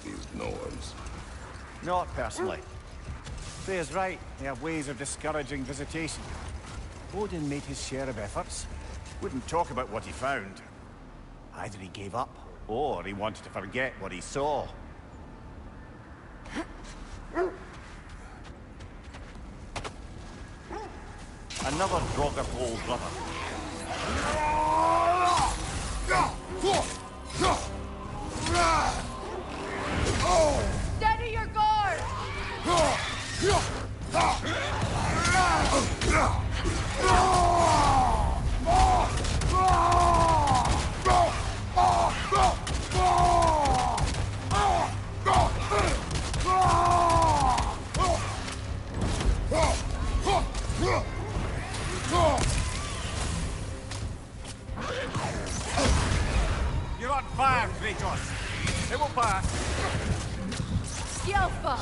these norms? Not personally. Freya's right. They have ways of discouraging visitation. Odin made his share of efforts. Wouldn't talk about what he found. Either he gave up, or he wanted to forget what he saw. Another Draugr old brother. Steady your guard! You're on fire, Kratos. It will pass. Skjelfa!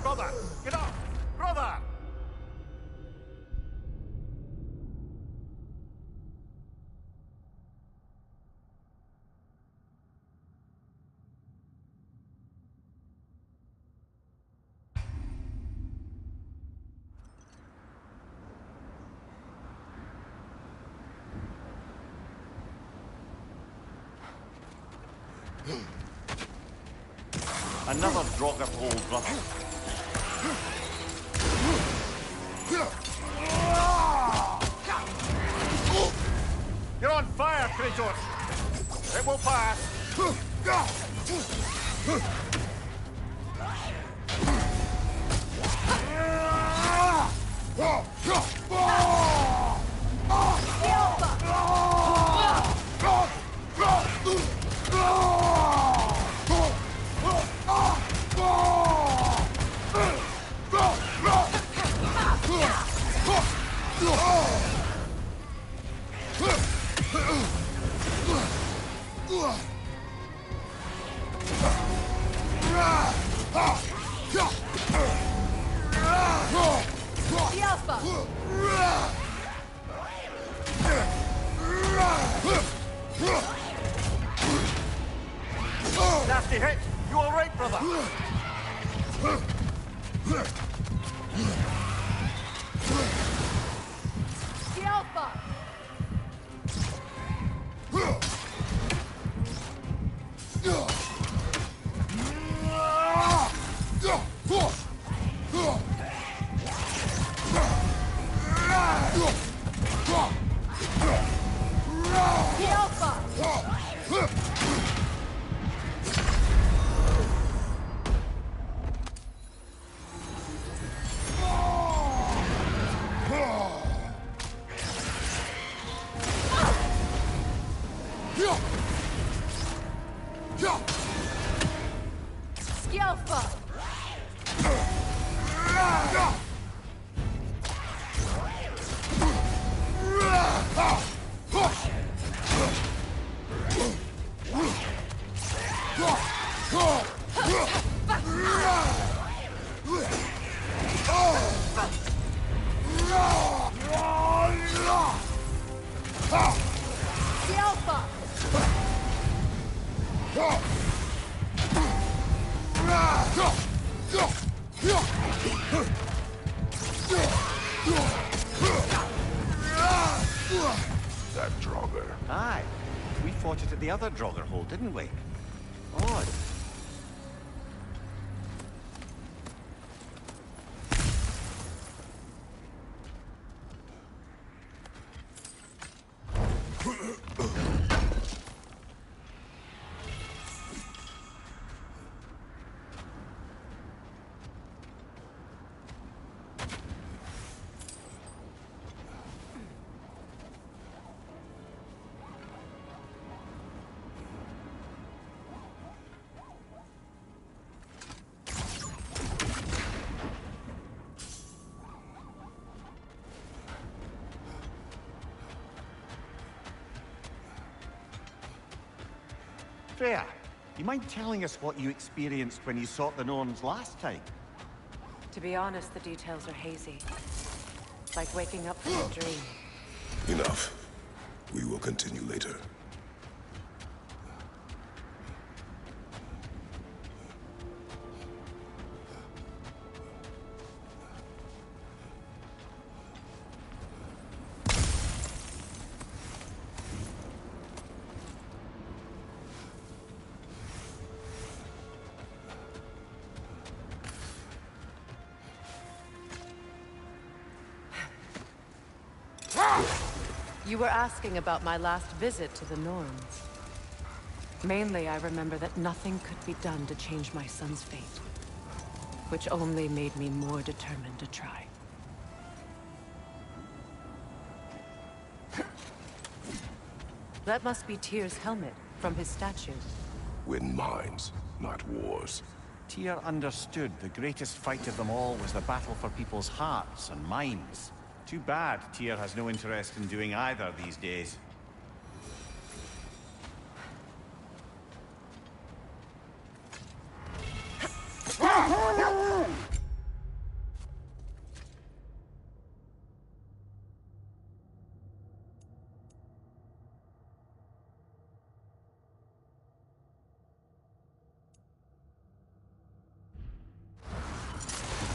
Brother, get up! Brother! Another Draugr old brother. You're on fire, Kratos! It will pass! Nasty hit! You all right, brother? Skjelfa! Skjelfa! at the other Draugr hole, didn't we? Odd. Freya, you mind telling us what you experienced when you sought the Norns last time? To be honest, the details are hazy. Like waking up from a dream. Enough. We will continue later. You were asking about my last visit to the Norns. Mainly, I remember that nothing could be done to change my son's fate, which only made me more determined to try. That must be Tyr's helmet from his statue. Win minds, not wars. Tyr understood the greatest fight of them all was the battle for people's hearts and minds. Too bad Tyr has no interest in doing either these days.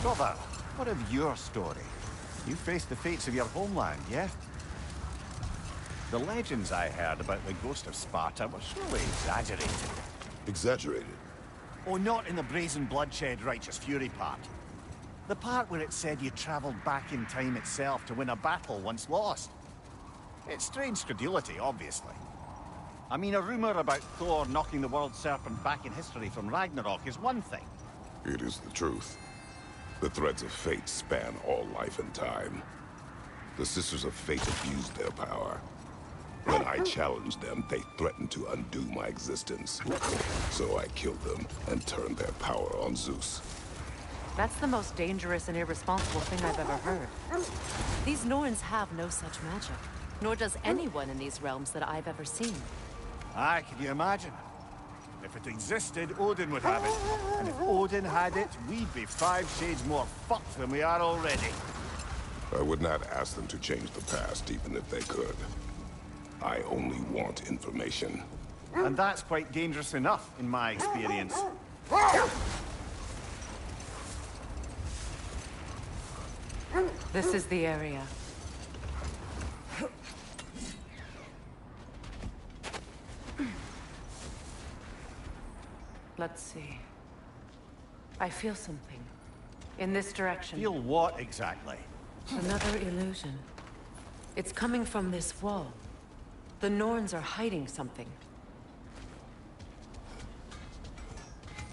Brother, what of your story? You faced the fates of your homeland, yeah? The legends I heard about the ghost of Sparta were surely exaggerated. Exaggerated? Oh, not in the brazen bloodshed righteous fury part. The part where it said you traveled back in time itself to win a battle once lost. It's strange credulity, obviously. I mean, a rumor about Thor knocking the world serpent back in history from Ragnarok is one thing. It is the truth. The threads of fate span all life and time. The Sisters of Fate abused their power. When I challenged them, they threatened to undo my existence. So I killed them and turned their power on Zeus. That's the most dangerous and irresponsible thing I've ever heard. These Norns have no such magic, nor does anyone in these realms that I've ever seen. Aye, can you imagine? If it existed, Odin would have it. And if Odin had it, we'd be 5 shades more fucked than we are already. I would not ask them to change the past, even if they could. I only want information. And that's quite dangerous enough, in my experience. This is the area. Let's see. I feel something. In this direction. Feel what exactly? Another illusion. It's coming from this wall. The Norns are hiding something.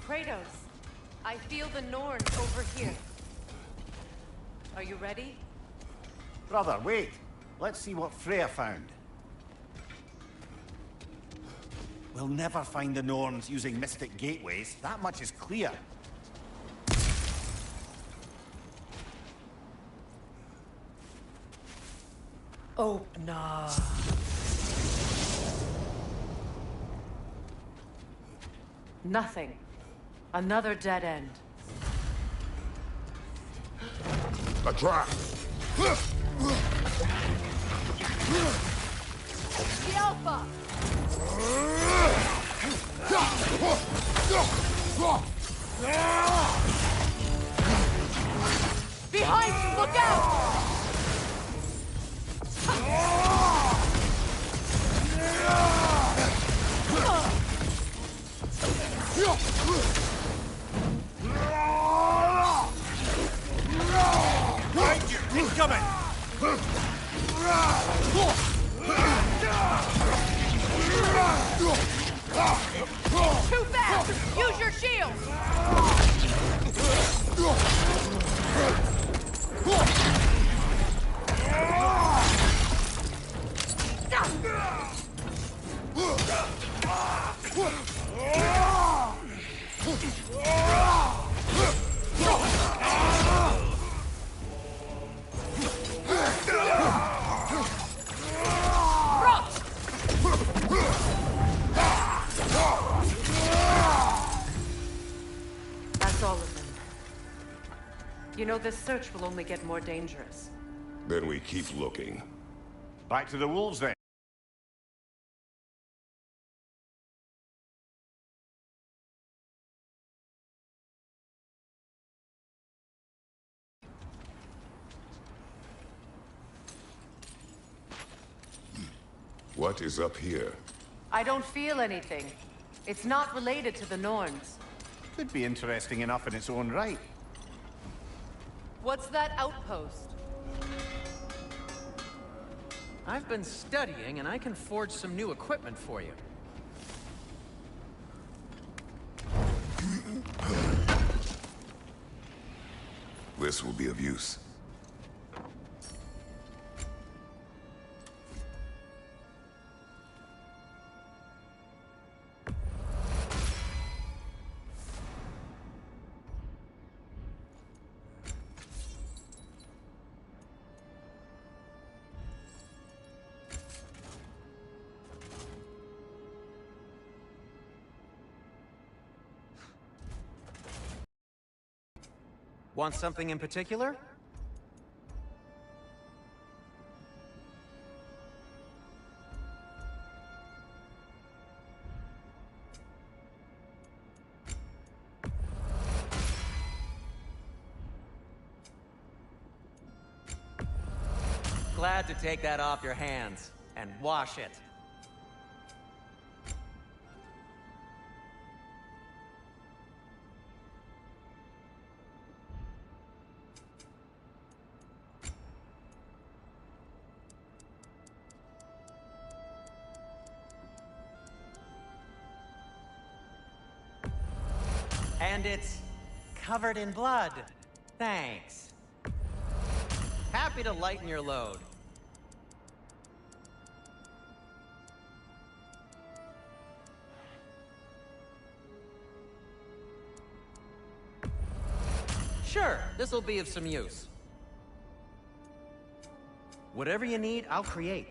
Kratos, I feel the Norns over here. Are you ready? Brother, wait. Let's see what Freya found. We'll never find the Norns using mystic gateways. That much is clear. Open up. Nothing. Another dead end. A trap! The Alpha! Behind you! Look out! Right, it's coming! Too fast! Use your shield! That's all of them. You know, this search will only get more dangerous. Then we keep looking. Back to the wolves, then. What is up here? I don't feel anything. It's not related to the Norns. Could be interesting enough in its own right. What's that outpost? I've been studying, and I can forge some new equipment for you. This will be of use. Want something in particular? Glad to take that off your hands and wash it. And it's covered in blood. Thanks. Happy to lighten your load. Sure, this'll be of some use. Whatever you need, I'll create.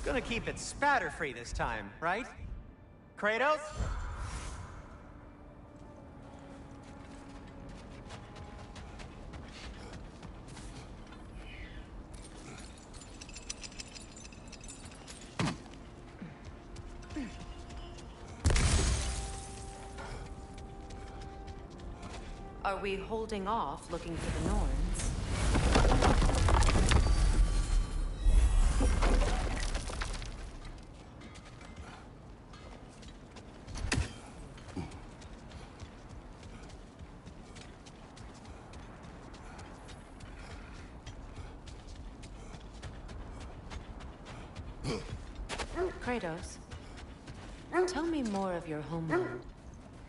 Gonna keep it spatter-free this time, right? Kratos? Are we holding off looking for the Norns? Kratos, tell me more of your homeland.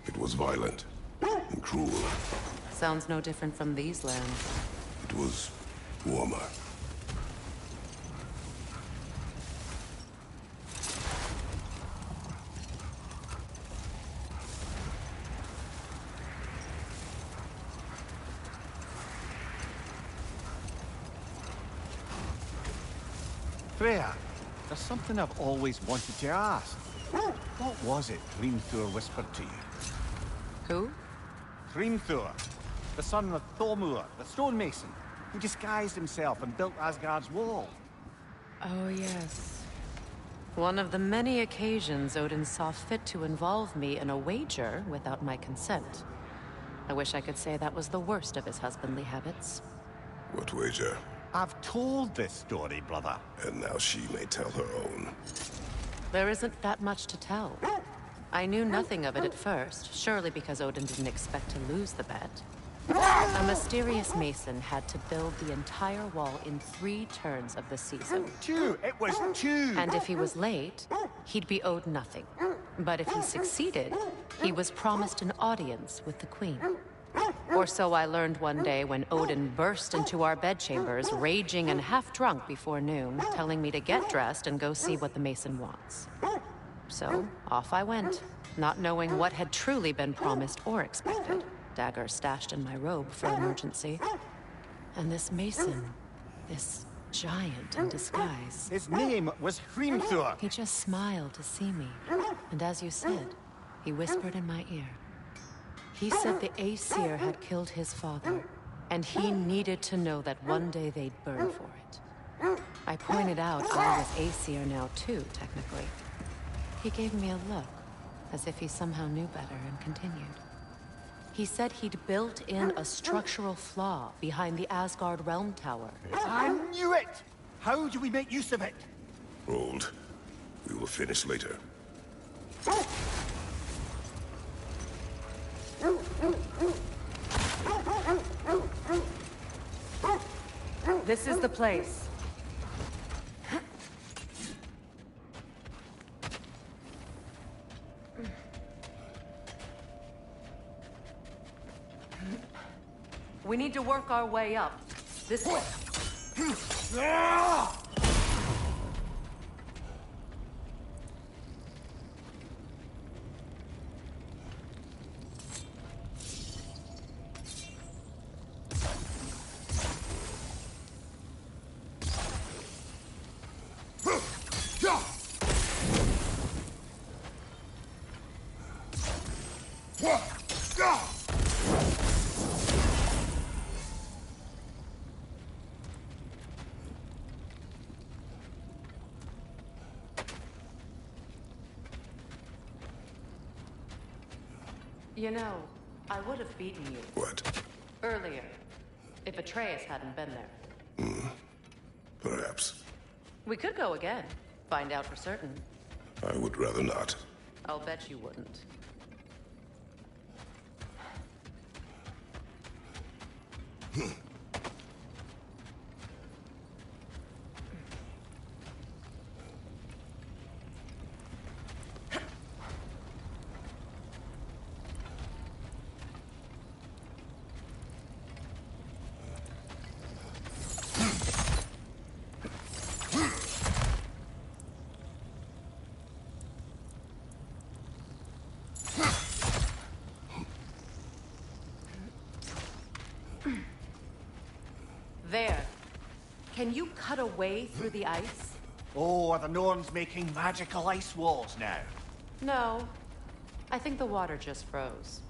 It was violent and cruel. Sounds no different from these lands. It was warmer. Freya, there's something I've always wanted to ask. What was it Hrimthur whispered to you? Who? Hrimthur, the son of Thormur, the stonemason, who disguised himself and built Asgard's wall. Oh, yes. One of the many occasions Odin saw fit to involve me in a wager without my consent. I wish I could say that was the worst of his husbandly habits. What wager? I've told this story, brother. And now she may tell her own. There isn't that much to tell. I knew nothing of it at first, surely because Odin didn't expect to lose the bet. A mysterious mason had to build the entire wall in 3 turns of the season. 2! It was 2! And if he was late, he'd be owed nothing. But if he succeeded, he was promised an audience with the queen. Or so I learned one day when Odin burst into our bedchambers, raging and half-drunk before noon, telling me to get dressed and go see what the mason wants. So, off I went, not knowing what had truly been promised or expected. Dagger stashed in my robe for emergency. And this mason, this giant in disguise. His name was Hrimthur. He just smiled to see me. And as you said, he whispered in my ear. He said the Aesir had killed his father, and he needed to know that one day they'd burn for it. I pointed out I was Aesir now too, technically. He gave me a look, as if he somehow knew better, and continued. He said he'd built in a structural flaw behind the Asgard Realm Tower. I knew it! How do we make use of it? Hold. We will finish later. This is the place. We need to work our way up. This way. You know, I would have beaten you. What? Earlier, if Atreus hadn't been there. Perhaps. We could go again. Find out for certain. I would rather not. I'll bet you wouldn't. There. Can you cut a way through the ice? Oh, are the Norns making magical ice walls now? No. I think the water just froze.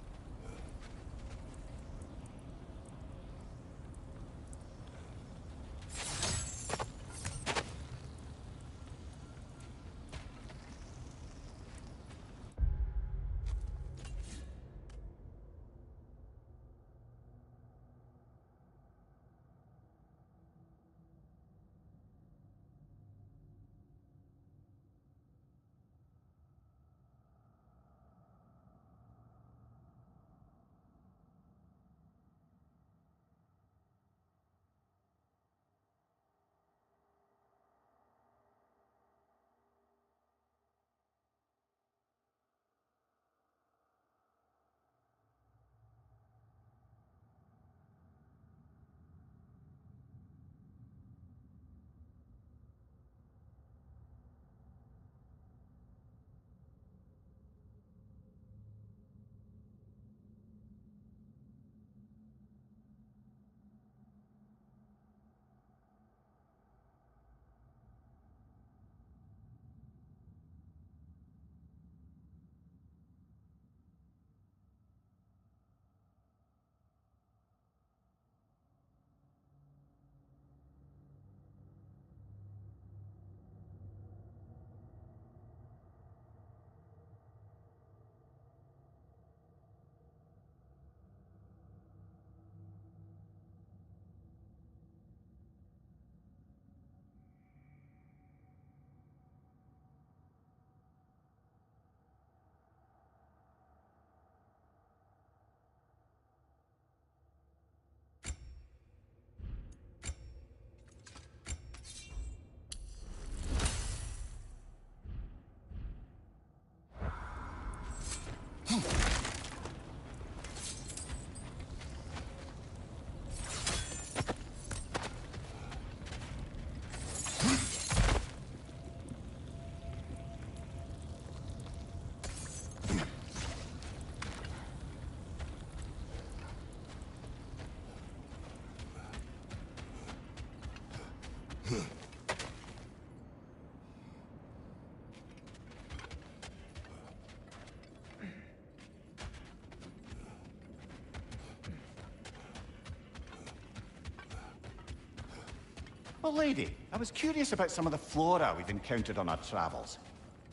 Well, lady, I was curious about some of the flora we've encountered on our travels.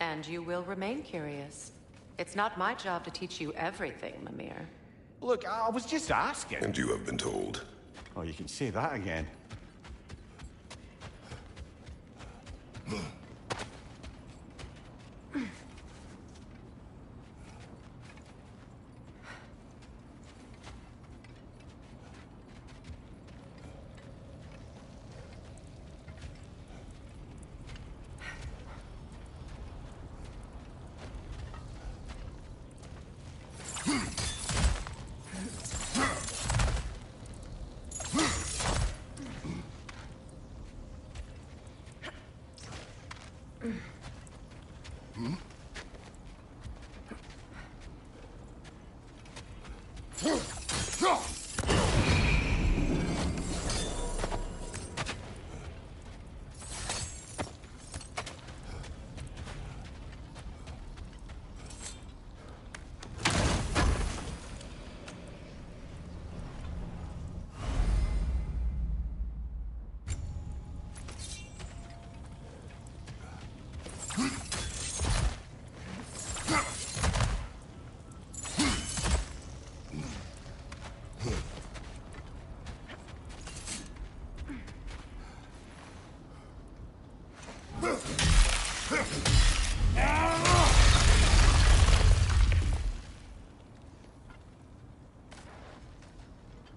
And you will remain curious. It's not my job to teach you everything, Mimir. Look, I was just asking. And you have been told. Oh, you can say that again.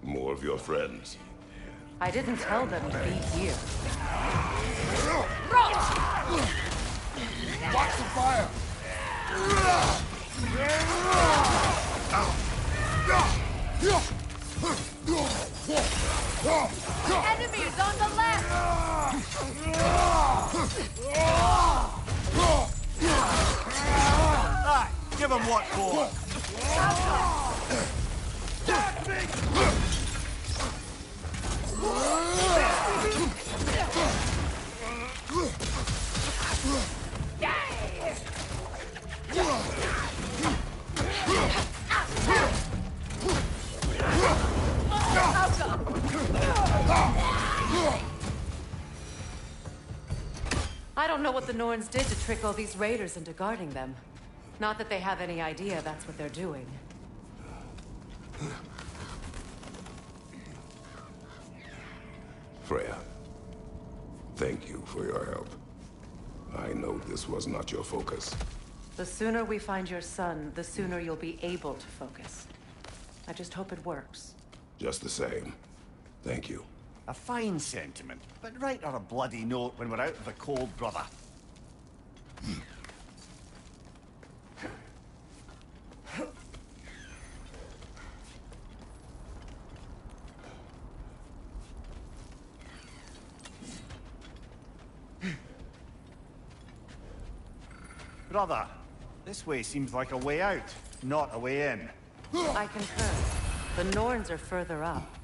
More of your friends. I didn't tell them to be here. Watch the fire! The enemy is on the left! Aye, give him what for. I don't know what the Norns did to trick all these raiders into guarding them. Not that they have any idea that's what they're doing. Freya, thank you for your help. I know this was not your focus. The sooner we find your son, the sooner you'll be able to focus. I just hope it works. Just the same, thank you. A fine sentiment, but write her a bloody note when we're out of the cold, brother. Brother, this way seems like a way out, not a way in. I concur. The Norns are further up.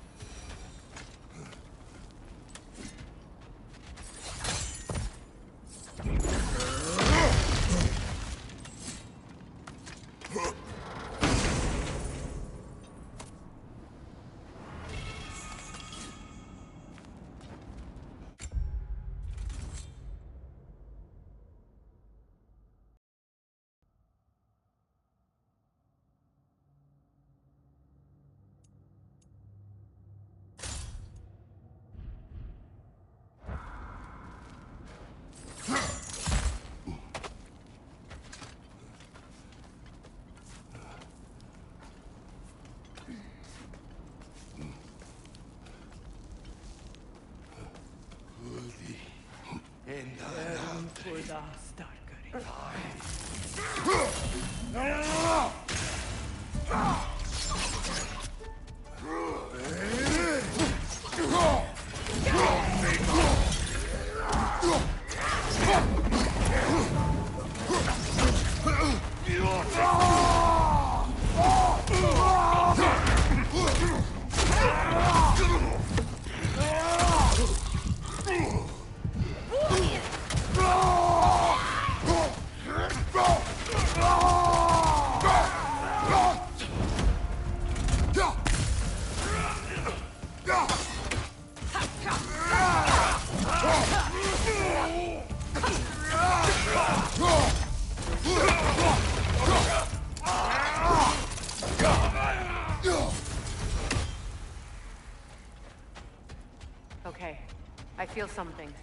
feel something.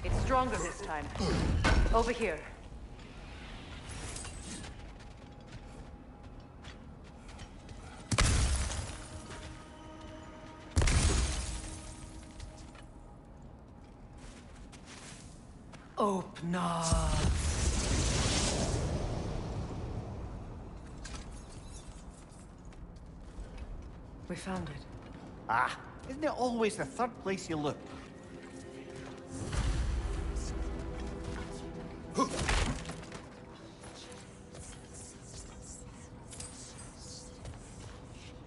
It's stronger this time. Over here. Open up. We found it. Ah, isn't it always the third place you look?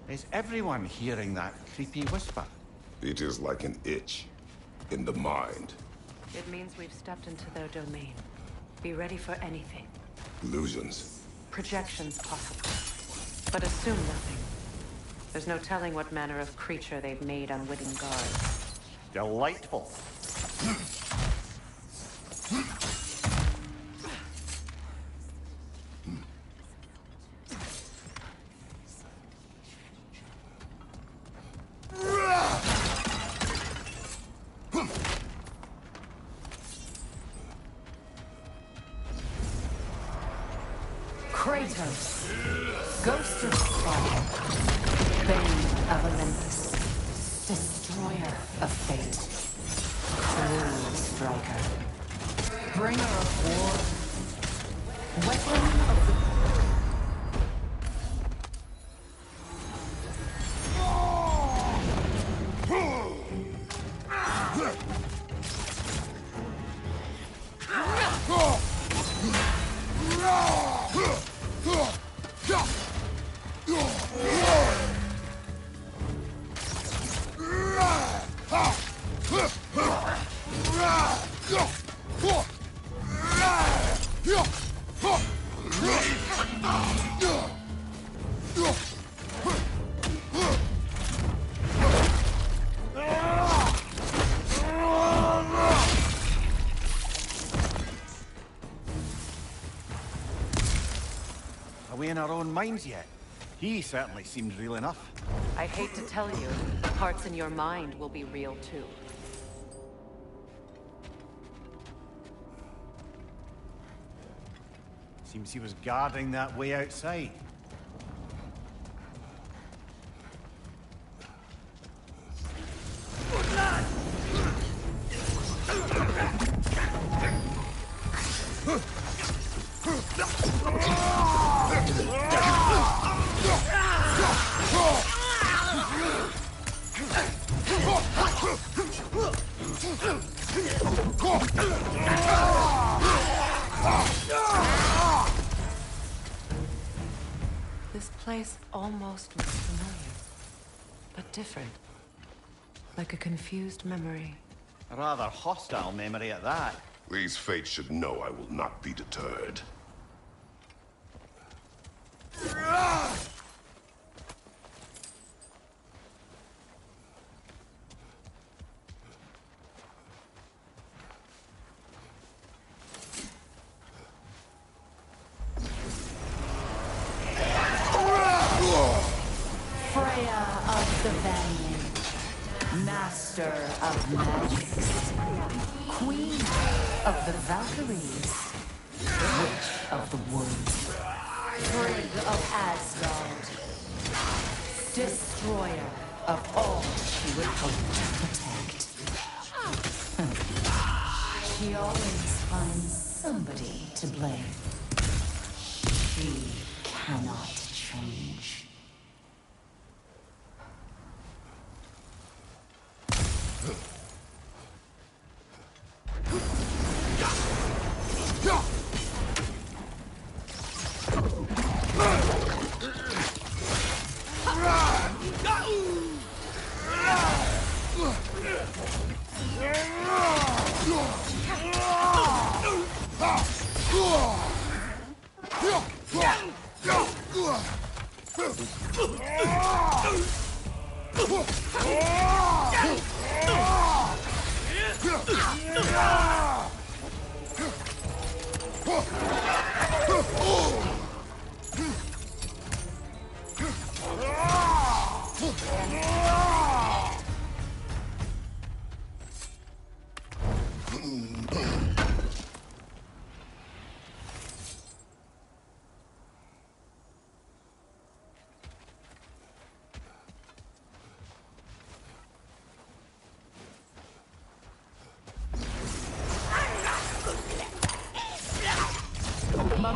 Is everyone hearing that creepy whisper? It is like an itch in the mind. It means we've stepped into their domain. Be ready for anything. Illusions. Projections possible. But assume nothing. There's no telling what manner of creature they've made unwitting guards. Delightful. Kratos, Ghost of Sparta, Bane of Olympus, Destroyer of Fate, Cruel Striker, Bringer of War, Weapon of the... Are we in our own minds yet? He certainly seemed real enough. I hate to tell you, parts in your mind will be real too. Seems he was guarding that way outside. This place almost looks familiar, but different. Like a confused memory. A rather hostile memory at that. These fates should know I will not be deterred. Freya of the Vanland, Master of Magics, Queen of the Valkyries, Witch of the Woods, Frigg of Asgard, Destroyer of all she would hope to protect. She always finds somebody to blame. She cannot change.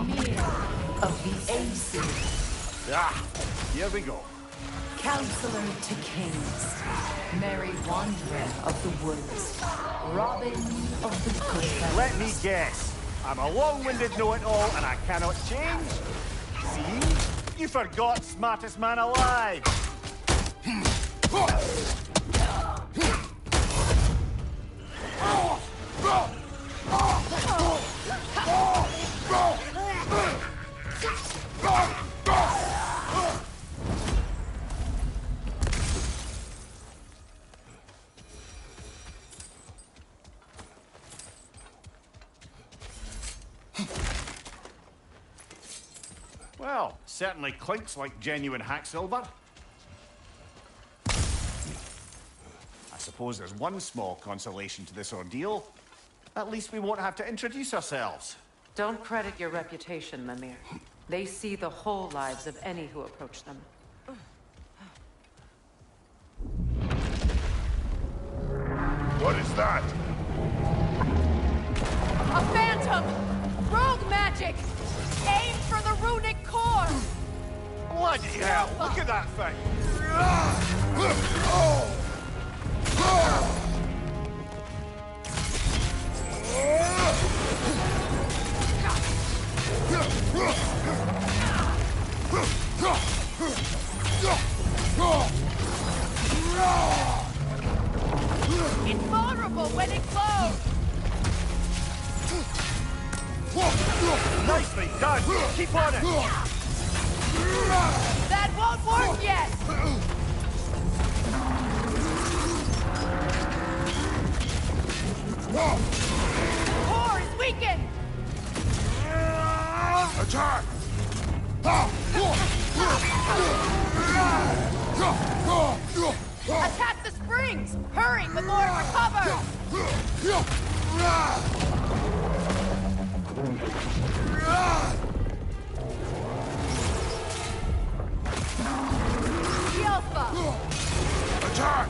Mimir of the Aces. Ah, here we go. Counselor to Kings. Merry Wanderer of the Woods. Robin of the Good. Let me guess. I'm a long-winded know-it-all and I cannot change? See? You forgot smartest man alive. Well, certainly clinks like genuine hack silver. I suppose there's one small consolation to this ordeal. At least we won't have to introduce ourselves. Don't credit your reputation, Mimir. They see the whole lives of any who approach them. What is that? A phantom! Rogue magic! Aim for the runic core! Bloody hell! Look at that thing! Invulnerable when enclosed! Nicely done! Keep on it! That won't work yet! The core is weakened! Attack! Attack the springs! Hurry before it recovers! The Alpha! Attack!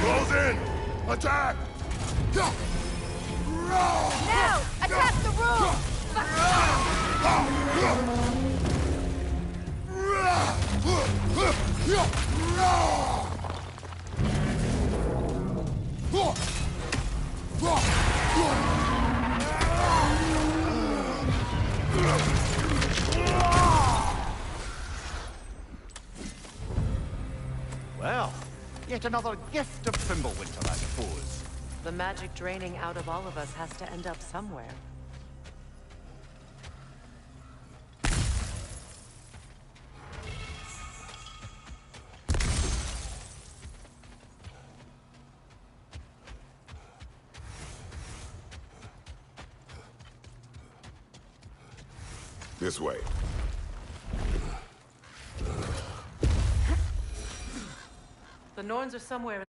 Close in! Attack! Now! Attack the room! Well, yet another gift of Fimbulwinter, I suppose. The magic draining out of all of us has to end up somewhere. This way. The Norns are somewhere